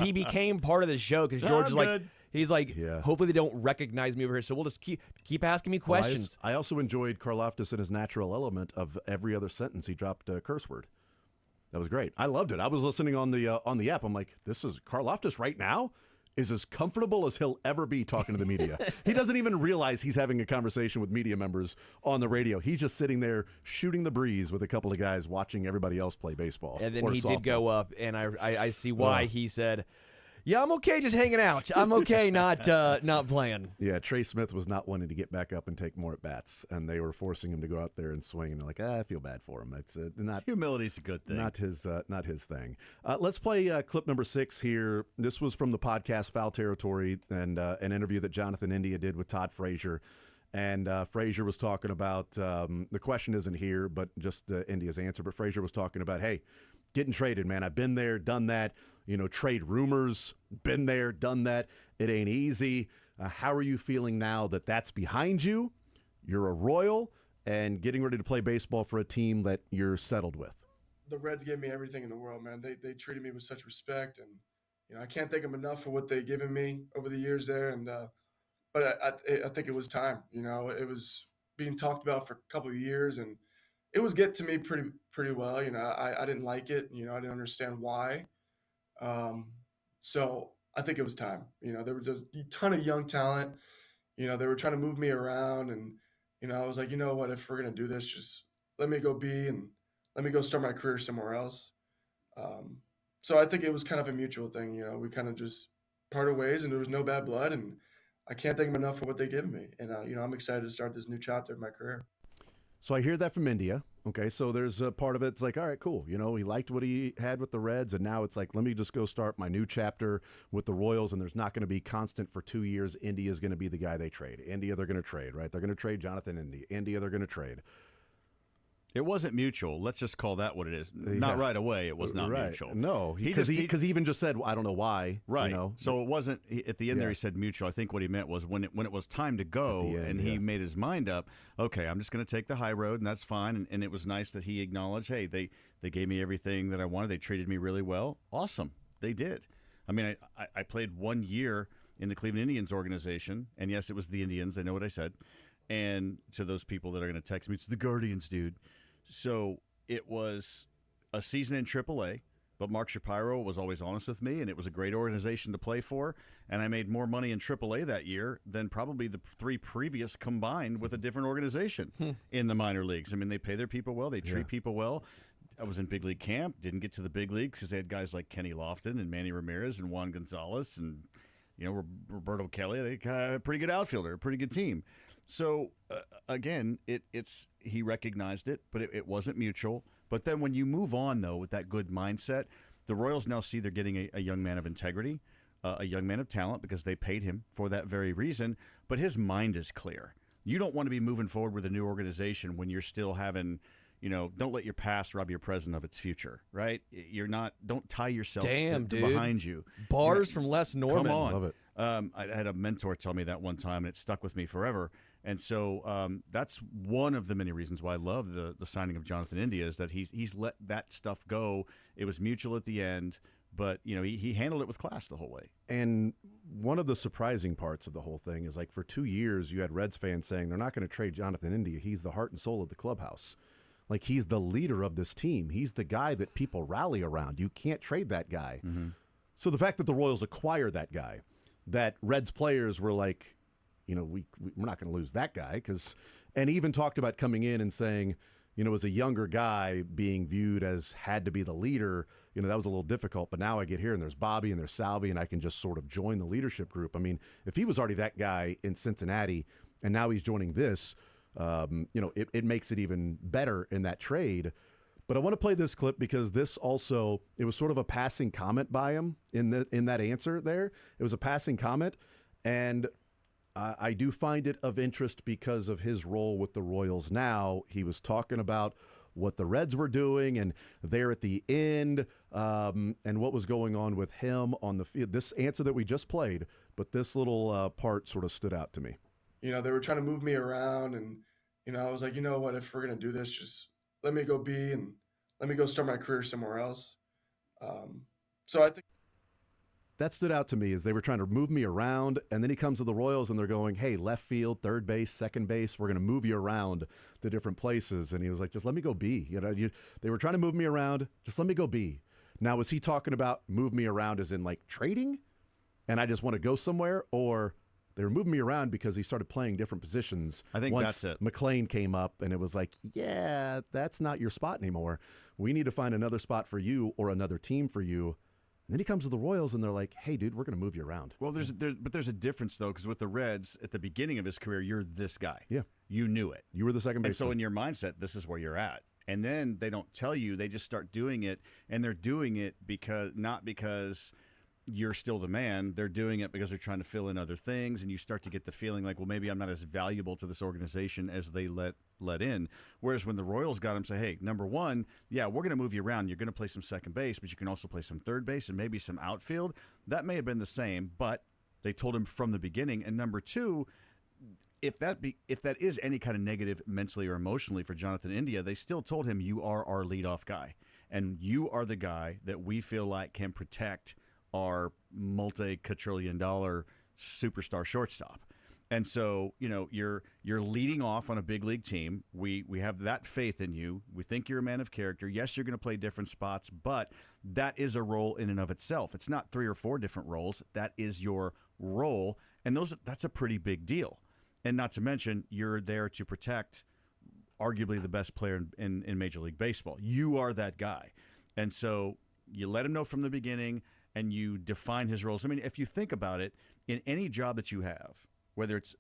He became part of the show because George is like, he's like, hopefully they don't recognize me over here, so we'll just keep asking me questions. I also enjoyed Karlaftis in his natural element of every other sentence he dropped a curse word. That was great. I loved it. I was listening on the app. I'm like, this is Karlaftis right now is as comfortable as he'll ever be talking to the media. He doesn't even realize he's having a conversation with media members on the radio. He's just sitting there shooting the breeze with a couple of guys watching everybody else play baseball. And then he softball. did go up, and I see why he said, yeah, I'm okay just hanging out. I'm okay not playing. Yeah, Trey Smith was not wanting to get back up and take more at-bats, and they were forcing him to go out there and swing. And like, I feel bad for him. It's not humility's a good thing. Not his thing. Let's play clip number 6 here. This was from the podcast Foul Territory and an interview that Jonathan India did with Todd Frazier. And Frazier was talking about the question isn't here, but just India's answer. But Frazier was talking about, hey, getting traded, man. I've been there, done that. Trade rumors, been there, done that. It ain't easy. How are you feeling now that that's behind you? You're a Royal, and getting ready to play baseball for a team that you're settled with? The Reds gave me everything in the world, man. They treated me with such respect, and I can't thank them enough for what they've given me over the years there. And but I think it was time. It was being talked about for a couple of years, and it was getting to me pretty well. I didn't like it. I didn't understand why. So I think it was time. There was a ton of young talent. They were trying to move me around, and I was like, you know what? If we're gonna do this, just let me go be and let me go start my career somewhere else. So I think it was kind of a mutual thing. We kind of just parted ways, and there was no bad blood, and I can't thank them enough for what they give me. And I'm excited to start this new chapter of my career. So I hear that from India. Okay, so there's a part of it. It's like, all right, cool. He liked what he had with the Reds, and now it's like, let me just go start my new chapter with the Royals, and there's not going to be constant for 2 years. India's going to be the guy they trade. India, they're going to trade, right? They're going to trade Jonathan India. India, they're going to trade. It wasn't mutual. Let's just call that what it is. Not right away. It was not mutual. No, because he even just said, I don't know why. Right. So it wasn't at the end there. He said mutual. I think what he meant was when it was time to go, and he made his mind up. Okay, I'm just going to take the high road, and that's fine. And it was nice that he acknowledged, hey, they gave me everything that I wanted. They treated me really well. Awesome. They did. I mean, I played 1 year in the Cleveland Indians organization, and yes, it was the Indians. I know what I said. And to those people that are going to text me, it's the Guardians, dude. So it was a season in AAA, but Mark Shapiro was always honest with me, and it was a great organization to play for. And I made more money in AAA that year than probably the 3 previous combined with a different organization in the minor leagues. I mean, they pay their people well. They treat people well. I was in big league camp, didn't get to the big leagues because they had guys like Kenny Lofton and Manny Ramirez and Juan Gonzalez and Roberto Kelly. They got a pretty good outfielder, a pretty good team. So, again, he recognized it, but it wasn't mutual. But then when you move on, though, with that good mindset, the Royals now see they're getting a young man of integrity, a young man of talent, because they paid him for that very reason. But his mind is clear. You don't want to be moving forward with a new organization when you're still having, don't let your past rob your present of its future, right? Don't tie yourself behind you. Bars from Les Norman. Come on. Love it. I had a mentor tell me that one time, and it stuck with me forever. And so that's one of the many reasons why I love the signing of Jonathan India is that he's let that stuff go. It was mutual at the end, but he handled it with class the whole way. And one of the surprising parts of the whole thing is, like, for 2 years you had Reds fans saying they're not going to trade Jonathan India. He's the heart and soul of the clubhouse. Like, he's the leader of this team. He's the guy that people rally around. You can't trade that guy. Mm-hmm. So the fact that the Royals acquired that guy, that Reds players were like, we're not going to lose that guy, and even talked about coming in and saying, as a younger guy being viewed as had to be the leader, that was a little difficult. But now I get here and there's Bobby and there's Salvi, and I can just sort of join the leadership group. I mean, if he was already that guy in Cincinnati and now he's joining this, it makes it even better in that trade. But I want to play this clip because this also, it was sort of a passing comment by him in that answer there. It was a passing comment, and I do find it of interest because of his role with the Royals now. He was talking about what the Reds were doing and there at the end, and what was going on with him on the field. This answer that we just played, but this little part sort of stood out to me. They were trying to move me around, and I was like, you know what? If we're gonna do this, just let me go be and let me go start my career somewhere else. So I think that stood out to me as they were trying to move me around, and then he comes to the Royals and they're going, hey, left field, third base, second base, we're going to move you around to different places. And he was like, just let me go be. They were trying to move me around, just let me go be. Now, was he talking about move me around as in like trading and I just want to go somewhere, or they were moving me around because he started playing different positions? I think once that's it. McLean came up and it was like, yeah, that's not your spot anymore. We need to find another spot for you or another team for you. And then he comes to the Royals, and they're like, hey, dude, we're going to move you around. Well, there's a difference, though, because with the Reds, at the beginning of his career, you're this guy. Yeah. You knew it. You were the second baseman. And so in your mindset, this is where you're at. And then they don't tell you. They just start doing it, and they're doing it not because you're still the man. They're doing it because they're trying to fill in other things, and you start to get the feeling like, well, maybe I'm not as valuable to this organization as they let in. Whereas when the Royals got him, say, hey, number one, yeah, we're going to move you around. You're going to play some second base, but you can also play some third base and maybe some outfield. That may have been the same, but they told him from the beginning. And number two, if that is any kind of negative mentally or emotionally for Jonathan India, they still told him, you are our leadoff guy, and you are the guy that we feel like can protect our multi-quadrillion-dollar superstar shortstop. And so, you're leading off on a big league team. We have that faith in you. We think you're a man of character. Yes, you're going to play different spots, but that is a role in and of itself. It's not 3 or 4 different roles. That is your role, and that's a pretty big deal. And not to mention, you're there to protect arguably the best player in Major League Baseball. You are that guy. And so you let him know from the beginning, and you define his roles. I mean, if you think about it, in any job that you have, whether it's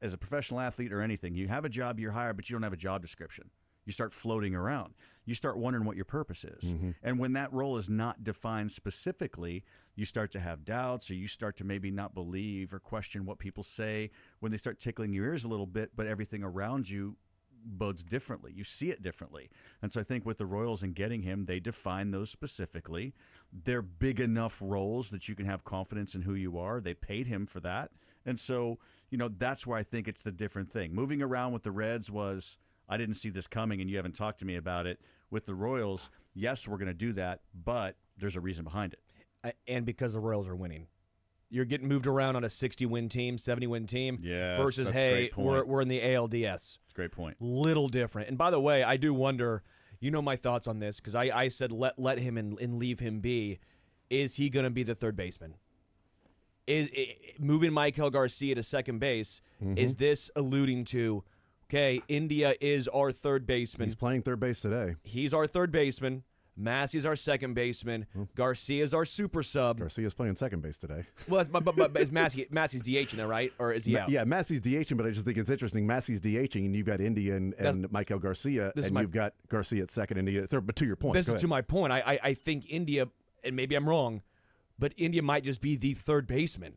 as a professional athlete or anything, you have a job, you're hired, but you don't have a job description. You start floating around. You start wondering what your purpose is. Mm-hmm. And when that role is not defined specifically, you start to have doubts, or you start to maybe not believe or question what people say when they start tickling your ears a little bit, but everything around you bodes differently. You see it differently. And so I think with the Royals and getting him, they define those specifically. They're big enough roles that you can have confidence in who you are. They paid him for that. And so, that's where I think it's the different thing. Moving around with the Reds was, I didn't see this coming, and you haven't talked to me about it. With the Royals, yes, we're going to do that, but there's a reason behind it. And because the Royals are winning. You're getting moved around on a 60-win team, 70-win team, versus, hey, we're in the ALDS. That's a great point. Little different. And by the way, I do wonder, my thoughts on this, because I said let him and leave him be. Is he going to be the third baseman? Is moving Michael Garcia to second base, is this alluding to, okay, India is our third baseman. He's playing third base today. He's our third baseman. Massey's our second baseman. Garcia's our super sub. Garcia's playing second base today. Well, but is Massey's DHing there, right? Or is he out? Yeah, Massey's DHing, but I just think it's interesting. Massey's DHing, and you've got India and Michael Garcia, and you've got Garcia at second and India at third. But to your point, this is to my point. I think India, and maybe I'm wrong, but India might just be the third baseman.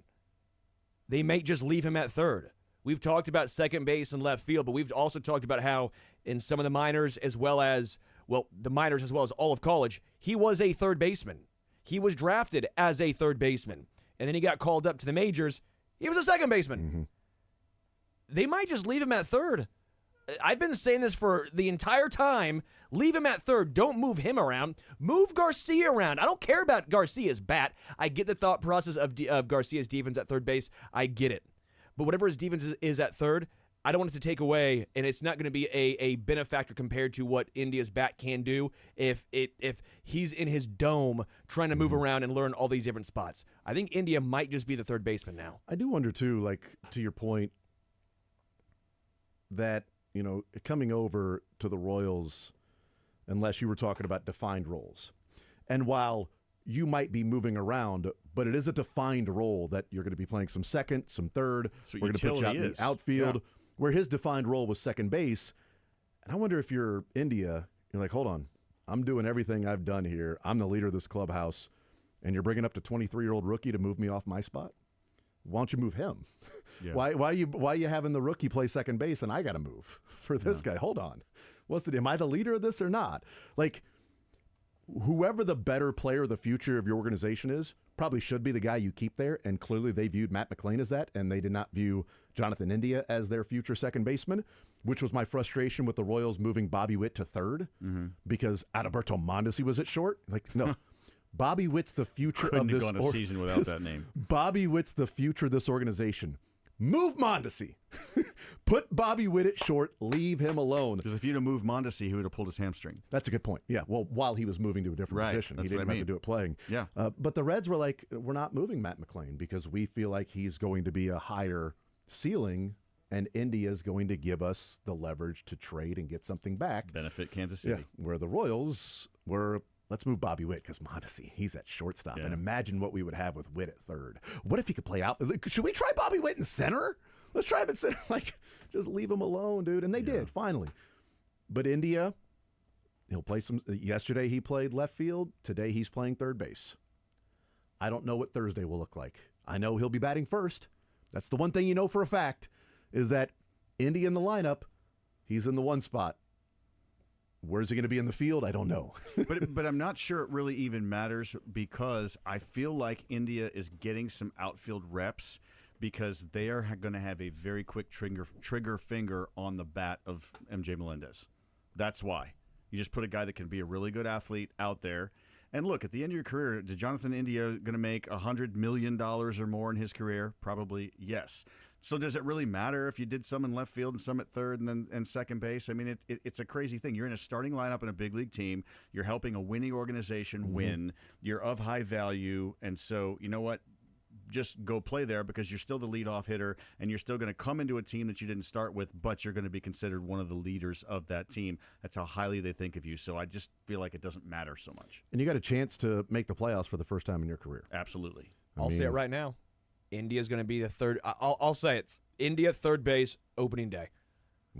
They may just leave him at third. We've talked about second base and left field, but we've also talked about how in some of the minors as well as all of college, he was a third baseman. He was drafted as a third baseman. And then he got called up to the majors. He was a second baseman. Mm-hmm. They might just leave him at third. I've been saying this for the entire time. Leave him at third. Don't move him around. Move Garcia around. I don't care about Garcia's bat. I get the thought process of Garcia's defense at third base. I get it. But whatever his defense is at third, I don't want it to take away, and it's not going to be a benefactor compared to what India's bat can do if he's in his dome trying to move around and learn all these different spots. I think India might just be the third baseman now. I do wonder, too, like, to your point, that, coming over to the Royals, unless you were talking about defined roles. And while you might be moving around, but it is a defined role that you're going to be playing some second, some third. So we're going to put you out in the outfield, where his defined role was second base. And I wonder if you're India, you're like, hold on, I'm doing everything I've done here. I'm the leader of this clubhouse, and you're bringing up the 23-year-old rookie to move me off my spot? Why don't you move him? Yeah. Why are you having the rookie play second base and I got to move for this guy? Hold on. Am I the leader of this or not? Like, whoever the better player of the future of your organization is probably should be the guy you keep there, and clearly they viewed Matt McClain as that, and they did not view Jonathan India as their future second baseman, which was my frustration with the Royals moving Bobby Witt to third because Adalberto Mondesi was at short. Like, no. Bobby Witt's the future of this. Couldn't have gone a season without that name. Bobby Witt's the future of this organization. Move Mondesi. Put Bobby Witt at short. Leave him alone. Because if you'd have moved Mondesi, he would have pulled his hamstring. That's a good point. Yeah. Well, while he was moving to a different position, he didn't have to do it playing. Yeah. But the Reds were like, we're not moving Matt McClain because we feel like he's going to be a higher ceiling, and India is going to give us the leverage to trade and get something back. Benefit Kansas City. Yeah. Where the Royals were, let's move Bobby Witt because Mondesi, he's at shortstop. Yeah. And imagine what we would have with Witt at third. What if he could play out? Should we try Bobby Witt in center? Let's try him in center. Like, just leave him alone, dude. And they did, finally. But India, he'll play some. Yesterday he played left field. Today he's playing third base. I don't know what Thursday will look like. I know he'll be batting first. That's the one thing you know for a fact, is that India in the lineup, he's in the one spot. Where's he going to be in the field? I don't know. but I'm not sure it really even matters, because I feel like India is getting some outfield reps because they are going to have a very quick trigger finger on the bat of MJ Melendez. That's why. You just put a guy that can be a really good athlete out there. And look, at the end of your career, is Jonathan India going to make $100 million or more in his career? Probably yes. So does it really matter if you did some in left field and some at third and second base? I mean, it's a crazy thing. You're in a starting lineup in a big league team. You're helping a winning organization win. You're of high value. And so, you know what? Just go play there because you're still the leadoff hitter and you're still going to come into a team that you didn't start with, but you're going to be considered one of the leaders of that team. That's how highly they think of you. So I just feel like it doesn't matter so much. And you got a chance to make the playoffs for the first time in your career. Absolutely. I'll say it right now. India's going to be the third. I'll say it. India, third base, opening day.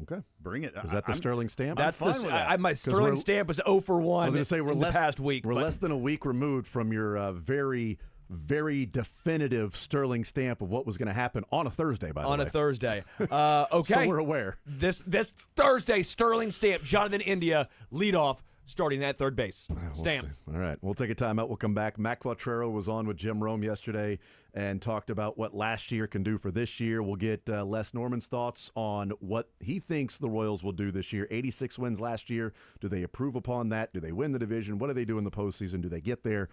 Okay. Bring it. Is that the Sterling stamp? That's my Sterling stamp was 0 for 1 I was going to say, the past week. We're less than a week removed from your very, very definitive Sterling stamp of what was going to happen on a Thursday, by the way. On a Thursday. Okay. So we're aware. This Thursday, Sterling stamp, Jonathan India, leadoff, starting at third base. Stamp. All right. We'll take a timeout. We'll come back. Matt Quattrero was on with Jim Rome yesterday and talked about what last year can do for this year. We'll get Les Norman's thoughts on what he thinks the Royals will do this year. 86 wins last year. Do they improve upon that? Do they win the division? What do they do in the postseason? Do they get there?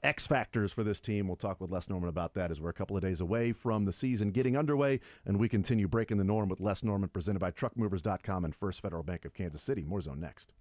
X factors for this team. We'll talk with Les Norman about that as we're a couple of days away from the season getting underway, and we continue breaking the norm with Les Norman, presented by TruckMovers.com and First Federal Bank of Kansas City. More Zone next.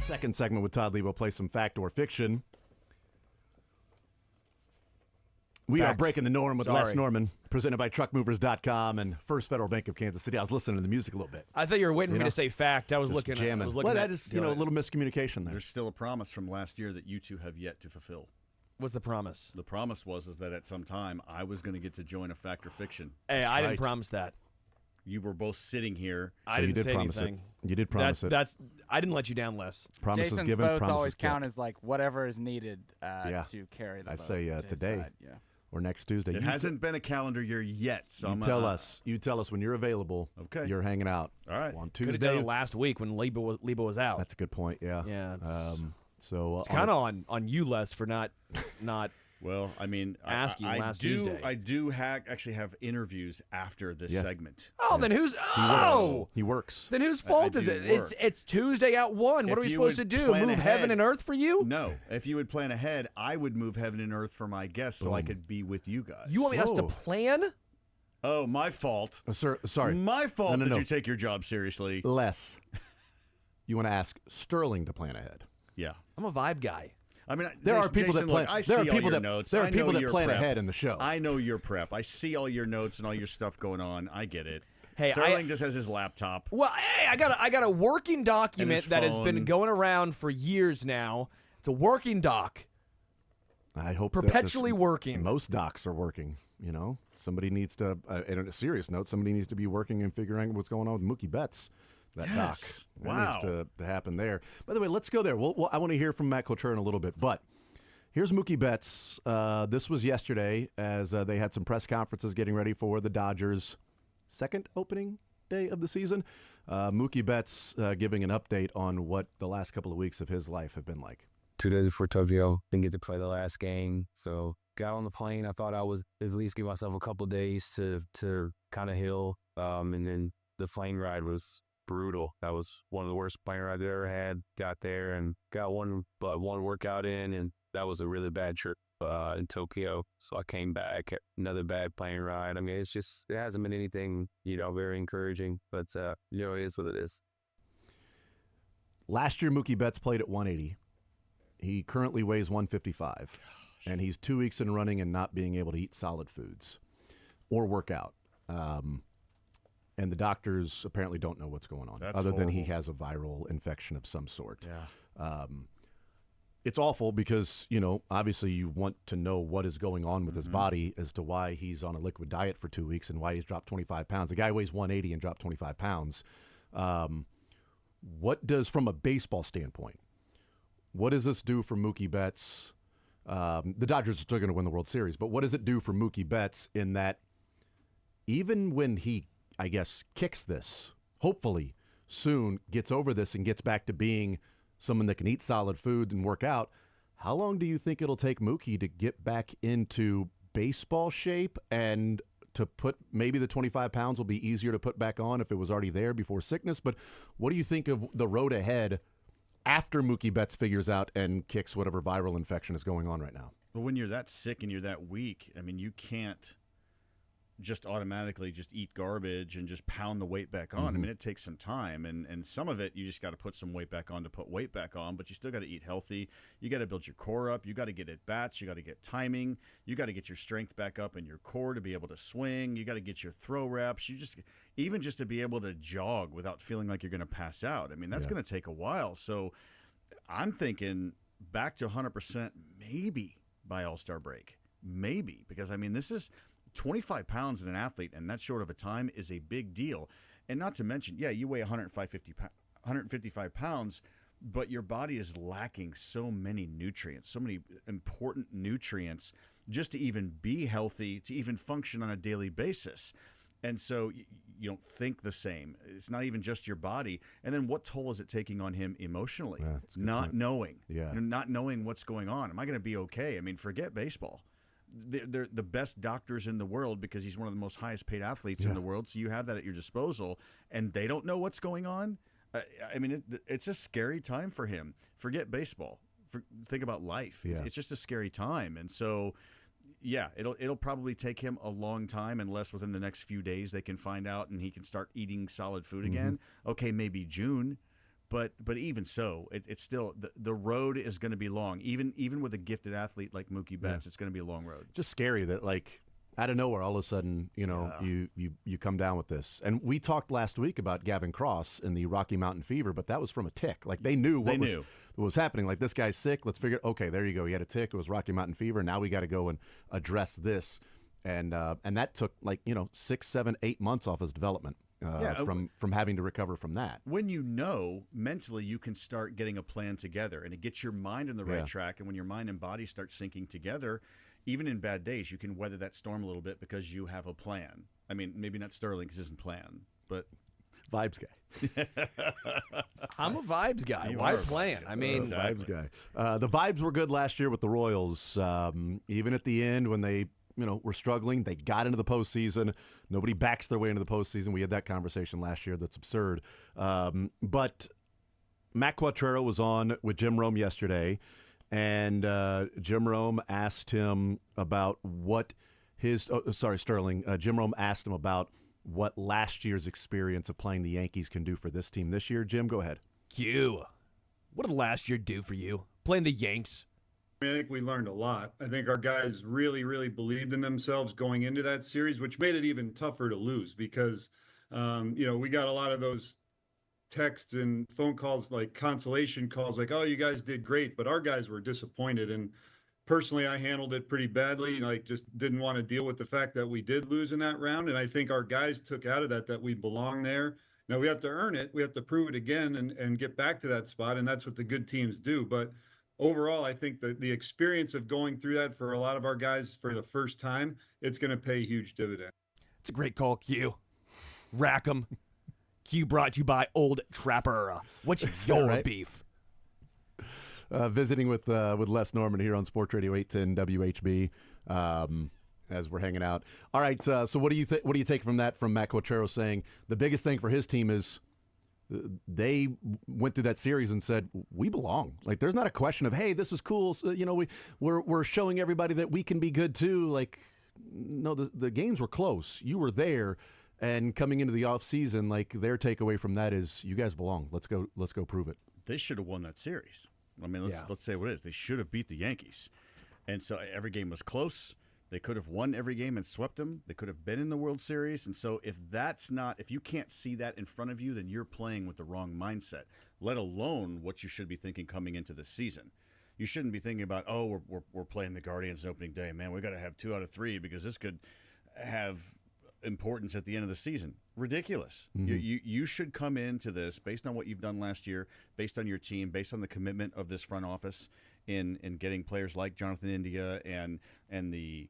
Second segment with Todd Lee. We'll play some fact or fiction. We are breaking the norm with Les Norman, presented by truckmovers.com and First Federal Bank of Kansas City. I was listening to the music a little bit. I thought you were waiting for me to say fact. I was looking. Jamming. Well, that is, a little miscommunication there. There's still a promise from last year that you two have yet to fulfill. What's the promise? The promise was that at some time I was going to get to join a fact or fiction. Hey, I didn't promise that. You were both sitting here. I didn't say anything. You did promise it. I didn't let you down, Les. Promises Jason's given, votes promises always kept. count as like whatever is needed to carry the vote. I'd say to today. side. Yeah. Or next Tuesday. It hasn't been a calendar year yet, so you tell us when you're available. Okay. You're hanging out. All right. On Could have Tuesday. done it last week when Lebo was out. That's a good point. Yeah. Yeah. It's kind of on you, Les, for not. Well, I mean, asking last Tuesday. I do actually have interviews after this segment. Oh, then who's? He works. Then whose fault is it? It's Tuesday at 1. What are we supposed to do? Move heaven and earth for you? No. If you would plan ahead, I would move heaven and earth for my guests so I could be with you guys. You want us to plan? Oh, my fault. Sir, sorry. My fault that you take your job seriously. Les, you want to ask Sterling to plan ahead? Yeah. I'm a vibe guy. I mean, there are people Jason, that plan. Look, there are people that notes. There are people that plan prep. ahead in the show. I know your prep. I see all your notes and all your stuff going on. I get it. Hey, Sterling just has his laptop. Well, hey, I got a working document that has been going around for years now. It's a working doc. I hope perpetually working. Most docs are working. You know, somebody needs to. In a serious note, somebody needs to be working and figuring out what's going on with Mookie Betts. That doc. That needs to happen there. By the way, let's go there. I want to hear from Matt Couture in a little bit, but here's Mookie Betts. This was yesterday as they had some press conferences getting ready for the Dodgers' second opening day of the season. Mookie Betts giving an update on what the last couple of weeks of his life have been like. 2 days before Tokyo, didn't get to play the last game, so got on the plane. I thought I was at least give myself a couple of days to kind of heal, and then the plane ride was brutal. That was one of the worst plane rides I ever had. Got there and got one workout in, and that was a really bad trip in Tokyo. So I came back, another bad plane ride. I mean, it hasn't been anything, very encouraging, but it is what it is. Last year, Mookie Betts played at 180. He currently weighs 155, and he's 2 weeks in running and not being able to eat solid foods or work out. And the doctors apparently don't know what's going on, than he has a viral infection of some sort. Yeah. It's awful because, obviously you want to know what is going on with his body as to why he's on a liquid diet for 2 weeks and why he's dropped 25 pounds. The guy weighs 180 and dropped 25 pounds. What does, from a baseball standpoint, what does this do for Mookie Betts? The Dodgers are still going to win the World Series, but what does it do for Mookie Betts in that even when he, I guess, kicks this, hopefully soon gets over this and gets back to being someone that can eat solid food and work out, how long do you think it'll take Mookie to get back into baseball shape and to put, maybe the 25 pounds will be easier to put back on if it was already there before sickness, but what do you think of the road ahead after Mookie Betts figures out and kicks whatever viral infection is going on right now? Well, when you're that sick and you're that weak, I mean, you can't just automatically just eat garbage and just pound the weight back on. I mean, it takes some time, and some of it you just got to put some weight back on to put weight back on, but you still got to eat healthy. You got to build your core up. You got to get at bats. You got to get timing. You got to get your strength back up in your core to be able to swing. You got to get your throw reps. Even just to be able to jog without feeling like you're going to pass out. I mean, that's going to take a while. So I'm thinking back to 100% maybe by All-Star break. Maybe, because I mean, this is 25 pounds in an athlete, and that short of a time is a big deal. And not to mention, you weigh 155 pounds, but your body is lacking so many nutrients, so many important nutrients just to even be healthy, to even function on a daily basis. And so you don't think the same. It's not even just your body. And then what toll is it taking on him emotionally? Not knowing. Not knowing what's going on. Am I going to be okay? I mean, forget baseball. They're the best doctors in the world because he's one of the most highest paid athletes in the world. So you have that at your disposal, and they don't know what's going on. I mean, it's a scary time for him. Forget baseball. Think about life. It's just a scary time. And so, it'll probably take him a long time, unless within the next few days they can find out and he can start eating solid food again. Okay, maybe June. But even so, it's still the road is going to be long. Even with a gifted athlete like Mookie Betts, it's going to be a long road. Just scary that out of nowhere, all of a sudden, you come down with this. And we talked last week about Gavin Cross and the Rocky Mountain fever, but that was from a tick. Like they knew what was happening. Like this guy's sick. Let's figure. Okay, there you go. He had a tick. It was Rocky Mountain fever. Now we got to go and address this. And that took 6, 7, 8 months off his development. From having to recover from that. When mentally you can start getting a plan together, and it gets your mind on the right track. And when your mind and body start syncing together, even in bad days, you can weather that storm a little bit because you have a plan. I mean, maybe not Sterling because he doesn't plan, but vibes guy. I'm a vibes guy. Why plan? I mean, vibes guy. The vibes were good last year with the Royals. Even at the end when they were struggling. They got into the postseason. Nobody backs their way into the postseason. We had that conversation last year. That's absurd. But Matt Quattrero was on with Jim Rome yesterday, and Jim Rome asked him about what Sterling. Jim Rome asked him about what last year's experience of playing the Yankees can do for this team this year. Jim, go ahead. Q, what did last year do for you? Playing the Yanks? I think we learned a lot. I think our guys really, really believed in themselves going into that series, which made it even tougher to lose because, we got a lot of those texts and phone calls, like consolation calls, like, oh, you guys did great, but our guys were disappointed. And personally, I handled it pretty badly. Just didn't want to deal with the fact that we did lose in that round. And I think our guys took out of that we belong there. Now we have to earn it. We have to prove it again and get back to that spot. And that's what the good teams do. But overall, I think the experience of going through that for a lot of our guys for the first time, it's going to pay huge dividends. It's a great call, Q. Rack 'em. Q brought to you by Old Trapper. What's your beef? Visiting with Les Norman here on Sports Radio 810 WHB as we're hanging out. All right, so what do you take from that from Matt Quattrero saying the biggest thing for his team is they went through that series and said, we belong. Like, there's not a question of, hey, this is cool. So, we're showing everybody that we can be good too. Like, no, the games were close. You were there. And coming into the offseason, like, their takeaway from that is you guys belong. Let's go prove it. They should have won that series. I mean, let's say what it is. They should have beat the Yankees. And so every game was close. They could have won every game and swept them. They could have been in the World Series. And so if you can't see that in front of you, then you're playing with the wrong mindset, let alone what you should be thinking coming into the season. You shouldn't be thinking about, oh, we're playing the Guardians opening day. Man, we got to have 2 out of 3 because this could have importance at the end of the season. Ridiculous. Mm-hmm. You should come into this based on what you've done last year, based on your team, based on the commitment of this front office in getting players like Jonathan India and the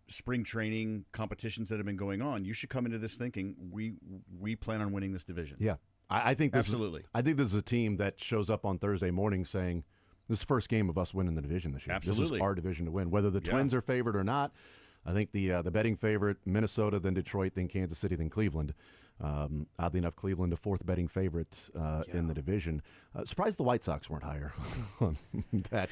spring training competitions that have been going on. You should come into this thinking we plan on winning this division. Yeah, I think this absolutely. I think this is a team that shows up on Thursday morning saying this is the first game of us winning the division this year. Absolutely, this is our division to win, whether the Twins are favored or not. I think the betting favorite, Minnesota, then Detroit, then Kansas City, then Cleveland. Oddly enough, Cleveland a 4th betting favorite in the division. Surprised the White Sox weren't higher on that.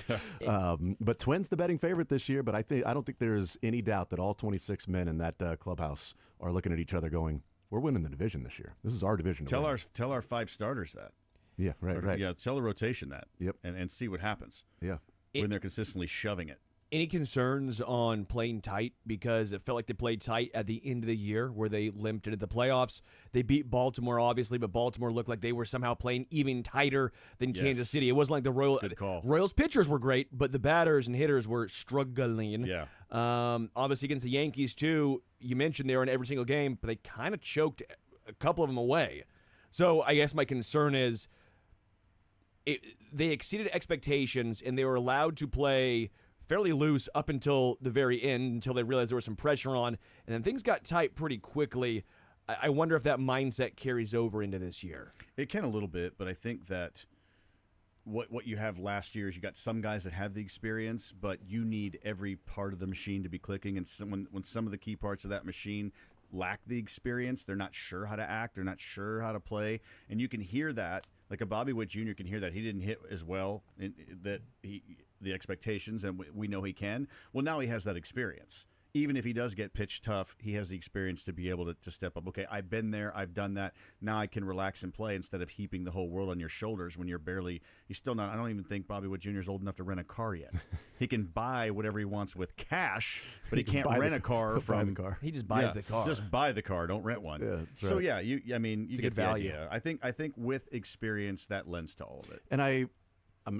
But Twins the betting favorite this year. But I don't think there's any doubt that all 26 men in that clubhouse are looking at each other going, "We're winning the division this year. This is our division." Tell our 5 starters that. Yeah, right. Yeah, tell the rotation that. Yep, and see what happens. Yeah, when they're consistently shoving it. Any concerns on playing tight? Because it felt like they played tight at the end of the year where they limped into the playoffs. They beat Baltimore, obviously, but Baltimore looked like they were somehow playing even tighter than Kansas City. It wasn't like the Royals pitchers were great, but the batters and hitters were struggling. Yeah. Obviously against the Yankees, too, you mentioned they were in every single game, but they kind of choked a couple of them away. So I guess my concern is they exceeded expectations, and they were allowed to play fairly loose up until the very end, until they realized there was some pressure on, and then things got tight pretty quickly. I wonder if that mindset carries over into this year. It can a little bit, but I think that what you have last year is you got some guys that have the experience, but you need every part of the machine to be clicking, and when some of the key parts of that machine lack the experience, they're not sure how to act, they're not sure how to play, and you can hear that. Like a Bobby Witt Jr. can hear that he didn't hit as well, the expectations, and we know he can. Well, now he has that experience, even if he does get pitched tough, he has the experience to be able to step up. Okay, I've been there. I've done that. Now I can relax and play instead of heaping the whole world on your shoulders when you're still not. I don't even think Bobby Witt Jr. is old enough to rent a car yet. He can buy whatever he wants with cash, but he can't rent a car from the car. He just buys the car. Just buy the car. Don't rent one. Yeah, that's right. So yeah, you get good the value. idea. I think with experience that lends to all of it. And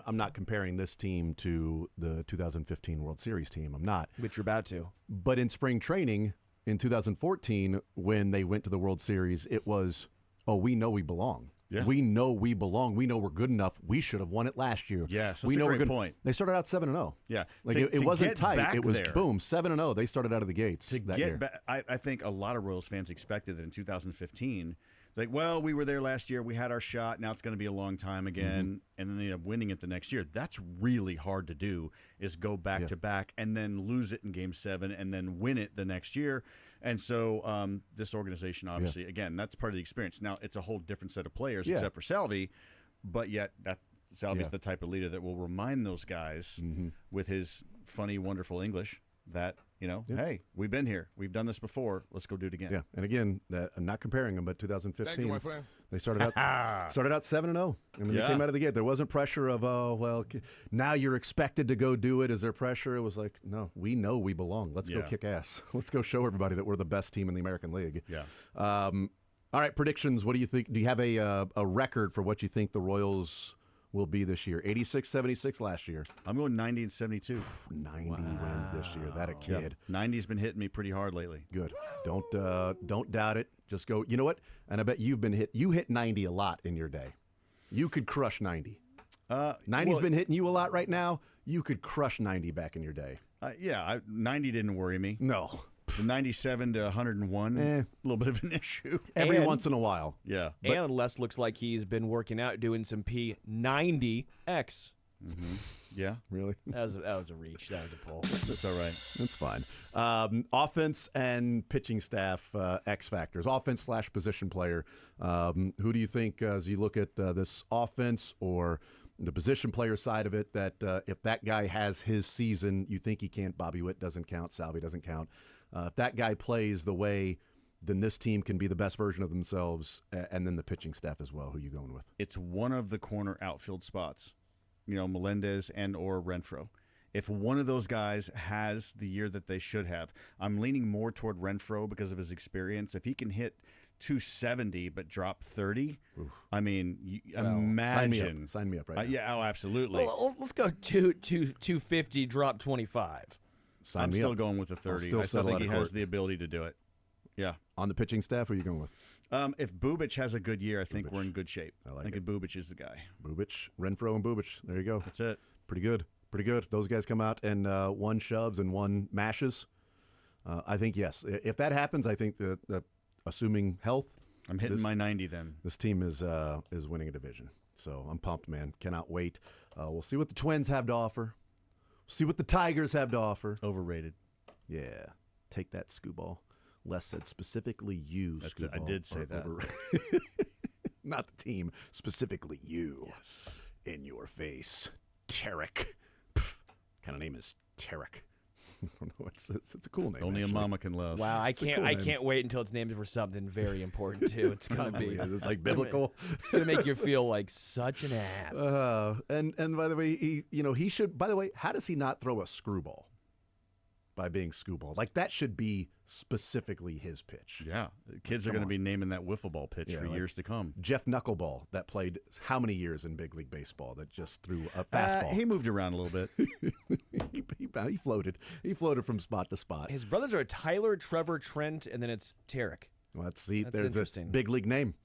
I'm not comparing this team to the 2015 World Series team. I'm not. Which you're about to. But in spring training in 2014, when they went to the World Series, it was, we know we belong. Yeah. We know we belong. We know we're good enough. We should have won it last year. Yes, that's we know a we're great good. point. They started out 7-0. Yeah. Like To it wasn't get tight. back It was there. boom, 7-0. They started out of the gates that Get year. back, I think a lot of Royals fans expected that in 2015. Like, well, we were there last year. We had our shot. Now it's going to be a long time again. And then they end up winning it the next year. That's really hard to do, is go back to back and then lose it in Game 7 and then win it the next year. And so this organization, obviously, again, that's part of the experience. Now, it's a whole different set of players except for Salvi, but yet Salvi's the type of leader that will remind those guys with his funny, wonderful English that, hey, we've been here. We've done this before. Let's go do it again. Yeah, and again, I'm not comparing them, but 2015, Thank you, my friend. they started out 7-0. I mean, they came out of the gate. There wasn't pressure of, now you're expected to go do it. Is there pressure? It was like, no, we know we belong. Let's go kick ass. Let's go show everybody that we're the best team in the American League. Yeah. All right, predictions. What do you think? Do you have a record for what you think the Royals will be this year? 86-76 last year. I'm going 90 and 72. 90 wins this year. That a kid. 90's been hitting me pretty hard lately. Good. Don't doubt it. Just go. You know what? And I bet you've been hit. You hit 90 a lot in your day. You could crush 90. 90's been hitting you a lot right now. You could crush 90 back in your day. 90 didn't worry me. No. The 97 to 101, a little bit of an issue. Every once in a while. Yeah. And Les looks like he's been working out, doing some P90X. Yeah. Really? That was a reach. That was a pull. That's all right. That's fine. Offense and pitching staff, X factors. Offense/position player. Who do you think, as you look at this offense or the position player side of it, that if that guy has his season, you think he can't? Bobby Witt doesn't count. Salvi doesn't count. If that guy plays the way, then this team can be the best version of themselves, and then the pitching staff as well. Who are you going with? It's one of the corner outfield spots, Melendez and or Renfroe. If one of those guys has the year that they should have, I'm leaning more toward Renfroe because of his experience. If he can hit 270 but drop 30, I mean, imagine. Sign me up right now. Yeah, absolutely. Well, let's go 250, drop 25. I'm still going with the 30. I still think he has the ability to do it. Yeah. On the pitching staff, who are you going with? If Bubic has a good year, I think we're in good shape. I think Bubic is the guy. Bubic, Renfroe, and Bubic. There you go. That's it. Pretty good. Those guys come out and one shoves and one mashes. I think, yes. If that happens, I think that assuming health, I'm hitting my 90 then. This team is winning a division. So I'm pumped, man. Cannot wait. We'll see what the Twins have to offer. See what the Tigers have to offer. Overrated. Yeah. Take that, Scooball. Les said specifically you, Scooball. I did say that. Not the team. Specifically you. Yes. In your face. Tarek. Kind of name is Tarek. I don't know. It's a cool name. Only actually. A mama can love. Wow, I can't wait until it's named for something very important too. It's gonna be it's like biblical. It's gonna make you feel like such an ass. And by the way, he should. By the way, how does he not throw a screwball? By being Scooball, like that should be specifically his pitch. Yeah, kids are going to be naming that wiffle ball pitch for years to come. Jeff Knuckleball, that played how many years in big league baseball? That just threw a fastball. He moved around a little bit. he floated. He floated from spot to spot. His brothers are Tyler, Trevor, Trent, and then it's Tarek. Well, let's see. That's There's the interesting. big league name.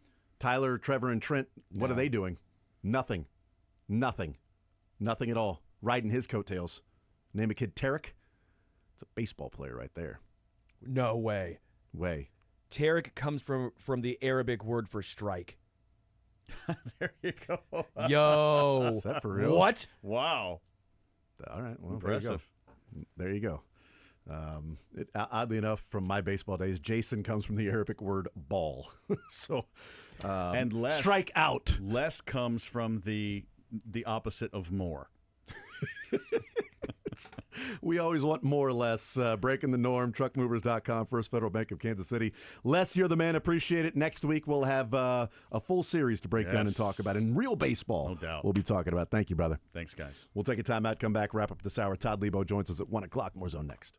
Tyler, Trevor, and Trent. What are they doing? Nothing at all. Riding his coattails. Name a kid Tarek. It's a baseball player right there. No way. Tarek comes from the Arabic word for strike. There you go. Yo. Is that for real? What? Wow. All right. Well, impressive. There you go. Oddly enough, from my baseball days, Jason comes from the Arabic word ball. So, and Les, strike out. Les comes from the opposite of more. We always want more or less. Breaking the norm, truckmovers.com, First Federal Bank of Kansas City. Les, you're the man. Appreciate it. Next week, we'll have a full series to break down and talk about. And real baseball, no doubt, we'll be talking about. Thank you, brother. Thanks, guys. We'll take a time out, come back, wrap up this hour. Todd Lebo joins us at 1 o'clock. More Zone next.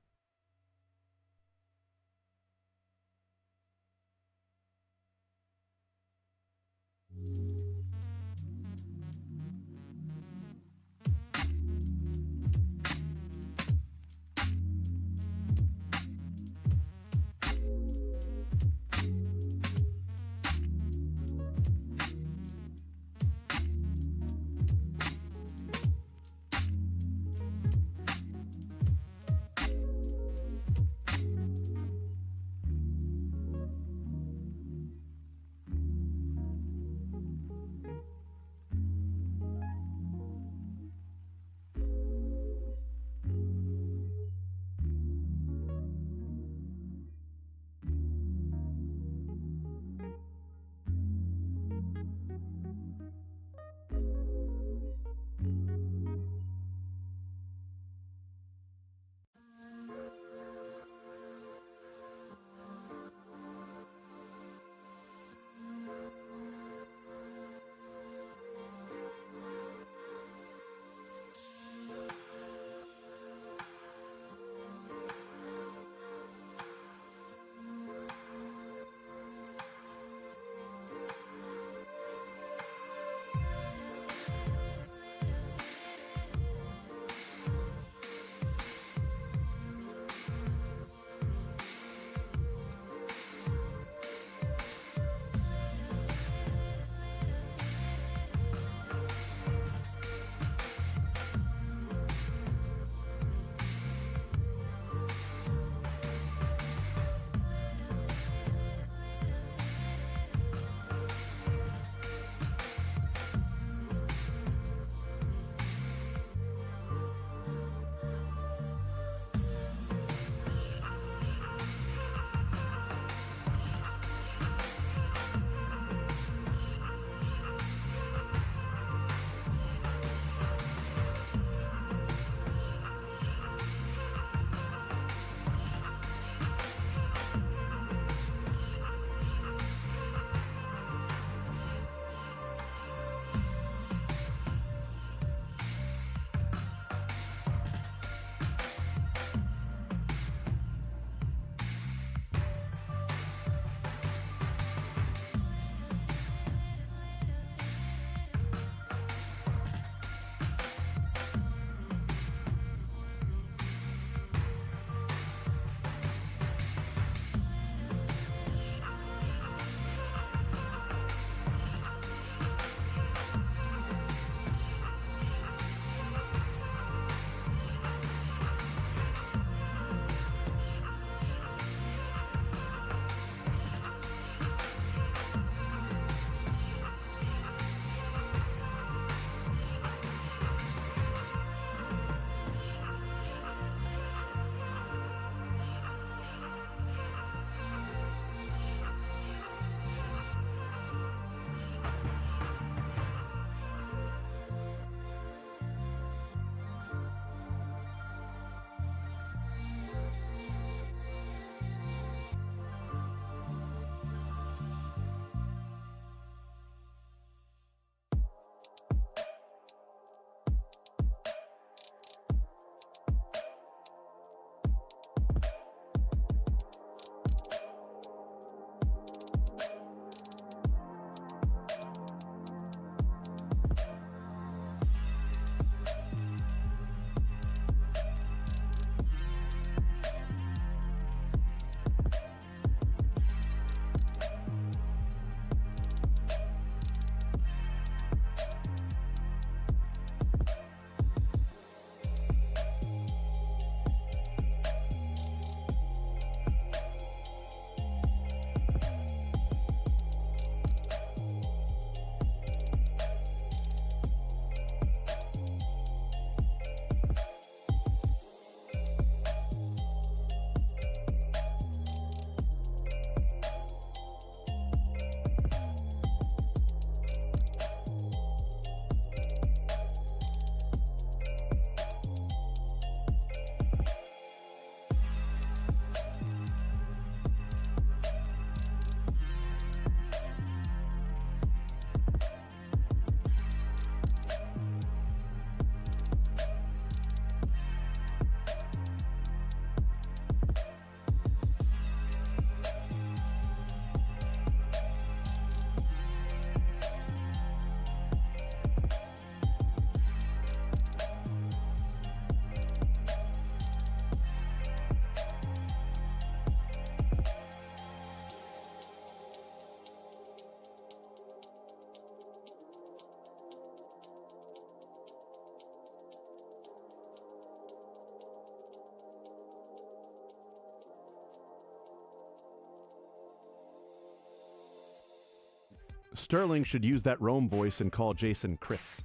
Sterling should use that Rome voice and call Jason Chris.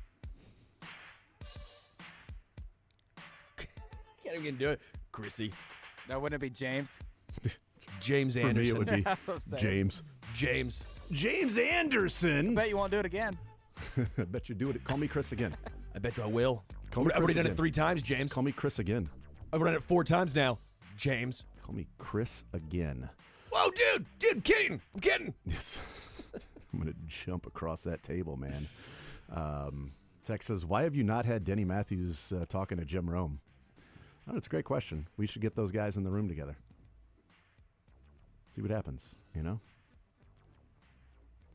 Can't even do it. Chrissy. That wouldn't it be James? James For me, Anderson. it would be That's what I'm saying. James. James. James Anderson. I bet you won't do it again. I bet you do it. Call me Chris again. I bet you I will. Call me I've already Chris done it again. 3 times, James. Call me Chris again. I've done it 4 times now, James. Call me Chris again. Whoa, dude! I'm kidding! Yes. I'm going to jump across that table, man. Tex says, why have you not had Denny Matthews talking to Jim Rome? Oh, it's a great question. We should get those guys in the room together. See what happens, you know?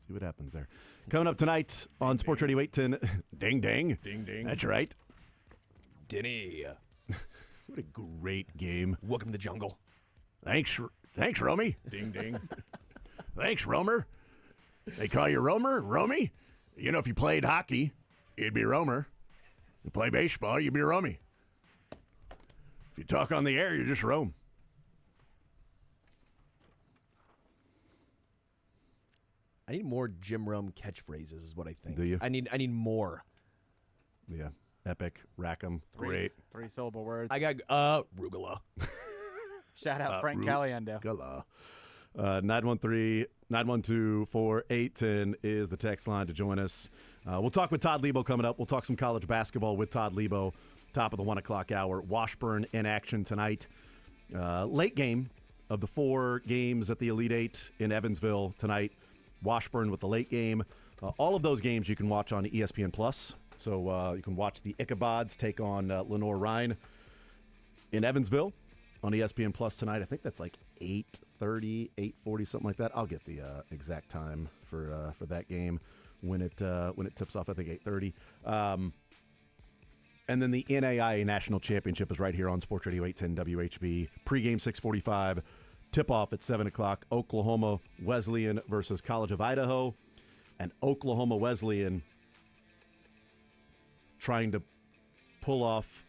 See what happens there. Coming up tonight on Sports Radio 810. Ding, ding. Ding, ding. That's right. Denny. What a great game. Welcome to the jungle. Thanks, Romy. Ding, ding. Thanks, Romer. They call you Romer, Romy. You know, if you played hockey, you'd be Romer. You play baseball, you'd be Romy. If you talk on the air, you're just Rome. I need more Jim Rome catchphrases is what I think. Do you? I need more. Yeah. Epic, Rackham, great. 3-syllable words. I got Rugula. Shout out Frank Caliendo. Rugula. 913-912-4810 is the text line to join us. We'll talk with Todd Lebo coming up. We'll talk some college basketball with Todd Lebo, top of the 1 o'clock hour. Washburn in action tonight. Late game of the 4 games at the Elite Eight in Evansville tonight. Washburn with the late game. All of those games you can watch on ESPN Plus. So you can watch the Ichabods take on Lenore Rhine in Evansville on ESPN Plus tonight. I think that's like 8:30, 8:40, something like that. I'll get the exact time for that game when it tips off. I think 8:30. And then the NAIA National Championship is right here on Sports Radio 810 WHB. Pregame 6:45. Tip-off at 7 o'clock. Oklahoma Wesleyan versus College of Idaho. And Oklahoma Wesleyan trying to pull off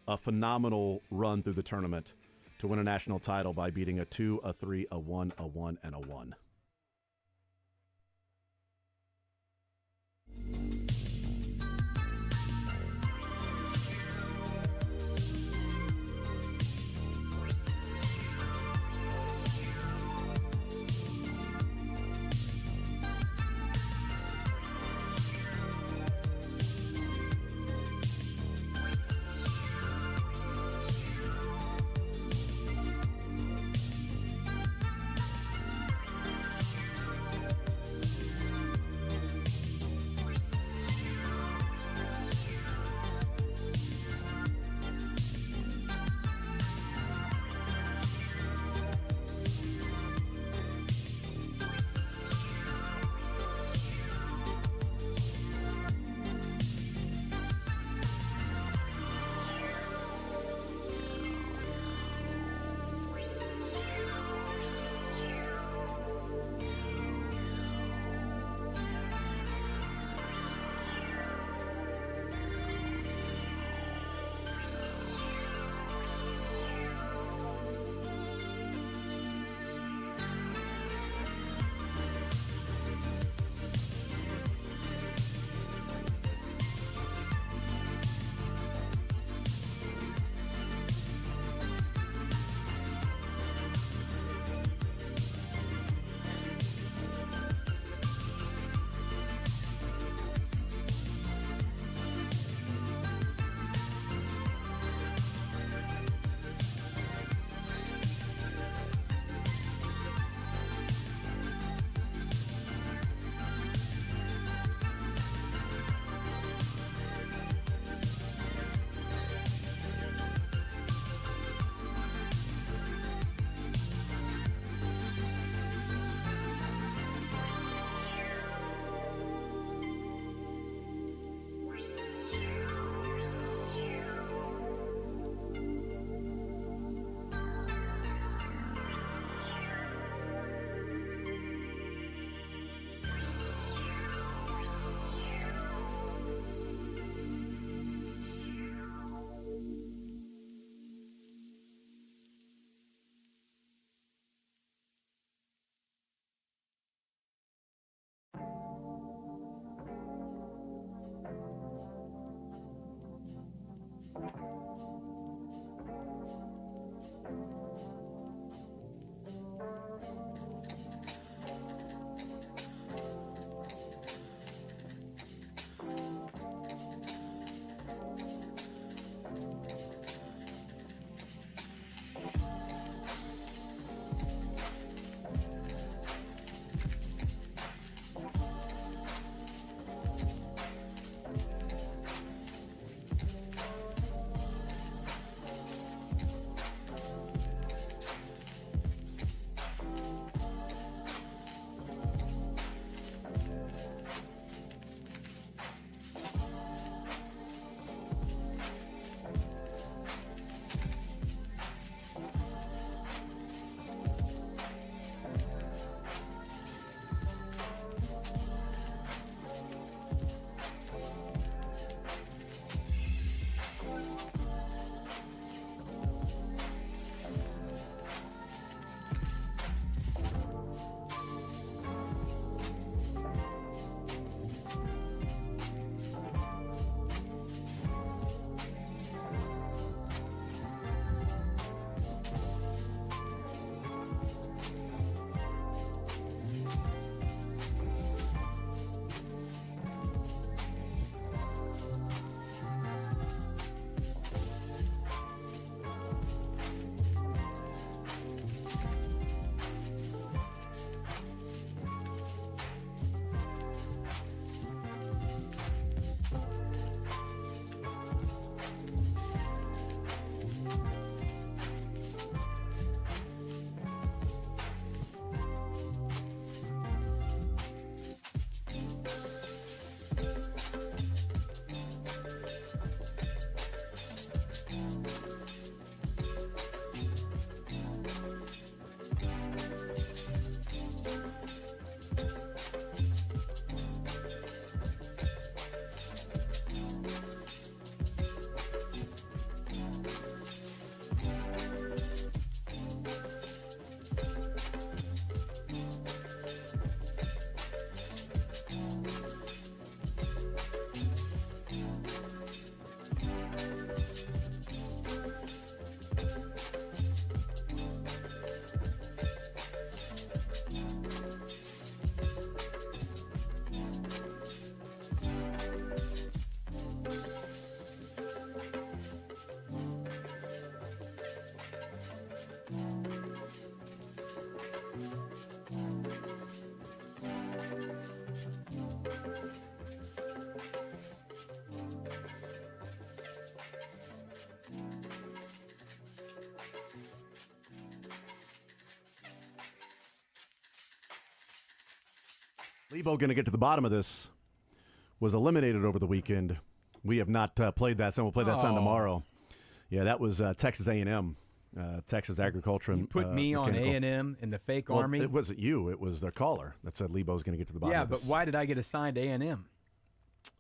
a phenomenal run through the tournament to win a national title by beating a 2, a 3, a 1, a 1, and a 1. Lebo going to get to the bottom of this. Was eliminated over the weekend. We have not played that sound. We'll play that sound tomorrow. Yeah, that was Texas A&M, Texas Agriculture. You put me on A&M in the fake Army. It wasn't you. It was their caller that said Lebo's going to get to the bottom. Yeah, of but this. why did I get assigned A&M?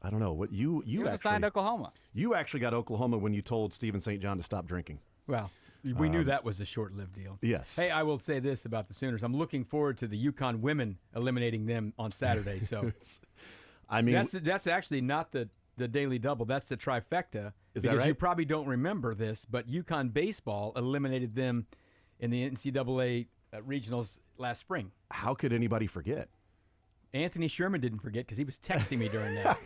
I don't know. What you was actually assigned Oklahoma. You actually got Oklahoma when you told Stephen St. John to stop drinking. Well, we knew that was a short-lived deal. Yes. Hey, I will say this about the Sooners. I'm looking forward to the UConn women eliminating them on Saturday. So, I mean, that's actually not the daily double. That's the trifecta. Is because that right? You probably don't remember this, but UConn baseball eliminated them in the NCAA regionals last spring. How could anybody forget? Anthony Sherman didn't forget because he was texting me during that.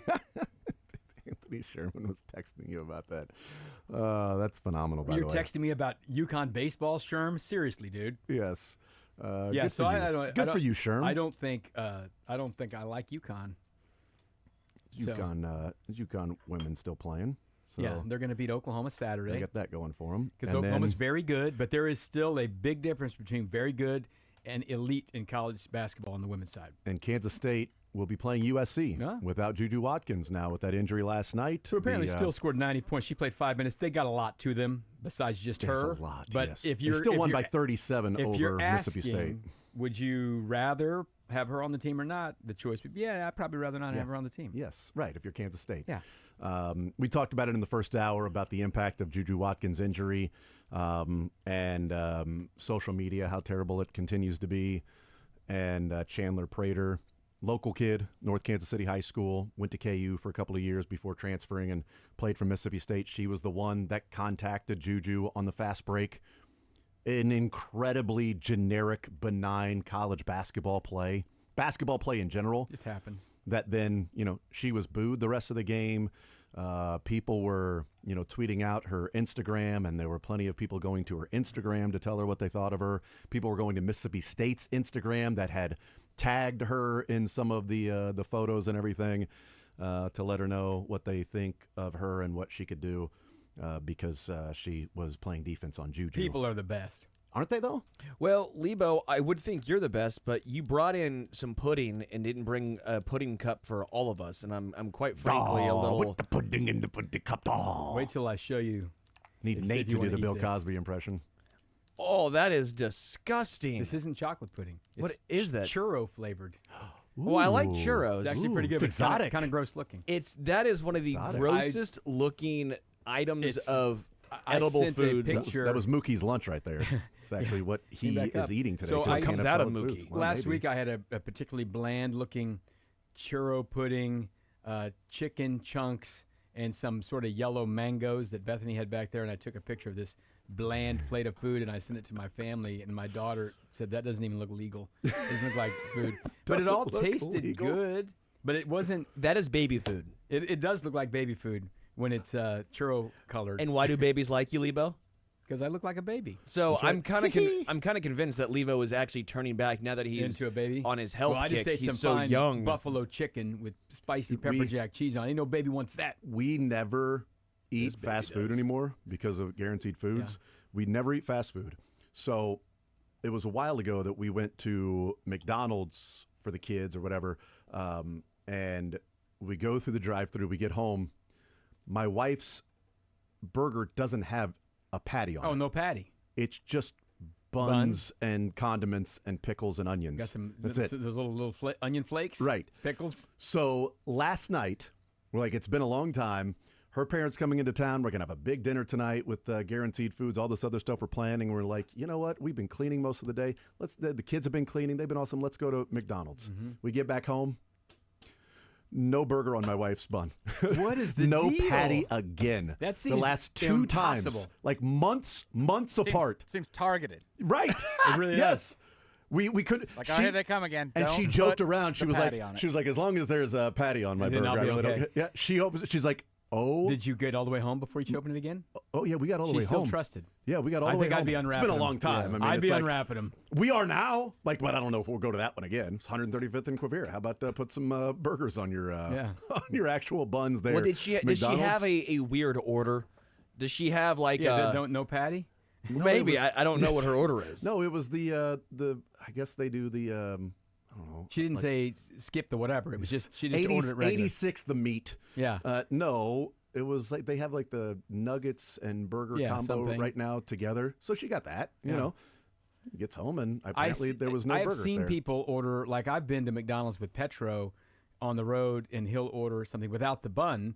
Anthony Sherman was texting you about that. That's phenomenal, by You're the way. texting me about UConn baseball, Sherm? Seriously, dude. Yes. Yeah, good so for you. I don't. Good I don't, for you, Sherm. I don't think I like UConn. UConn women still playing. So yeah, they're going to beat Oklahoma Saturday. they got that going for them. Because Oklahoma's very good, but there is still a big difference between very good and elite in college basketball on the women's side. And Kansas State will be playing USC without Juju Watkins now with that injury last night. Who apparently still scored 90 points. She played 5 minutes. They got a lot to them besides just There's her. a lot, but yes. if They you're still if won you're- by 37 if over you're Mississippi asking, State. Would you rather have her on the team or not? The choice would be, I'd probably rather not have her on the team. Yes, right, if you're Kansas State. Yeah. We talked about it in the first hour about the impact of Juju Watkins' injury and social media, how terrible it continues to be, and Chandler Prater local kid, North Kansas City High School, went to KU for a couple of years before transferring and played for Mississippi State. She was the one that contacted Juju on the fast break. An incredibly generic, benign college basketball play in general. It happens. That then, she was booed the rest of the game. People were, tweeting out her Instagram, and there were plenty of people going to her Instagram to tell her what they thought of her. People were going to Mississippi State's Instagram that had tagged her in some of the photos and everything to let her know what they think of her and what she could do because she was playing defense on Juju. People are the best. Aren't they, though? Well, Lebo, I would think you're the best, but you brought in some pudding and didn't bring a pudding cup for all of us, and I'm quite frankly a little... With the pudding in the pudding cup. Wait till I show you. Need Nate to do the Bill Cosby impression. Oh, that is disgusting. This isn't chocolate pudding. What is that? Churro flavored. Oh, I like churros. It's actually pretty good. It's exotic. Kind of gross looking. That is one of the grossest looking items of edible foods. That was Mookie's lunch right there. It's actually what he is eating today. So it comes out of Mookie. Well, last week I had a particularly bland looking churro pudding, chicken chunks, and some sort of yellow mangoes that Bethany had back there, and I took a picture of this bland plate of food, and I sent it to my family, and my daughter said, that doesn't even look legal. It doesn't look like food. But it all tasted good, but it wasn't. That is baby food. It does look like baby food when it's churro colored. And why do babies like you, Lebo? Because I look like a baby. So I'm kind of convinced that Levo is actually turning back now that he's into a baby on his health I just kick. ate He's some so fine young. buffalo chicken with spicy pepper jack cheese on. Ain't no baby wants that. We never eat fast food anymore because of Guaranteed Foods. Yeah. We never eat fast food. So it was a while ago that we went to McDonald's for the kids or whatever, and we go through the drive-thru. We get home. My wife's burger doesn't have a patty on it. Oh, no patty. It's just buns and condiments and pickles and onions. Got some. That's it. Those little onion flakes. Right. Pickles. So last night, we're like, it's been a long time. Her parents coming into town. We're going to have a big dinner tonight with Guaranteed Foods, all this other stuff we're planning. We're like, you know what? We've been cleaning most of the day. The kids have been cleaning. They've been awesome. Let's go to McDonald's. Mm-hmm. We get back home. No burger on my wife's bun. What is the no deal? patty again. That seems the last two impossible. times, like months apart. Seems targeted. Right. It really yes. We could. Like, oh, here they come again. And Don't she joked put around. She the was patty like, on it. she was like, as long as there's a patty on my And then burger, I'll I be really okay. don't. Yeah. She hopes. She's like, oh. Did you get all the way home before you opened it again? Oh yeah, we got all the way She still home. trusted. Yeah, we got all the way home. I think I'd be unwrapping. It's been a long time. Yeah. I mean, I'd it's be like, unwrapping them. We are now. But I don't know if we'll go to that one again. It's 135th and Quivira. How about put some burgers on your on your actual buns there? Well, did she have a weird order? Does she have like no patty? No, maybe I don't know what her order is. No, it was the I guess they do the I don't know. She didn't say skip the whatever. It was just she just ordered it regular. 86 the meat. Yeah. No, it was like they have like the nuggets and burger combo right now together. So she got that. You know, gets home and apparently there was no burger. I've seen there. people order, like I've been to McDonald's with Petro on the road, and he'll order something without the bun.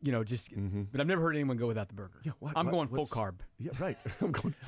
You know, just. But I've never heard anyone go without the burger. Yeah, I'm going full carb. Yeah, right.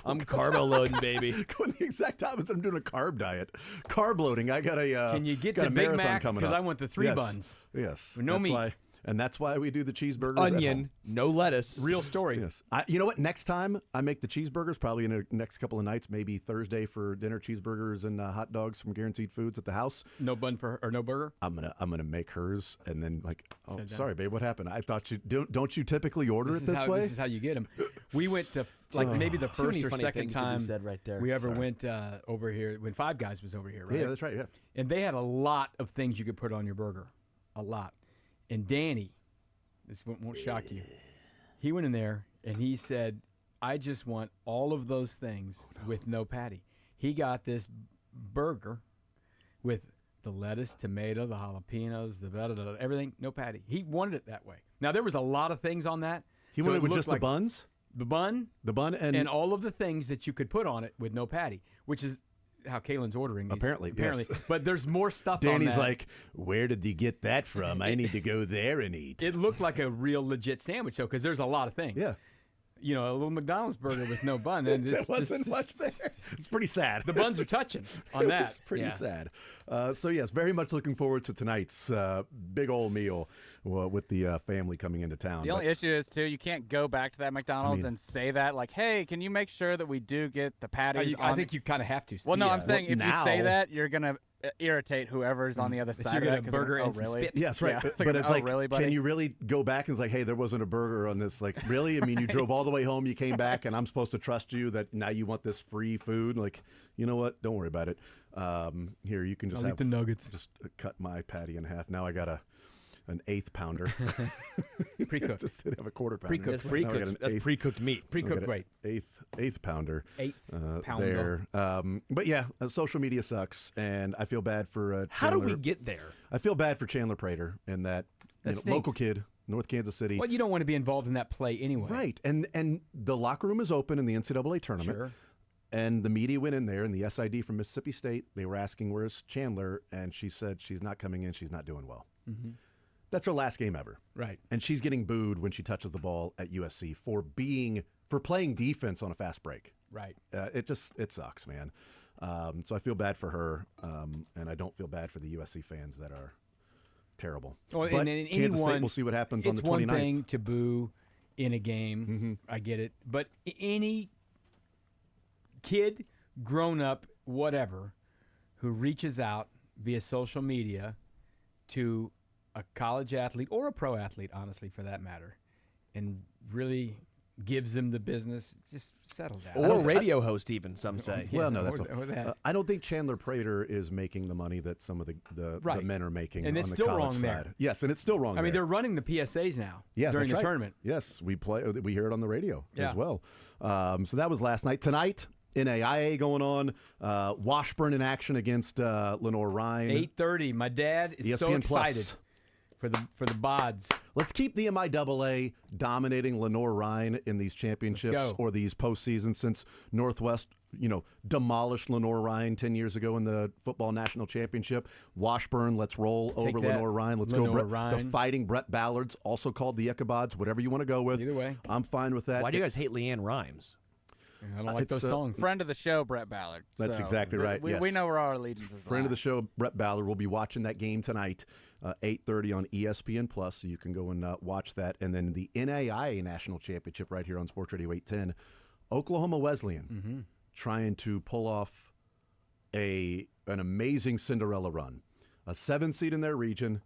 I'm carb loading, baby. Going the exact opposite. I'm doing a carb diet. Carb loading. I got a. Can you get got to a Big marathon Mac? coming Because up. I want the 3 buns. Yes. With no that's meat. Why, and that's why we do the cheeseburgers. Onion, no lettuce. Real story. Yes. You know what? Next time I make the cheeseburgers, probably in the next couple of nights, maybe Thursday for dinner, cheeseburgers and hot dogs from Guaranteed Foods at the house. No bun for her, or no burger. I'm gonna make hers, and then like, oh, sorry, babe, what happened? I thought you don't you typically order it this way? This is how you get them. We went to maybe the first or second time right there. we ever went over here when Five Guys was over here, right? Yeah, that's right. Yeah. And they had a lot of things you could put on your burger, a lot. And Danny, this won't shock you. He went in there and he said, I just want all of those things with no patty. He got this burger with the lettuce, tomato, the jalapenos, the everything, no patty. He wanted it that way. Now, there was a lot of things on that. He wanted it with just the buns? The bun? The bun and all of the things that you could put on it with no patty, which is how Kaylin's ordering these. Apparently. Yes. But there's more stuff Danny's on that. like, where did you get that from? I need to go there and eat. It looked like a real legit sandwich, though, because there's a lot of things. Yeah. a little McDonald's burger with no bun. And there wasn't much there. It's pretty sad. The buns are touching on that. It's pretty sad. So, yes, very much looking forward to tonight's big old meal with the family coming into town. The only issue is, too, you can't go back to that McDonald's and say that, like, hey, can you make sure that we do get the patties I think you kind of have to. Well, no, I'm saying if you say that, you're going to irritate whoever's on the other side of that. Burger and really? spit. Yes, right. Yeah. But it's like, really, can you really go back and it's like, hey, there wasn't a burger on this? Like, really? I mean, you drove all the way home, you came back, and I'm supposed to trust you that now you want this free food? Like, you know what? Don't worry about it. Here, you can just eat the nuggets. Just cut my patty in half. Now I got an eighth pounder. Pre-cooked. Just didn't have a quarter pounder. Pre-cooked. That's pre-cooked. That's pre-cooked meat. Pre-cooked weight. Eighth pounder. Pounder. There. But yeah, social media sucks, and I feel bad for Chandler. How do we get there? I feel bad for Chandler Prater in that local kid, North Kansas City. Well, you don't want to be involved in that play anyway. Right. And the locker room is open in the NCAA tournament. Sure. And the media went in there, and the SID from Mississippi State, they were asking, where's Chandler? And she said she's not coming in. She's not doing well. Mm-hmm. That's her last game ever. Right. And she's getting booed when she touches the ball at USC for playing defense on a fast break. Right. It sucks, man. So I feel bad for her, and I don't feel bad for the USC fans that are terrible. Well, but and Kansas State, we'll see what happens on the 29th. It's one thing to boo in a game. Mm-hmm. I get it. But any kid, grown up, whatever, who reaches out via social media to a college athlete or a pro athlete, honestly, for that matter, and really gives them the business, just settle down. Or a radio host, even, some say. Well, no, that's I don't think Chandler Prater is making the money that some of the men are making and on it's the still college wrong side. There. Yes, and it's still wrong. I mean, they're running the PSAs now during the tournament. Yes, we hear it on the radio as well. So that was last night. Tonight, NAIA going on. Washburn in action against Lenore Ryan. 8:30. My dad is so excited for the Bods. Let's keep the MIAA dominating Lenore Ryan in these championships or these postseasons, since Northwest, demolished Lenore Ryan 10 years ago in the football national championship. Washburn, let's roll over Lenore Ryan. Let's go. The Fighting Brett Ballards, also called the Ichabods, whatever you want to go with. Either way. I'm fine with that. Why do you guys hate Leanne Rhymes? I don't like those songs. Friend of the show, Brett Ballard. That's exactly right. We know where our allegiances Friend of the show, Brett Ballard. We'll be watching that game tonight, 8:30 on ESPN Plus, so you can go and watch that. And then the NAIA National Championship right here on Sports Radio 810. Oklahoma Wesleyan trying to pull off an amazing Cinderella run. A 7 seed in their region.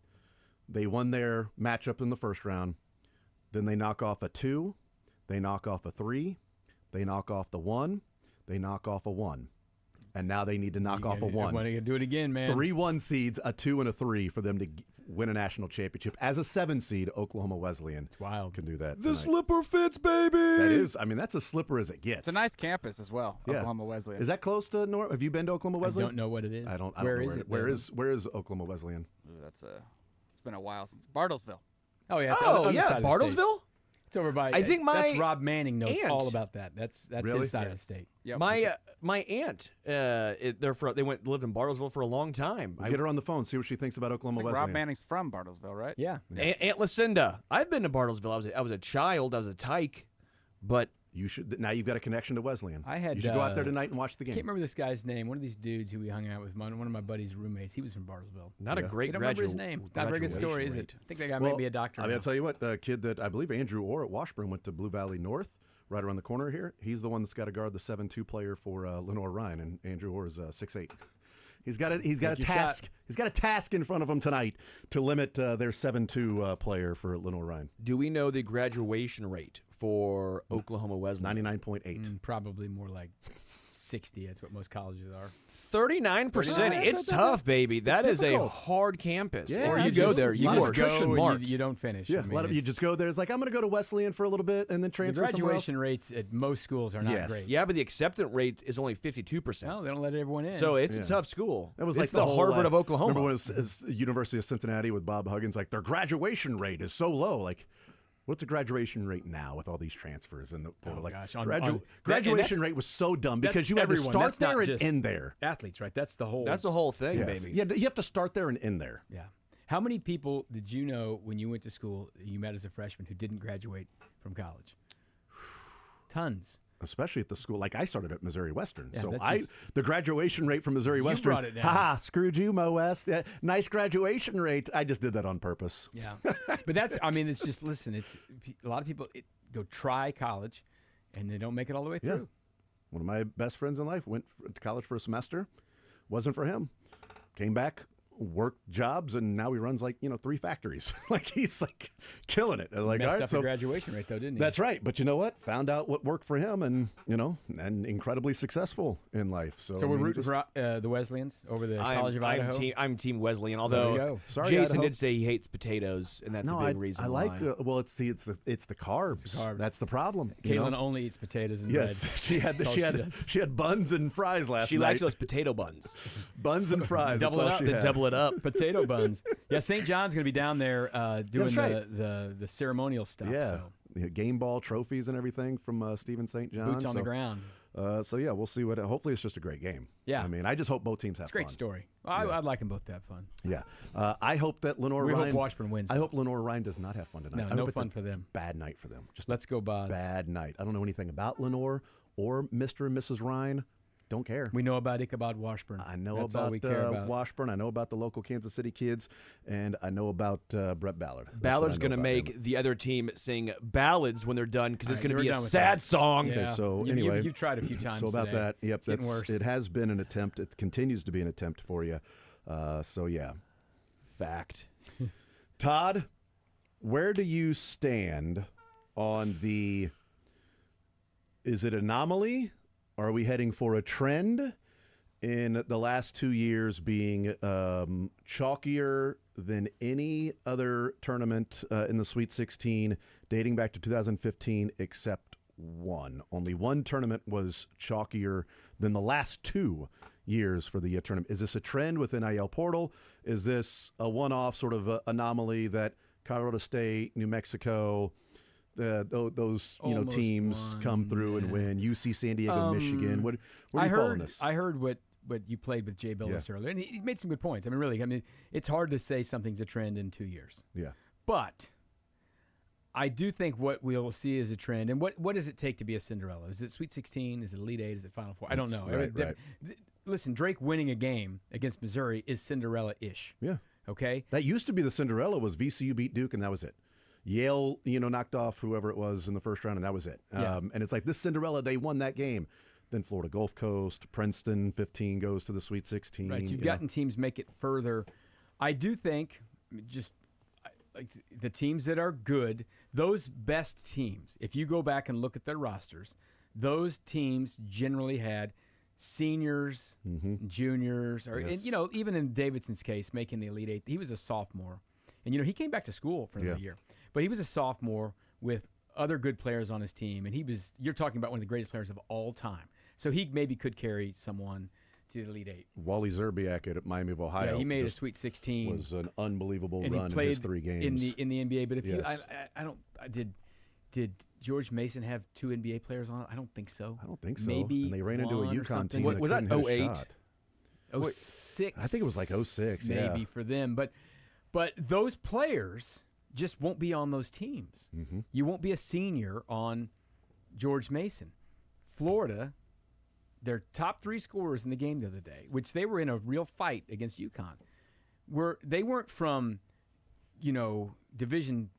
They won their matchup in the first round. Then they knock off a 2. They knock off a 3. They knock off the 1. They knock off a 1. And now they need to knock off a 1. Want to do it again, man. 3 1 seeds, a 2 and a 3 for them to win a national championship. As a 7 seed, Oklahoma Wesleyan can do that. The slipper fits, baby. That is, that's as slipper as it gets. It's a nice campus as well, Oklahoma Wesleyan. Is that close to North? Have you been to Oklahoma Wesleyan? I don't know what it is. I don't Where know is it? Where is Oklahoma Wesleyan? Ooh, it's been a while since Bartlesville. Oh yeah. Bartlesville. It's over by. I think that's Rob Manning knows aunt, all about that. That's really? his side of the state. Yep. My aunt, they lived in Bartlesville for a long time. Get her on the phone, see what she thinks about Oklahoma Wesleyan. Rob Manning's from Bartlesville, right? Yeah. Aunt Lucinda. I've been to Bartlesville. I was a child. I was a tyke, but you should. Now you've got a connection to Wesleyan. You should go out there tonight and watch the game. I can't remember this guy's name. One of these dudes who we hung out with, one of my buddy's roommates. He was from Bartlesville. Not a great. You don't remember his name. Not a very good story, is it? I think that guy may be a doctor. I'll tell you what, the kid that I believe Andrew Orr at Washburn went to Blue Valley North, right around the corner here. He's the one that's got to guard the 7-2 player for Lenore Ryan, and Andrew Orr is 6'8". He's got a task. He's got a task in front of him tonight to limit their 7-2 player for Lenore Ryan. Do we know the graduation rate for Oklahoma Wesleyan? 99.8. Probably more like 60. That's what most colleges are. 39%. It's tough, baby. That is a hard campus. Yeah, or you go there, you just go, you don't finish. Yeah, you just go there. It's like, I'm going to go to Wesleyan for a little bit and then transfer somewhere else. The graduation rates at most schools are not great. Yeah, but the acceptance rate is only 52%. No, they don't let everyone in. So it's a tough school. It was it's like the Harvard of Oklahoma. Remember when it was University of Cincinnati with Bob Huggins? Like, their graduation rate is so low. Like, what's the graduation rate now with all these transfers? And graduation rate was so dumb because you had to start there and end there. Athletes, right? That's the whole thing, baby. Yeah, you have to start there and end there. Yeah. How many people did you know when you went to school you met as a freshman who didn't graduate from college? Tons. Especially at the school. Like I started at Missouri Western. Yeah, so just, the graduation rate from Missouri Western. brought it down. Ha, screwed you, Mo West. Nice graduation rate. I just did that on purpose. Yeah. But that's, I mean, it's just, listen, it's a lot of people go try college and they don't make it all the way through. Yeah. One of my best friends in life went to college for a semester. Wasn't for him. Came back, worked jobs, and now he runs 3 factories. He's killing it. Like, messed all right, up the graduation rate though, didn't he? That's right. But you know what? Found out what worked for him, and and incredibly successful in life. So we're rooting for the Wesleyans over the College of Idaho. I'm Team Wesleyan. Although Sorry, Jason Idaho. did say he hates potatoes, and that's a big reason. I like. why. Well, it's the carbs. It's the carbs. That's the problem. Caitlin only eats potatoes and bread. Yes, she had That's all she had buns and fries last She night. likes those potato buns. Buns and fries. Double that's it all up. she They had. double it up. Potato buns. Yeah, St. John's going to be down there doing That's right. the ceremonial stuff. Yeah, So. the game ball trophies and everything from Stephen St. John. Boots on the ground. So yeah, we'll see what. Hopefully, it's just a great game. Yeah. I mean, I just hope both teams have It's a great fun. story. I'd like them both to have fun. Yeah. I hope that Lenore We hope Ryan. Washburn wins, I though. hope Lenore Ryan does not have fun tonight. No, I hope no it's fun a for them. Bad night for them. Just Let's go, Boz. bad night. I don't know anything about Lenore or Mr. and Mrs. Ryan. Don't care. We know about Ichabod Washburn. I know That's all about, we care about. Washburn. I know about the local Kansas City kids, and I know about Brett Ballard. That's Ballard's what I know going to about make him. the other team sing ballads when they're done because it's All right, going to you're be a done with sad that. song. Okay, Yeah. so You- anyway, you've tried a few times So about today. that, yep, It's getting worse. it has been an attempt. It continues to be an attempt for you. So yeah, Fact. Todd, where do you stand on the? Is it anomaly? Are we heading for a trend? In the last 2 years being chalkier than any other tournament in the Sweet 16 dating back to 2015 except one. Only one tournament was chalkier than the last 2 years for the tournament. Is this a trend with NIL portal? Is this a one-off sort of anomaly that Colorado State, New Mexico, those Almost teams come through and win? UC San Diego, Michigan. Where do you fall on this? I heard what you played with Jay Billis earlier, and he made some good points. I mean, really, it's hard to say something's a trend in 2 years. Yeah. But I do think what we'll see is a trend. And what does it take to be a Cinderella? Is it Sweet 16? Is it Elite 8? Is it Final Four? I don't know. Right. Listen, Drake winning a game against Missouri is Cinderella-ish. Yeah. Okay? That used to be the Cinderella was VCU beat Duke, and that was it. Yale, knocked off whoever it was in the first round, and that was it. Yeah. And it's like this Cinderella, they won that game. Then Florida Gulf Coast, Princeton, 15 goes to the Sweet 16. Right. You've gotten teams make it further. I do think like the teams that are good, those best teams, if you go back and look at their rosters, those teams generally had seniors, juniors, or Yes. and even in Davidson's case, making the Elite 8, he was a sophomore. And he came back to school for another year. But he was a sophomore with other good players on his team, and you're talking about one of the greatest players of all time. So he maybe could carry someone to the Elite 8. Wally Zerbiak at Miami of Ohio. Yeah, he made a Sweet 16. Was an unbelievable and run he played in his 3 games. in the NBA. But if Yes. did George Mason have 2 NBA players on it? I don't think so. I don't think so. Maybe and they ran into a one or UConn something. team. Was that couldn't hit a 08? shot. 06. I think it was like 06, maybe yeah. for them. But those players just won't be on those teams. Mm-hmm. You won't be a senior on George Mason. Florida, their top 3 scorers in the game the other day, which they were in a real fight against UConn, they weren't from, Division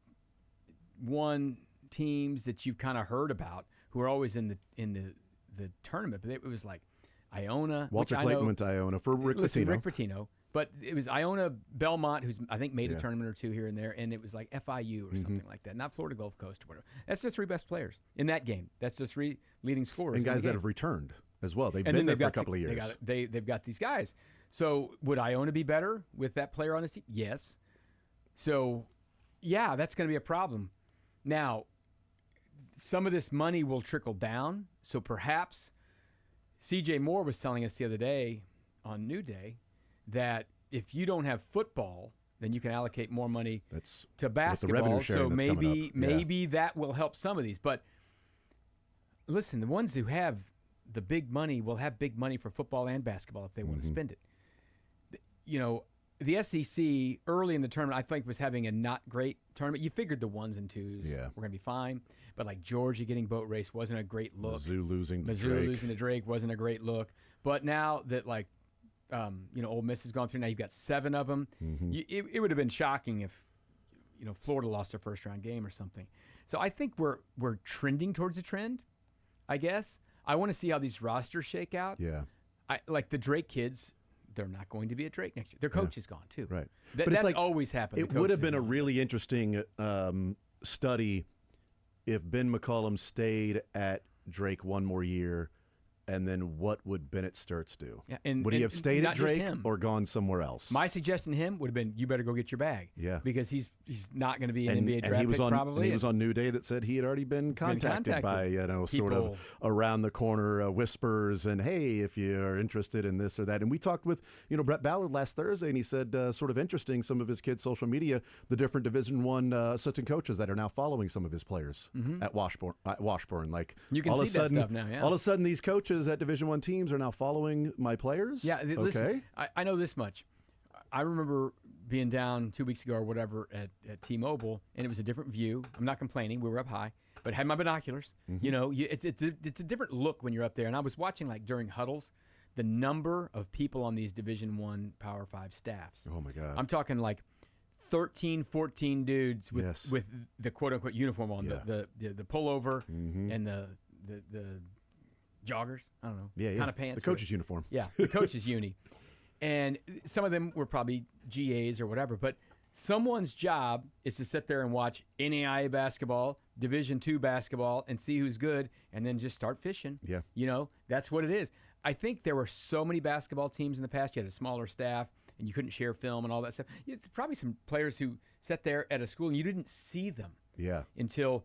I teams that you've kind of heard about who are always in the tournament. But it was like Iona. Walter which Clayton I know, went to Iona for Rick listen, Pitino. Rick Pitino. But it was Iona Belmont, who's I think made a Yeah. tournament or 2 here and there, and it was like FIU or something like that, not Florida Gulf Coast or whatever. That's their 3 best players in that game. That's their 3 leading scorers. And in the guys that game. have returned as well. They've And been then there for a couple of years. They've got these guys. So would Iona be better with that player on his team? Yes. So, yeah, that's going to be a problem. Now, some of this money will trickle down. So perhaps C.J. Moore was telling us the other day on New Day that if you don't have football, then you can allocate more money to basketball. revenue sharing So that's coming up. maybe that will help some of these. But listen, the ones who have the big money will have big money for football and basketball if they want to spend it. the SEC early in the tournament, I think, was having a not great tournament. You figured the 1s and 2s were going to be fine, but like Georgia getting boat race wasn't a great look. Mizzou losing to Drake wasn't a great look. But now that Ole Miss has gone through, now you've got 7 of them. It would have been shocking if Florida lost their first round game or something. So I think we're trending towards a trend, I guess. I want to see how these rosters shake out. Yeah. Like the Drake kids, they're not going to be at Drake next year. Their coach is gone, too. Right. But that's always happened. It would have been a really interesting study if Ben McCollum stayed at Drake one more year, and then what would Bennett Sturtz do? Yeah, would he have stayed at Drake or gone somewhere else? My suggestion to him would have been, you better go get your bag. Yeah. Because he's not going to be an NBA draft pick probably. And he was on New Day that said he had already been contacted by, sort of around the corner whispers and, hey, if you're interested in this or that. And we talked with, Brett Ballard last Thursday, and he said sort of interesting, some of his kids' social media, the different Division I assistant coaches that are now following some of his players at Washburn. Like, you can see that stuff now, yeah. All of a sudden, these coaches at Division I teams are now following my players? Yeah, listen, I know this much. I remember being down 2 weeks ago or whatever at T-Mobile, and it was a different view. I'm not complaining. We were up high, but had my binoculars. It's a different look when you're up there. And I was watching, like, during huddles, the number of people on these Division I Power 5 staffs. Oh, my God. I'm talking, like, 13, 14 dudes with the quote-unquote uniform on, the pullover and the joggers, I don't know, kind of pants. The coach's uniform. Yeah, the coach's uni. And some of them were probably GAs or whatever, but someone's job is to sit there and watch NAIA basketball, Division II basketball, and see who's good, and then just start fishing. Yeah. That's what it is. I think there were so many basketball teams in the past. You had a smaller staff, and you couldn't share film and all that stuff. Probably some players who sat there at a school, and you didn't see them until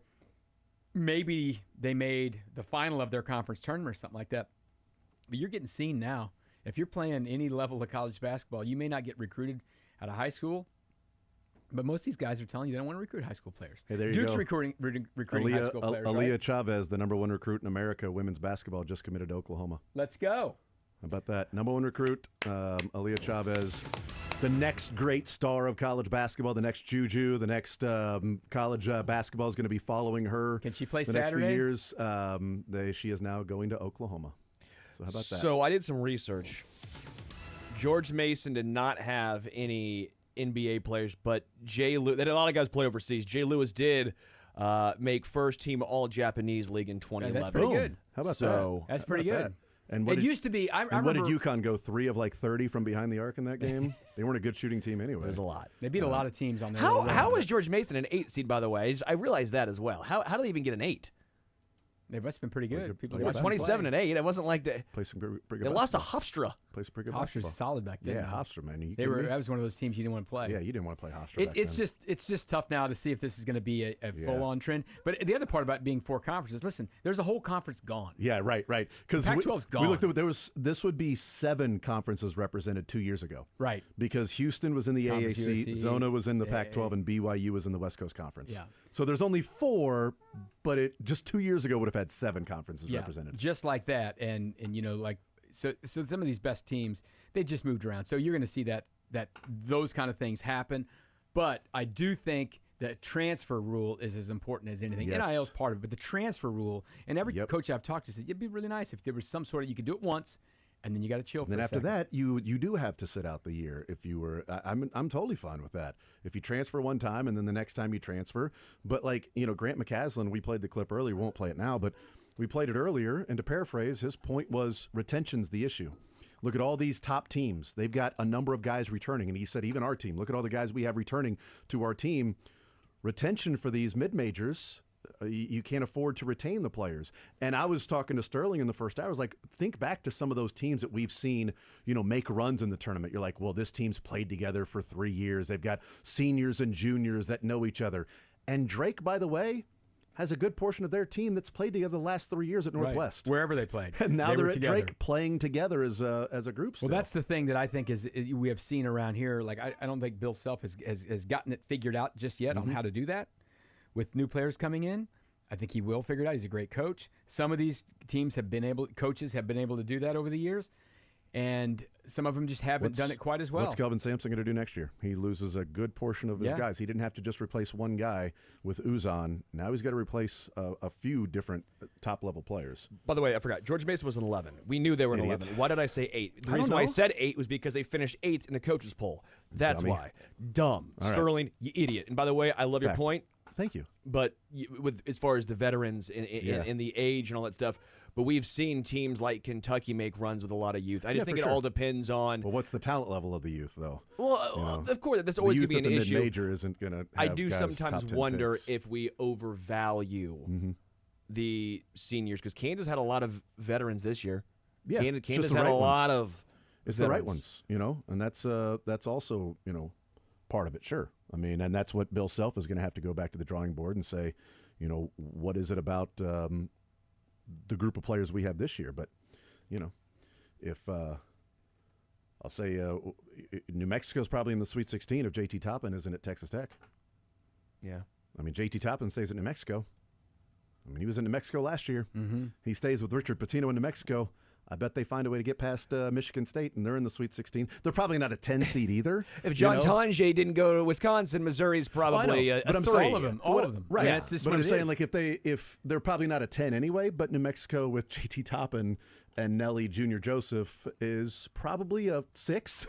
maybe they made the final of their conference tournament or something like that. But you're getting seen now. If you're playing any level of college basketball, you may not get recruited out of high school, but most of these guys are telling you they don't want to recruit high school players. Hey, there you Duke's go. recruiting high school players, Aaliyah right? Chavez, the number 1 recruit in America, women's basketball, just committed to Oklahoma. Let's go. How about that? Number 1 recruit, Aaliyah Chavez, the next great star of college basketball, the next Juju, the next college basketball is going to be following her. Can she play the Saturday? next few years? She is now going to Oklahoma. So how about that? So I did some research. George Mason did not have any NBA players, but Jay Lewis, that a lot of guys play overseas. Jay Lewis did make first team All Japanese League in 2011. That's pretty good. How about that? That's pretty good. That? And what it used to be. I what remember, did UConn go 3 of like 30 from behind the arc in that game? They weren't a good shooting team anyway. There's a lot. They beat a lot of teams on their How was George Mason an 8 seed, by the way? I realized that as well. How do they even get an 8? They must have been pretty good. They were 27 and 8. It wasn't like they pretty good. They lost to Hofstra. Plays some pretty good Hofstra's basketball. solid back then. Yeah, man. Hofstra, man. That was one of those teams you didn't want to play. Yeah, you didn't want to play Hofstra back It's then. just tough now to see if this is going to be a full-on trend. But the other part about being 4 conferences, listen, there's a whole conference gone. Yeah, right. Because Pac-12's gone. We looked at this would be 7 conferences represented 2 years ago. Right. Because Houston was in the Conference AAC, USC, Zona was in the Pac-12, and BYU was in the West Coast Conference. Yeah. So there's only 4, but it just 2 years ago would have had 7 conferences represented. Just like that, and so some of these best teams, they just moved around. So you're going to see that those kind of things happen. But I do think the transfer rule is as important as anything. Yes. NIL is part of it, but the transfer rule, and every coach I've talked to said it'd be really nice if there was some sort of, you could do it once, and then you got to chill. And then after that, you do have to sit out the year if you were. I'm totally fine with that. If you transfer one time and then the next time you transfer, but Grant McCaslin, we played the clip earlier. We won't play it now, but we played it earlier. And to paraphrase, his point was retention's the issue. Look at all these top teams. They've got a number of guys returning, and he said even our team. Look at all the guys we have returning to our team. Retention for these mid-majors. You can't afford to retain the players. And I was talking to Sterling in the first hour. I was like, think back to some of those teams that we've seen, make runs in the tournament. You're like, well, this team's played together for 3 years. They've got seniors and juniors that know each other. And Drake, by the way, has a good portion of their team that's played together the last 3 years at Northwest. Right. Wherever they played. And now they're at together. Drake playing together as a group still. Well, that's the thing that I think is we have seen around here. Like, I don't think Bill Self has gotten it figured out just yet on how to do that with new players coming in. I think he will figure it out. He's a great coach. Some of these teams coaches have been able to do that over the years. and some of them just haven't done it quite as well. What's Kelvin Sampson going to do next year? He loses a good portion of his guys. He didn't have to just replace one guy with Uzan. Now he's got to replace a few different top-level players. By the way, I forgot. George Mason was an 11. We knew they were an 11. Why did I say 8? The reason why I said 8 was because they finished 8th in the coaches poll. That's why. Dumb. All Sterling, right. you idiot. And by the way, I love your point. Thank you. But with as far as the veterans in the age and all that stuff, but we've seen teams like Kentucky make runs with a lot of youth. I just think it all depends on. Well, what's the talent level of the youth, though? Well, of course, that's always going to be an issue. The mid-major isn't going to. I do sometimes wonder if we overvalue the seniors, because Kansas had a lot of veterans this year. Yeah, Kansas had a lot of. It's the right ones, and that's also part of it. Sure, I mean, and that's what Bill Self is going to have to go back to the drawing board and say, what is it about the group of players we have this year? But if I'll say New Mexico's probably in the Sweet 16 if JT Toppin isn't at Texas Tech. Yeah, I mean, JT Toppin stays at New Mexico. I mean, he was in New Mexico last year. He stays with Richard Pitino in New Mexico. I bet they find a way to get past Michigan State, and they're in the Sweet 16. They're probably not a 10 seed either. If John Tonje didn't go to Wisconsin, Missouri's probably a 3. All of them. Right. Yeah, that's just but what I'm it saying, is. like, if they're probably not a 10 anyway, but New Mexico with JT Toppin and Nelly Jr. Joseph is probably a 6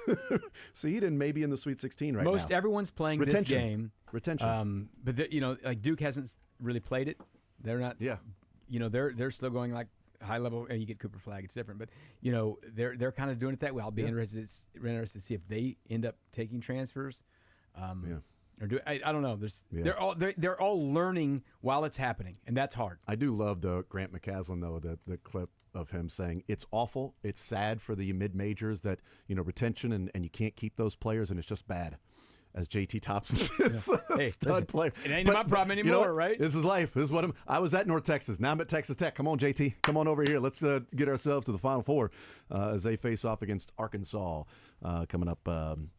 seed and maybe in the Sweet 16 right now. Most everyone's playing this game. Retention. But like Duke hasn't really played it. They're not. Yeah. They're still going like high level. And you get Cooper Flag, it's different. But they're kind of doing it that way. I'll be interested to see if they end up taking transfers. Or I don't know. They're all learning while it's happening, and that's hard. I do love the Grant McCaslin though, the clip of him saying it's awful, it's sad for the mid majors that retention and you can't keep those players, and it's just bad. As JT Thompson is a stud player. It ain't my problem anymore, right? This is life. This is what I was at North Texas. Now I'm at Texas Tech. Come on, JT. Come on over here. Let's get ourselves to the Final Four as they face off against Arkansas coming up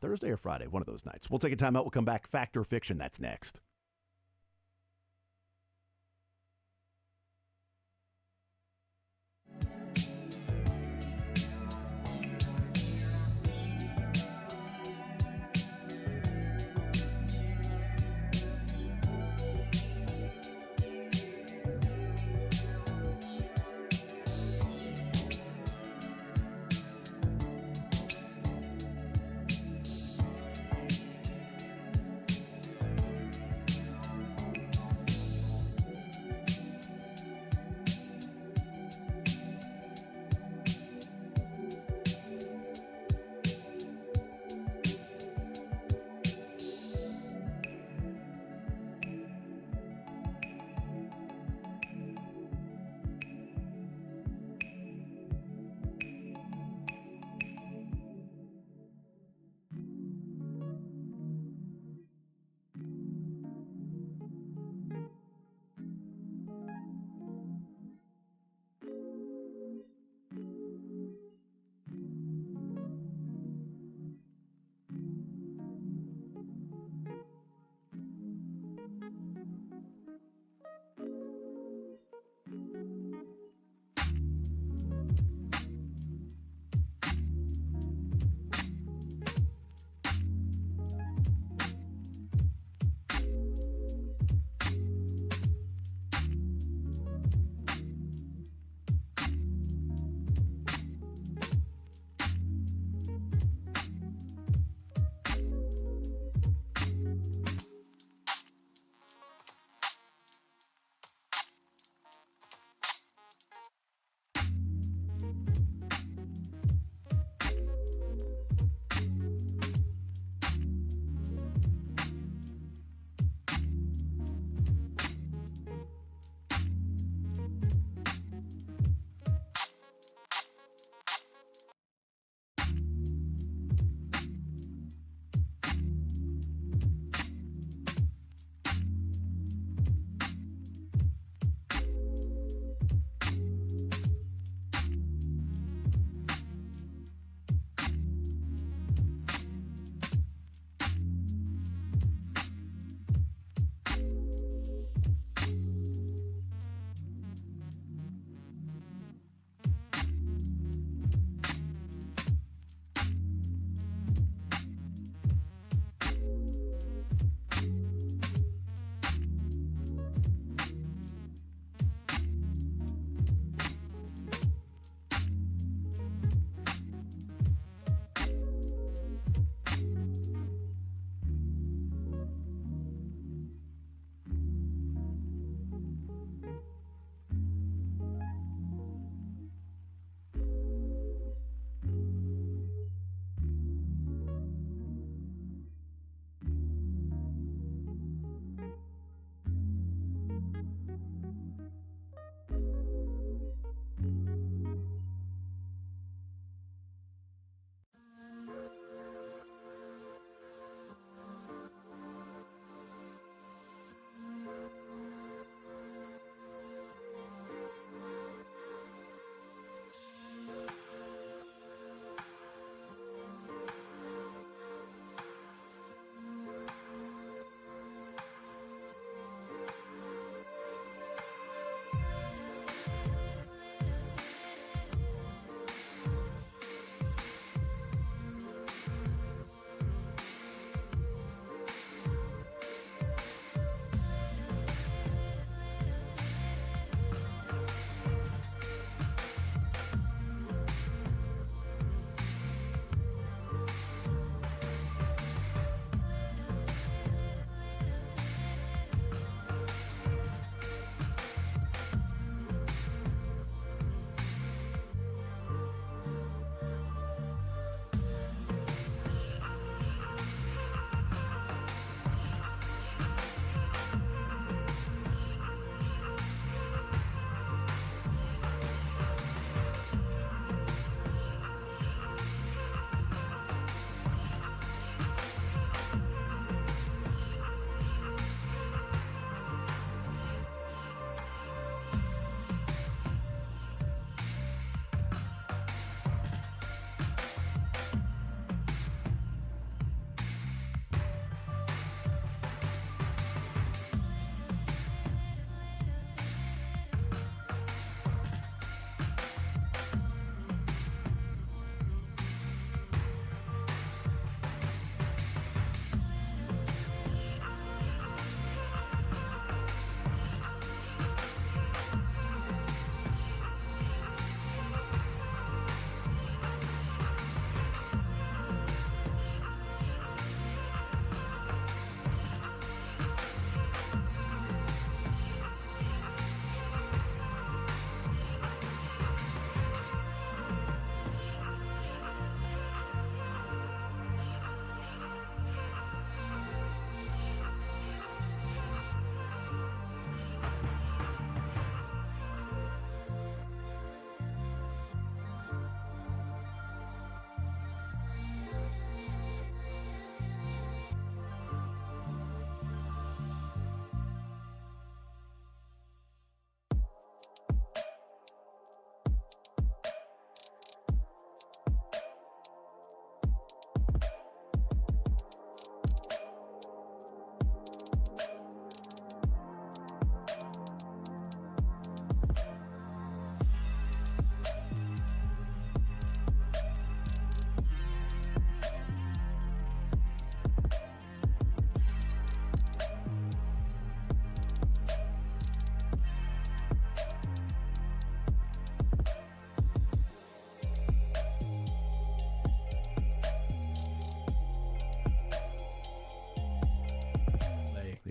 Thursday or Friday, one of those nights. We'll take a timeout. We'll come back. Fact or Fiction, that's next.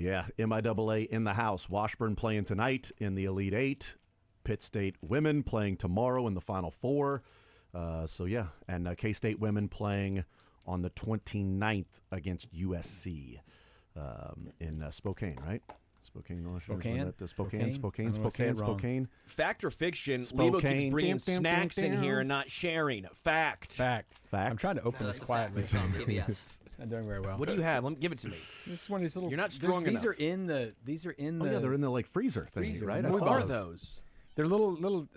Yeah, MIAA in the house. Washburn playing tonight in the Elite Eight. Pitt State women playing tomorrow in the Final Four. And K-State women playing on the 29th against USC in Spokane, right? Spokane. Fact or fiction? Lebo keeps Spokane. bringing snacks in here and not sharing. Fact. I'm trying to open this quietly. PBS. Not doing very well. What do you have? Give it to me. This is one of these little. You're not strong These enough. are in the. These are in the. Oh yeah, they're in the freezer thing, right? What are those? They're little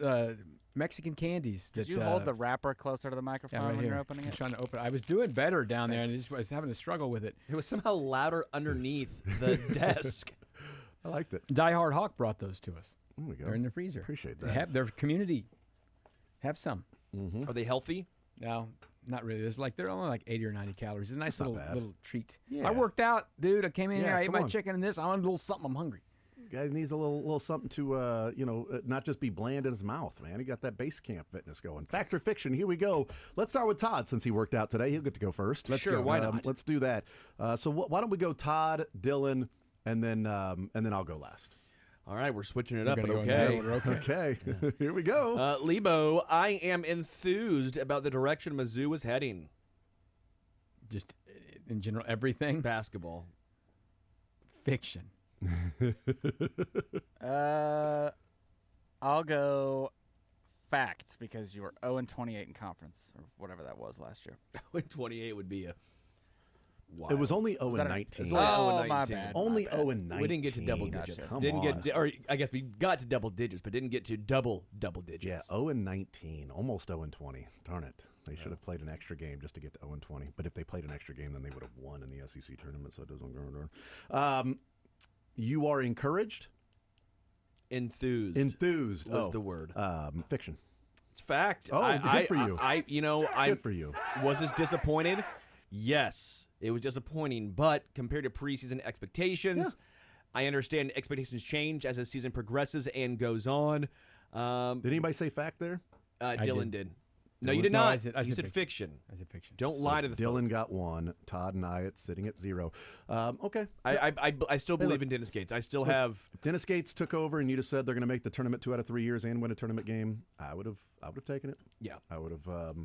Mexican candies. Did you hold the wrapper closer to the microphone right when here. you're opening I'm it? trying to open it. I was doing better down there, and I was having a struggle with it. It was somehow louder underneath the desk. I liked it. Die Hard Hawk brought those to us. There we go. They're in the freezer. Appreciate They that. have their community. Have some. Mm-hmm. Are they healthy? No, not really. They're only like 80 or 90 calories. It's a nice little treat. Yeah. I worked out, dude. I came in Yeah, here. I ate come my on. chicken and this. I want a little something. I'm hungry. Guy needs a little something to, not just be bland in his mouth, man. He got that base camp fitness going. Fact or fiction? Here we go. Let's start with Todd since he worked out today. He'll get to go first. Sure, why not? Let's do that. Why don't we go Todd, Dylan, and then I'll go last. All right, we're switching it We're up, but gonna go in okay. that order, Okay. Here we go. Lebo, I am enthused about the direction Mizzou is heading. Just in general, everything. Basketball. Fiction. I'll go fact because you were 0-28 in conference or whatever that was last year. 28 would be a. Wild. It was only Was that 0-19. Oh, my season. bad. Only my bad. 0-19. We didn't get to double digits. Come didn't on. get, or I guess we got to double digits, but didn't get to double digits. Yeah, 0-19, almost 0-20. Darn it. They should have played an extra game just to get to 0-20. But if they played an extra game, then they would have won in the SEC tournament, so it doesn't go. You are encouraged? Enthused. Enthused was the word. Fiction. It's fact. Oh, good for you. Good for you. Was this disappointed? Yes. It was disappointing, but compared to preseason expectations, I understand expectations change as the season progresses and goes on. Did anybody say fact there? Dylan did. No, Dylan- you did No, not. I said You said fiction. I said fiction. Don't lie to the Dylan folk. got 1. Todd and I sitting at 0. Okay. I still believe in Dennis Gates. I still have. If Dennis Gates took over and you just said they're going to make the tournament 2 out of 3 years and win a tournament game, I would have taken it. Yeah. I would have.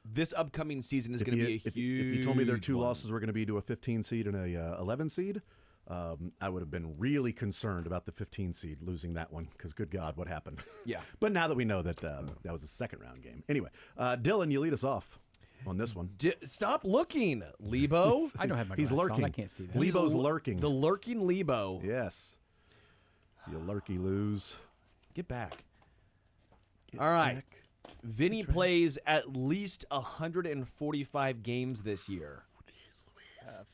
This upcoming season is going to be a huge. If you told me their 2 one. losses were going to be to a 15 seed and a 11 seed, I would have been really concerned about the 15 seed losing that one because, good God, what happened? Yeah. But now that we know that that was a second round game. Anyway, Dylan, you lead us off on this one. Stop looking, Lebo. I don't have my He's glasses lurking. on. I can't see that. Lebo's lurking. The lurking Lebo. Yes. You lurky lose. Get back. All right. back. Vinny plays at least 145 games this year.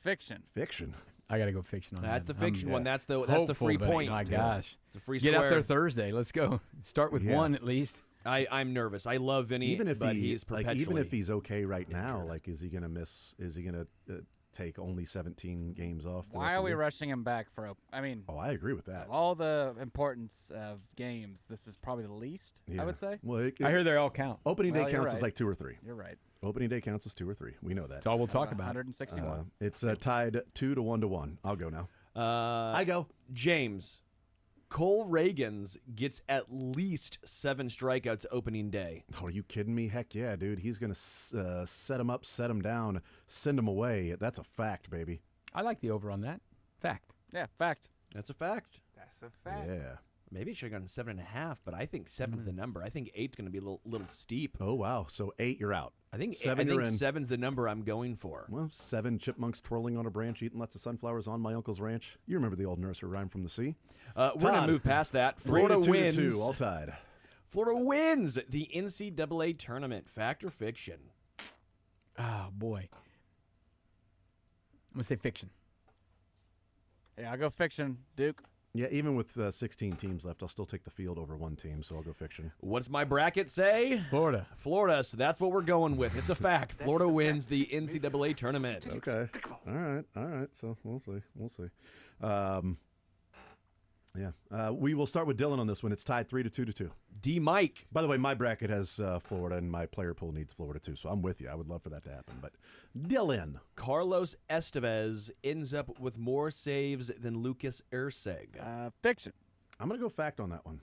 Fiction. Fiction. I got to go fiction on That's that. the fiction I'm one. That's the hopeful, free but point. My gosh. It's a free Get square. up there Thursday. Let's go. Start with 1 at least. I'm nervous. I love Vinny, Even if but he's perpetually. even if he's okay right now, is he going to miss? Is he going to take only 17 games off? Why are we rushing him back for I I agree with that. of all the importance of games, this is probably the least, I would say. Well, I hear they all count. Opening Well, day you're counts as right. like 2 or 3. You're right. Opening day counts as 2 or 3. We know that. That's all we'll talk about. 161. It's tied 2 to 1. I'll go now. I go. James. Cole Reagans gets at least 7 strikeouts opening day. Oh, are you kidding me? Heck yeah, dude. He's going to set him up, set him down, send him away. That's a fact, baby. I like the over on that. Fact. Yeah, fact. That's a fact. That's a fact. Yeah. Maybe I should have gone 7.5, but I think 7's the number. I think 8's going to be a little steep. Oh, wow. So 8, you're out. I think 7, you're in. 7's the number I'm going for. Well, 7 chipmunks twirling on a branch, eating lots of sunflowers on my uncle's ranch. You remember the old nursery rhyme from the sea. We're going to move past that. Florida wins. 2, all tied. Florida wins the NCAA tournament. Fact or fiction? Oh, boy. I'm going to say fiction. Yeah, I'll go fiction. Duke. Yeah, even with 16 teams left, I'll still take the field over 1 team, so I'll go fiction. What's my bracket say? Florida. Florida, so that's what we're going with. It's a fact. Florida wins the NCAA tournament. Okay. All right. So we'll see. Yeah. We will start with Dylan on this one. It's tied 3-2. D. Mike. By the way, my bracket has Florida, and my player pool needs Florida too, so I'm with you. I would love for that to happen. But Dylan. Carlos Estevez ends up with more saves than Lucas Erceg. Fiction. I'm going to go fact on that one.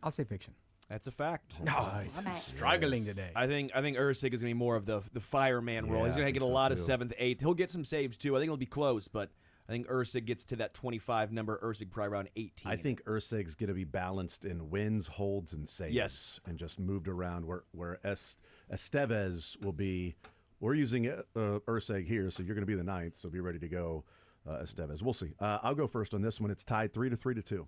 I'll say fiction. That's a fact. No, he's struggling today. I think Erceg is going to be more of the fireman role. Yeah, He's going I to get a think so, lot of too. 7th, 8th. He'll get some saves too. I think it'll be close, but I think Erceg gets to that 25 number. Erceg probably around 18. I think Erceg's going to be balanced in wins, holds, and saves. Yes. And just moved around where Estevez will be. We're using Erceg here, so you're going to be the 9th, so be ready to go, Estevez. We'll see. I'll go first on this one. It's tied 3-2.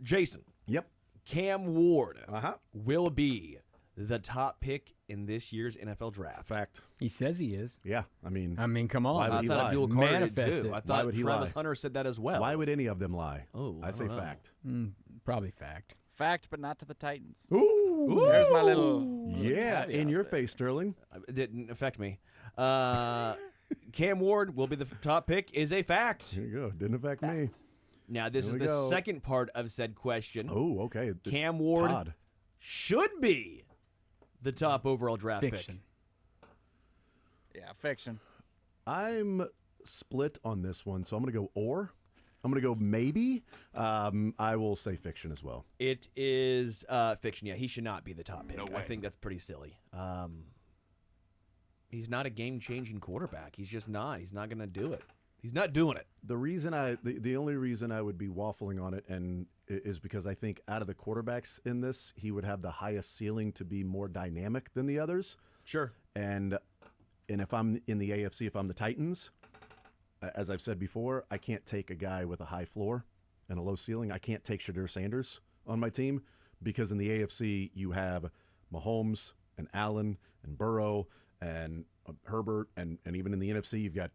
Jason. Yep. Cam Ward Uh-huh. will be the top pick in this year's NFL draft. Fact. He says he is. Yeah. I mean, come on. Why would I he thought lie? Abdul Carter did Manifest too. it. I Why thought would he Travis lie? Hunter said that as well. Why would any of them lie? Oh, I say don't know. fact. Probably fact. Fact, but not to the Titans. Ooh. There's my little Yeah, in your there. face, Sterling. It didn't affect me. Cam Ward will be the top pick is a fact. Here you go. Didn't affect me. Now, this Here is we the go. second part of said question. Oh, okay. Cam Ward Todd. should be the top overall draft Fiction. Yeah, fiction. I'm split on this one, so I'm going to go or. I'm going to go maybe. I will say fiction as well. pick. It is fiction. Yeah, he should not be the top pick. No I way. think that's pretty silly. He's not a game-changing quarterback. He's just not. He's not going to do it. He's not doing it. The only reason I would be waffling on it is because I think out of the quarterbacks in this, he would have the highest ceiling to be more dynamic than the others. Sure. And if I'm in the AFC, if I'm the Titans, as I've said before, I can't take a guy with a high floor and a low ceiling. I can't take Shadur Sanders on my team because in the AFC you have Mahomes and Allen and Burrow and Herbert, and even in the NFC you've got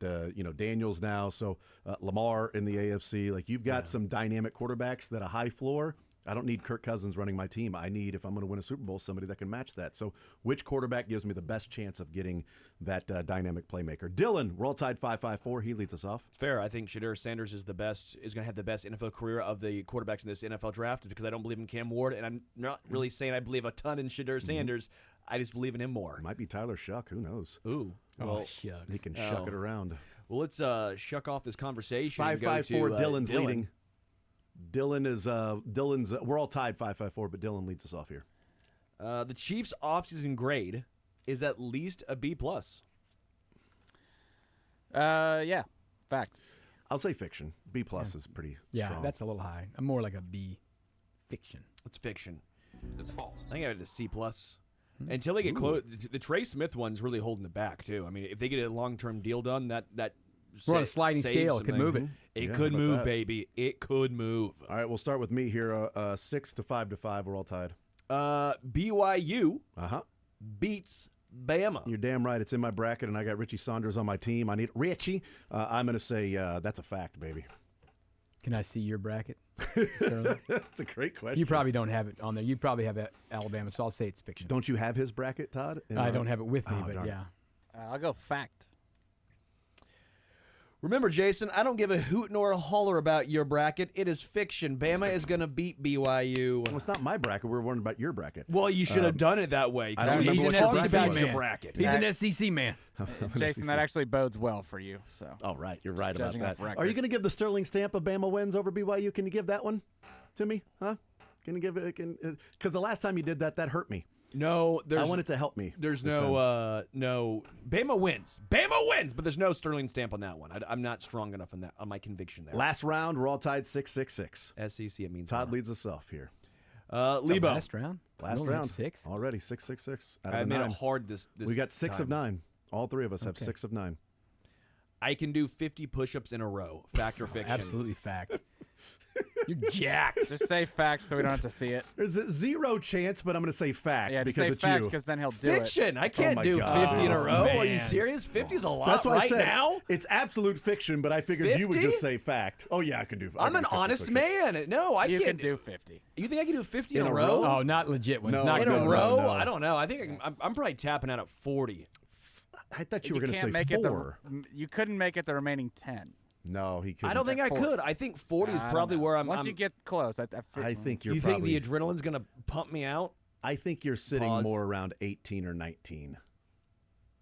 Daniels now, so Lamar in the AFC. Like you've got some dynamic quarterbacks that a high floor. I don't need Kirk Cousins running my team. I need, if I'm going to win a Super Bowl, somebody that can match that. So which quarterback gives me the best chance of getting that dynamic playmaker? Dylan, we're all tied 5-5-4. He leads us off. It's fair. I think Shadur Sanders is going to have the best NFL career of the quarterbacks in this NFL draft because I don't believe in Cam Ward, and I'm not really saying I believe a ton in Shadur Sanders. I just believe in him more. It might be Tyler Shuck. Who knows? Ooh. Oh, shucks. He can shuck it around. Well, let's shuck off this conversation. 5-5-4. Dylan's Dylan. leading. Dylan's. We're all tied 5-5-4, but Dylan leads us off here. The Chiefs' offseason grade is at least a B+. Yeah, fact. I'll say fiction. B+ is pretty strong. That's a little high. I'm more like a B. Fiction. It's fiction. It's false. I think I have it a C+. Until they get close. The Trey Smith one's really holding it back, too. I mean, if they get a long-term deal done, that we're on a sliding saves scale. It could something. move it. It Yeah, could how about move, that? baby. It could move. All right, we'll start with me here. 6-5-5. We're all tied. BYU Uh-huh. beats Bama. You're damn right. It's in my bracket, and I got Richie Saunders on my team. I need Richie. I'm going to say that's a fact, baby. Can I see your bracket? That's a great question. You probably don't have it on there. You probably have Alabama, so I'll say it's fiction. Don't you have his bracket, Todd? I don't have it with me, Oh, but darn it. yeah. I'll go fact. Remember, Jason, I don't give a hoot nor a holler about your bracket. It is fiction. Bama is going to beat BYU. Well, it's not my bracket. We're wondering about your bracket. Well, you should have done it that way. I don't remember He's what talked your about bracket your was. bracket. He's an SEC man. Jason, that actually bodes well for you. So. Oh, right. You're right about Judging that. off record. Are you going to give the Sterling stamp of Bama wins over BYU? Can you give that one to me? Huh? Can you give it? Because the last time you did that, that hurt me. No, I want it to help me. There's this no, no. Bama wins. Bama wins, but there's no Sterling stamp on that one. I'm not strong enough on my conviction there. Last round, we're all tied 6-6-6. SEC, it means Todd more. leads us off here. Lebo. Last round? Last You only have round. 6? Already 6-6-6. Out I of the made 9. it hard this We got 6 of time. 9. All three of us have Okay. 6 of 9. I can do 50 push-ups in a row. Fact or fiction? Absolutely fact. You're jacked. Just say fact so we don't have to see it. There's a 0 chance, but I'm going to say fact Yeah, just because say it's fact you. because then he'll do it. Fiction. I can't my do God. 50 in a Oh, row. Are you man. serious? 50 is a lot That's what I right said. now. It's absolute fiction, but I figured you would 50? just say fact. Oh, yeah, I can do I'm an honest man. No, I You can't can do 50. You think I can do 50 In in a a row? Oh, not legit ones. No, not in good a ones. row? no. I don't know. I think I'm probably tapping out at 40. I thought you were going to can't say make 4. it you couldn't make it the remaining 10. No, he couldn't. I don't think I could. I think 40 is probably where I'm. Once you get close, I think you're You probably. think the adrenaline's going to pump me out? I think you're sitting Pause. more around 18 or 19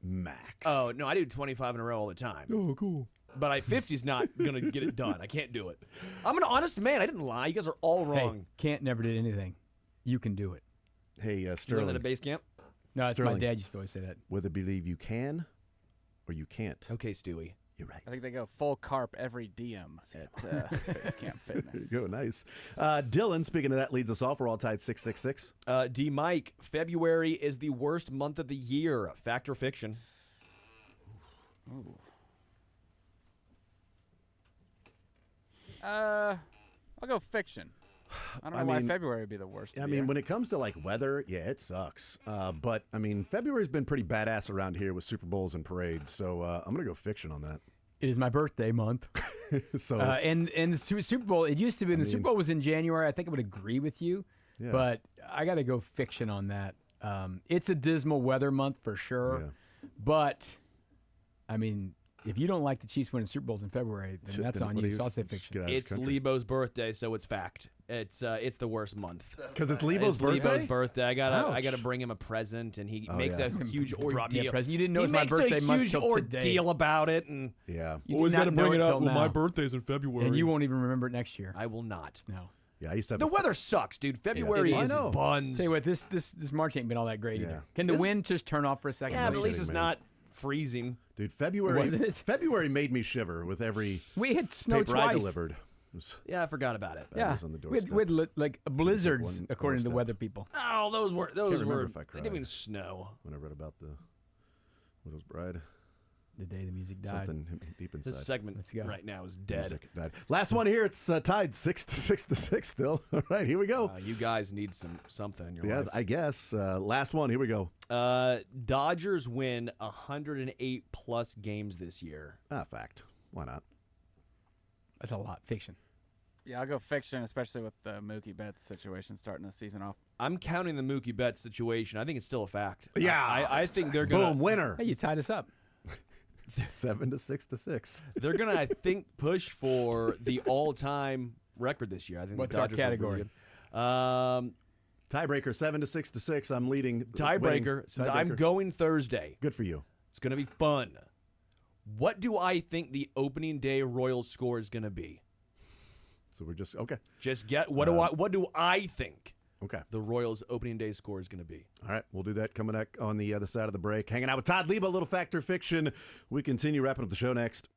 max. Oh, no, I do 25 in a row all the time. Oh, cool. But 50's not going to get it done. I can't do it. I'm an honest man. I didn't lie. You guys are all wrong. Hey, Kent never did anything. You can do it. Hey, You learned Sterling. that at base camp? No, it's my Sterling. dad used to always say that. Whether believe you can or you can't. Okay, Stewie. You're right. I think they go full carp every DM at Base Camp Fitness. There you go. Nice. Dylan, speaking of that, leads us off. We're all tied 666. D. Mike, February is the worst month of the year. Fact or fiction? Ooh. I'll go fiction. I don't know why February would be the worst. I mean, when it comes to like weather, yeah, it sucks. But I mean, February's been pretty badass around here with Super Bowls and parades. So I'm gonna go fiction on that. It is my birthday month. So and the Super Bowl, it used to be when the Super Bowl was in January. I think I would agree with you, Yeah. but I got to go fiction on that. It's a dismal weather month for sure, Yeah. but I mean, if you don't like the Chiefs winning Super Bowls in February, then that's on what you. do So I'll say fiction. It's Lebo's birthday, so it's fact. It's the worst month. Because it's Lebo's It's birthday? Lebo's birthday. I Ouch. gotta bring him a present, and he Oh, makes yeah. a huge ordeal. Brought me a present. You didn't know he it was my makes birthday a month huge till today. ordeal about it, and Yeah. You always did not gotta bring know it up. till Well, my now. birthday's in February, and you won't even remember it next year. I will not. No. Yeah, I used to have The weather sucks, dude. February I is know. buns. Tell you what, this March ain't been all that great Yeah. either. Can the This- wind just turn off for a second? Yeah, but at please? least it's man. not freezing. Dude, February Wasn't it? February made me shiver with every We had snow paper I twice. delivered. It was Yeah, I forgot about it. bad Yeah, news on the we had doorstep. like blizzards, one according to the doorstep. weather people. Oh, those were remember if I they cried. didn't even snow. When I read about the Widow's Bride, The day the music died. something hit me deep inside. This segment Let's go. right now is dead. Music died. Last one here. It's tied 6-6 still. All right, here we go. You guys need something in your Yes, life. I guess. Last one. Here we go. Dodgers win 108 plus games this year. Fact. Why not? That's a lot. Fiction. Yeah, I'll go fiction, especially with the Mookie Betts situation starting the season off. I'm counting the Mookie Betts situation. I think it's still a fact. Yeah, I think they're gonna Boom, winner. Hey, you tied us up. 7-6. They're gonna I think push for the all-time record this year. I think What's the our Dodgers are really category? good. Tiebreaker 7-6. I'm leading. Tiebreaker. winning. Since I'm Tiebreaker. going Thursday, Good for you. it's gonna be fun. What do I think the opening day Royals score is gonna be? So we're just okay. Just get what do I think Okay. the Royals opening day score is gonna be? All right, we'll do that coming back on the other side of the break. Hanging out with Todd Leba, Little Factor Fiction. We continue wrapping up the show next.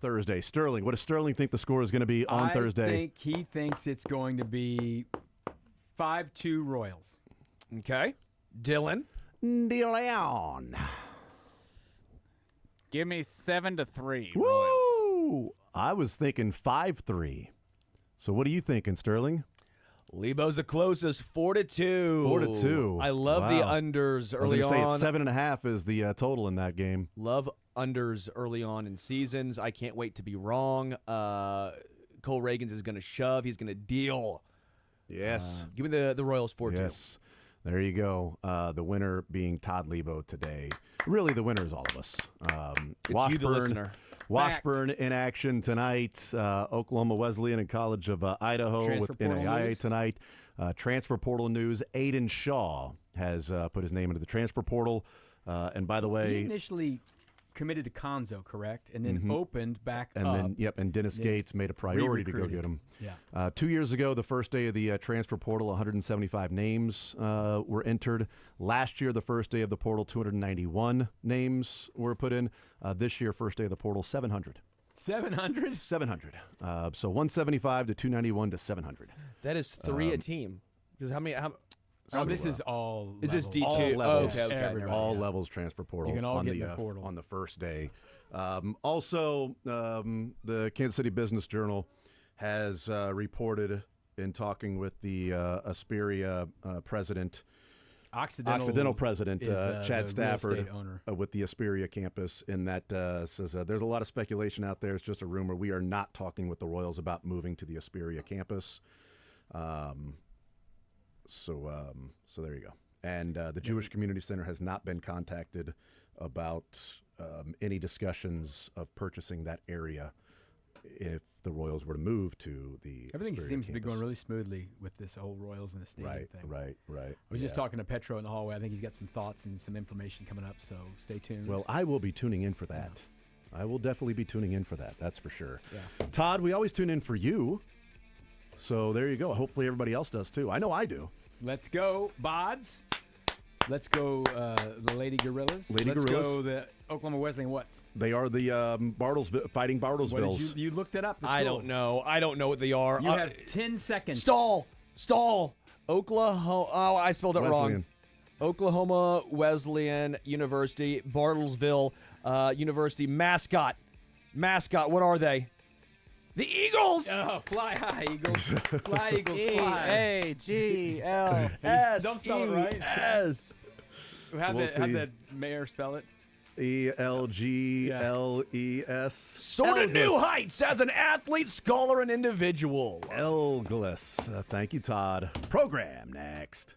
Thursday. Sterling, what does Sterling think the score is going to be on Thursday? I think he thinks it's going to be 5-2 Royals. Okay. Dylan. Leon. Give me 7-3 Woo! Royals. I was thinking 5-3. So what are you thinking, Sterling? Lebo's the closest, 4-2. 4-2. I love the unders early on. I was going to say it's 7.5 is the total in that game. Love unders early on in seasons. I can't wait to be wrong. Cole Reagans is going to shove. He's going to deal. Yes. Give me the Royals 4-2. Yes. There you go. The winner being Todd Lebo today. Really, the winner is all of us. It's you, the listener. Washburn in action tonight. Oklahoma Wesleyan and College of Idaho Transfer with portal NAIA news. tonight. Transfer portal news. Aiden Shaw has put his name into the transfer portal. And by the way, He initially committed to Conzo, correct? And then opened back and up. then and Dennis Gates made a priority to go Re-recruited. get him. Yeah. 2 years ago, the first day of the transfer portal, 175 names were entered. Last year, the first day of the portal, 291 names were put in. This year, first day of the portal, 700. 700? 700. So 175 to 291 to 700. That is 3 a team. Because how many? Oh, this is all Is this levels. D2? All levels. Okay. Everybody. never All mind. levels transfer portal. You can all on get the in the portal. on the first day. Also, the Kansas City Business Journal has reported in talking with the Asperia president, Occidental president is, Chad the real Stafford estate owner. with the Asperia campus, in that says there's a lot of speculation out there. It's just a rumor. We are not talking with the Royals about moving to the Asperia campus. So there you go. And the Jewish Community Center has not been contacted about any discussions of purchasing that area if the Royals were to move to the Everything Asperia seems to be campus. going really smoothly with this whole Royals and the stadium thing. Right. I was just talking to Petro in the hallway. I think he's got some thoughts and some information coming up, so stay tuned. Well, I will be tuning in for that. I will definitely be tuning in for that. That's for sure. Yeah. Todd, we always tune in for you. So there you go. Hopefully everybody else does too. I know I do. Let's go, Bods. Let's go, the Lady Gorillas. Lady Let's Gorillas. go, the Oklahoma Wesleyan What's? They are the Fighting Bartlesvilles. What did you looked it up. The I school. don't know. I don't know what they are. You have 10 seconds. Stall. Oklahoma. Oh, I spelled it wrong. Wesleyan. Oklahoma Wesleyan University, Bartlesville University mascot. What are they? The Eagles. Oh, fly high, Eagles. Fly, Eagles, fly. E-A-G-L-S. Don't spell it right. Yes. How'd We'll the see. mayor spell it? E-L-G-L-E-S. Soared to new heights as an athlete, scholar, and individual. Elglis. Thank you, Todd. Program next.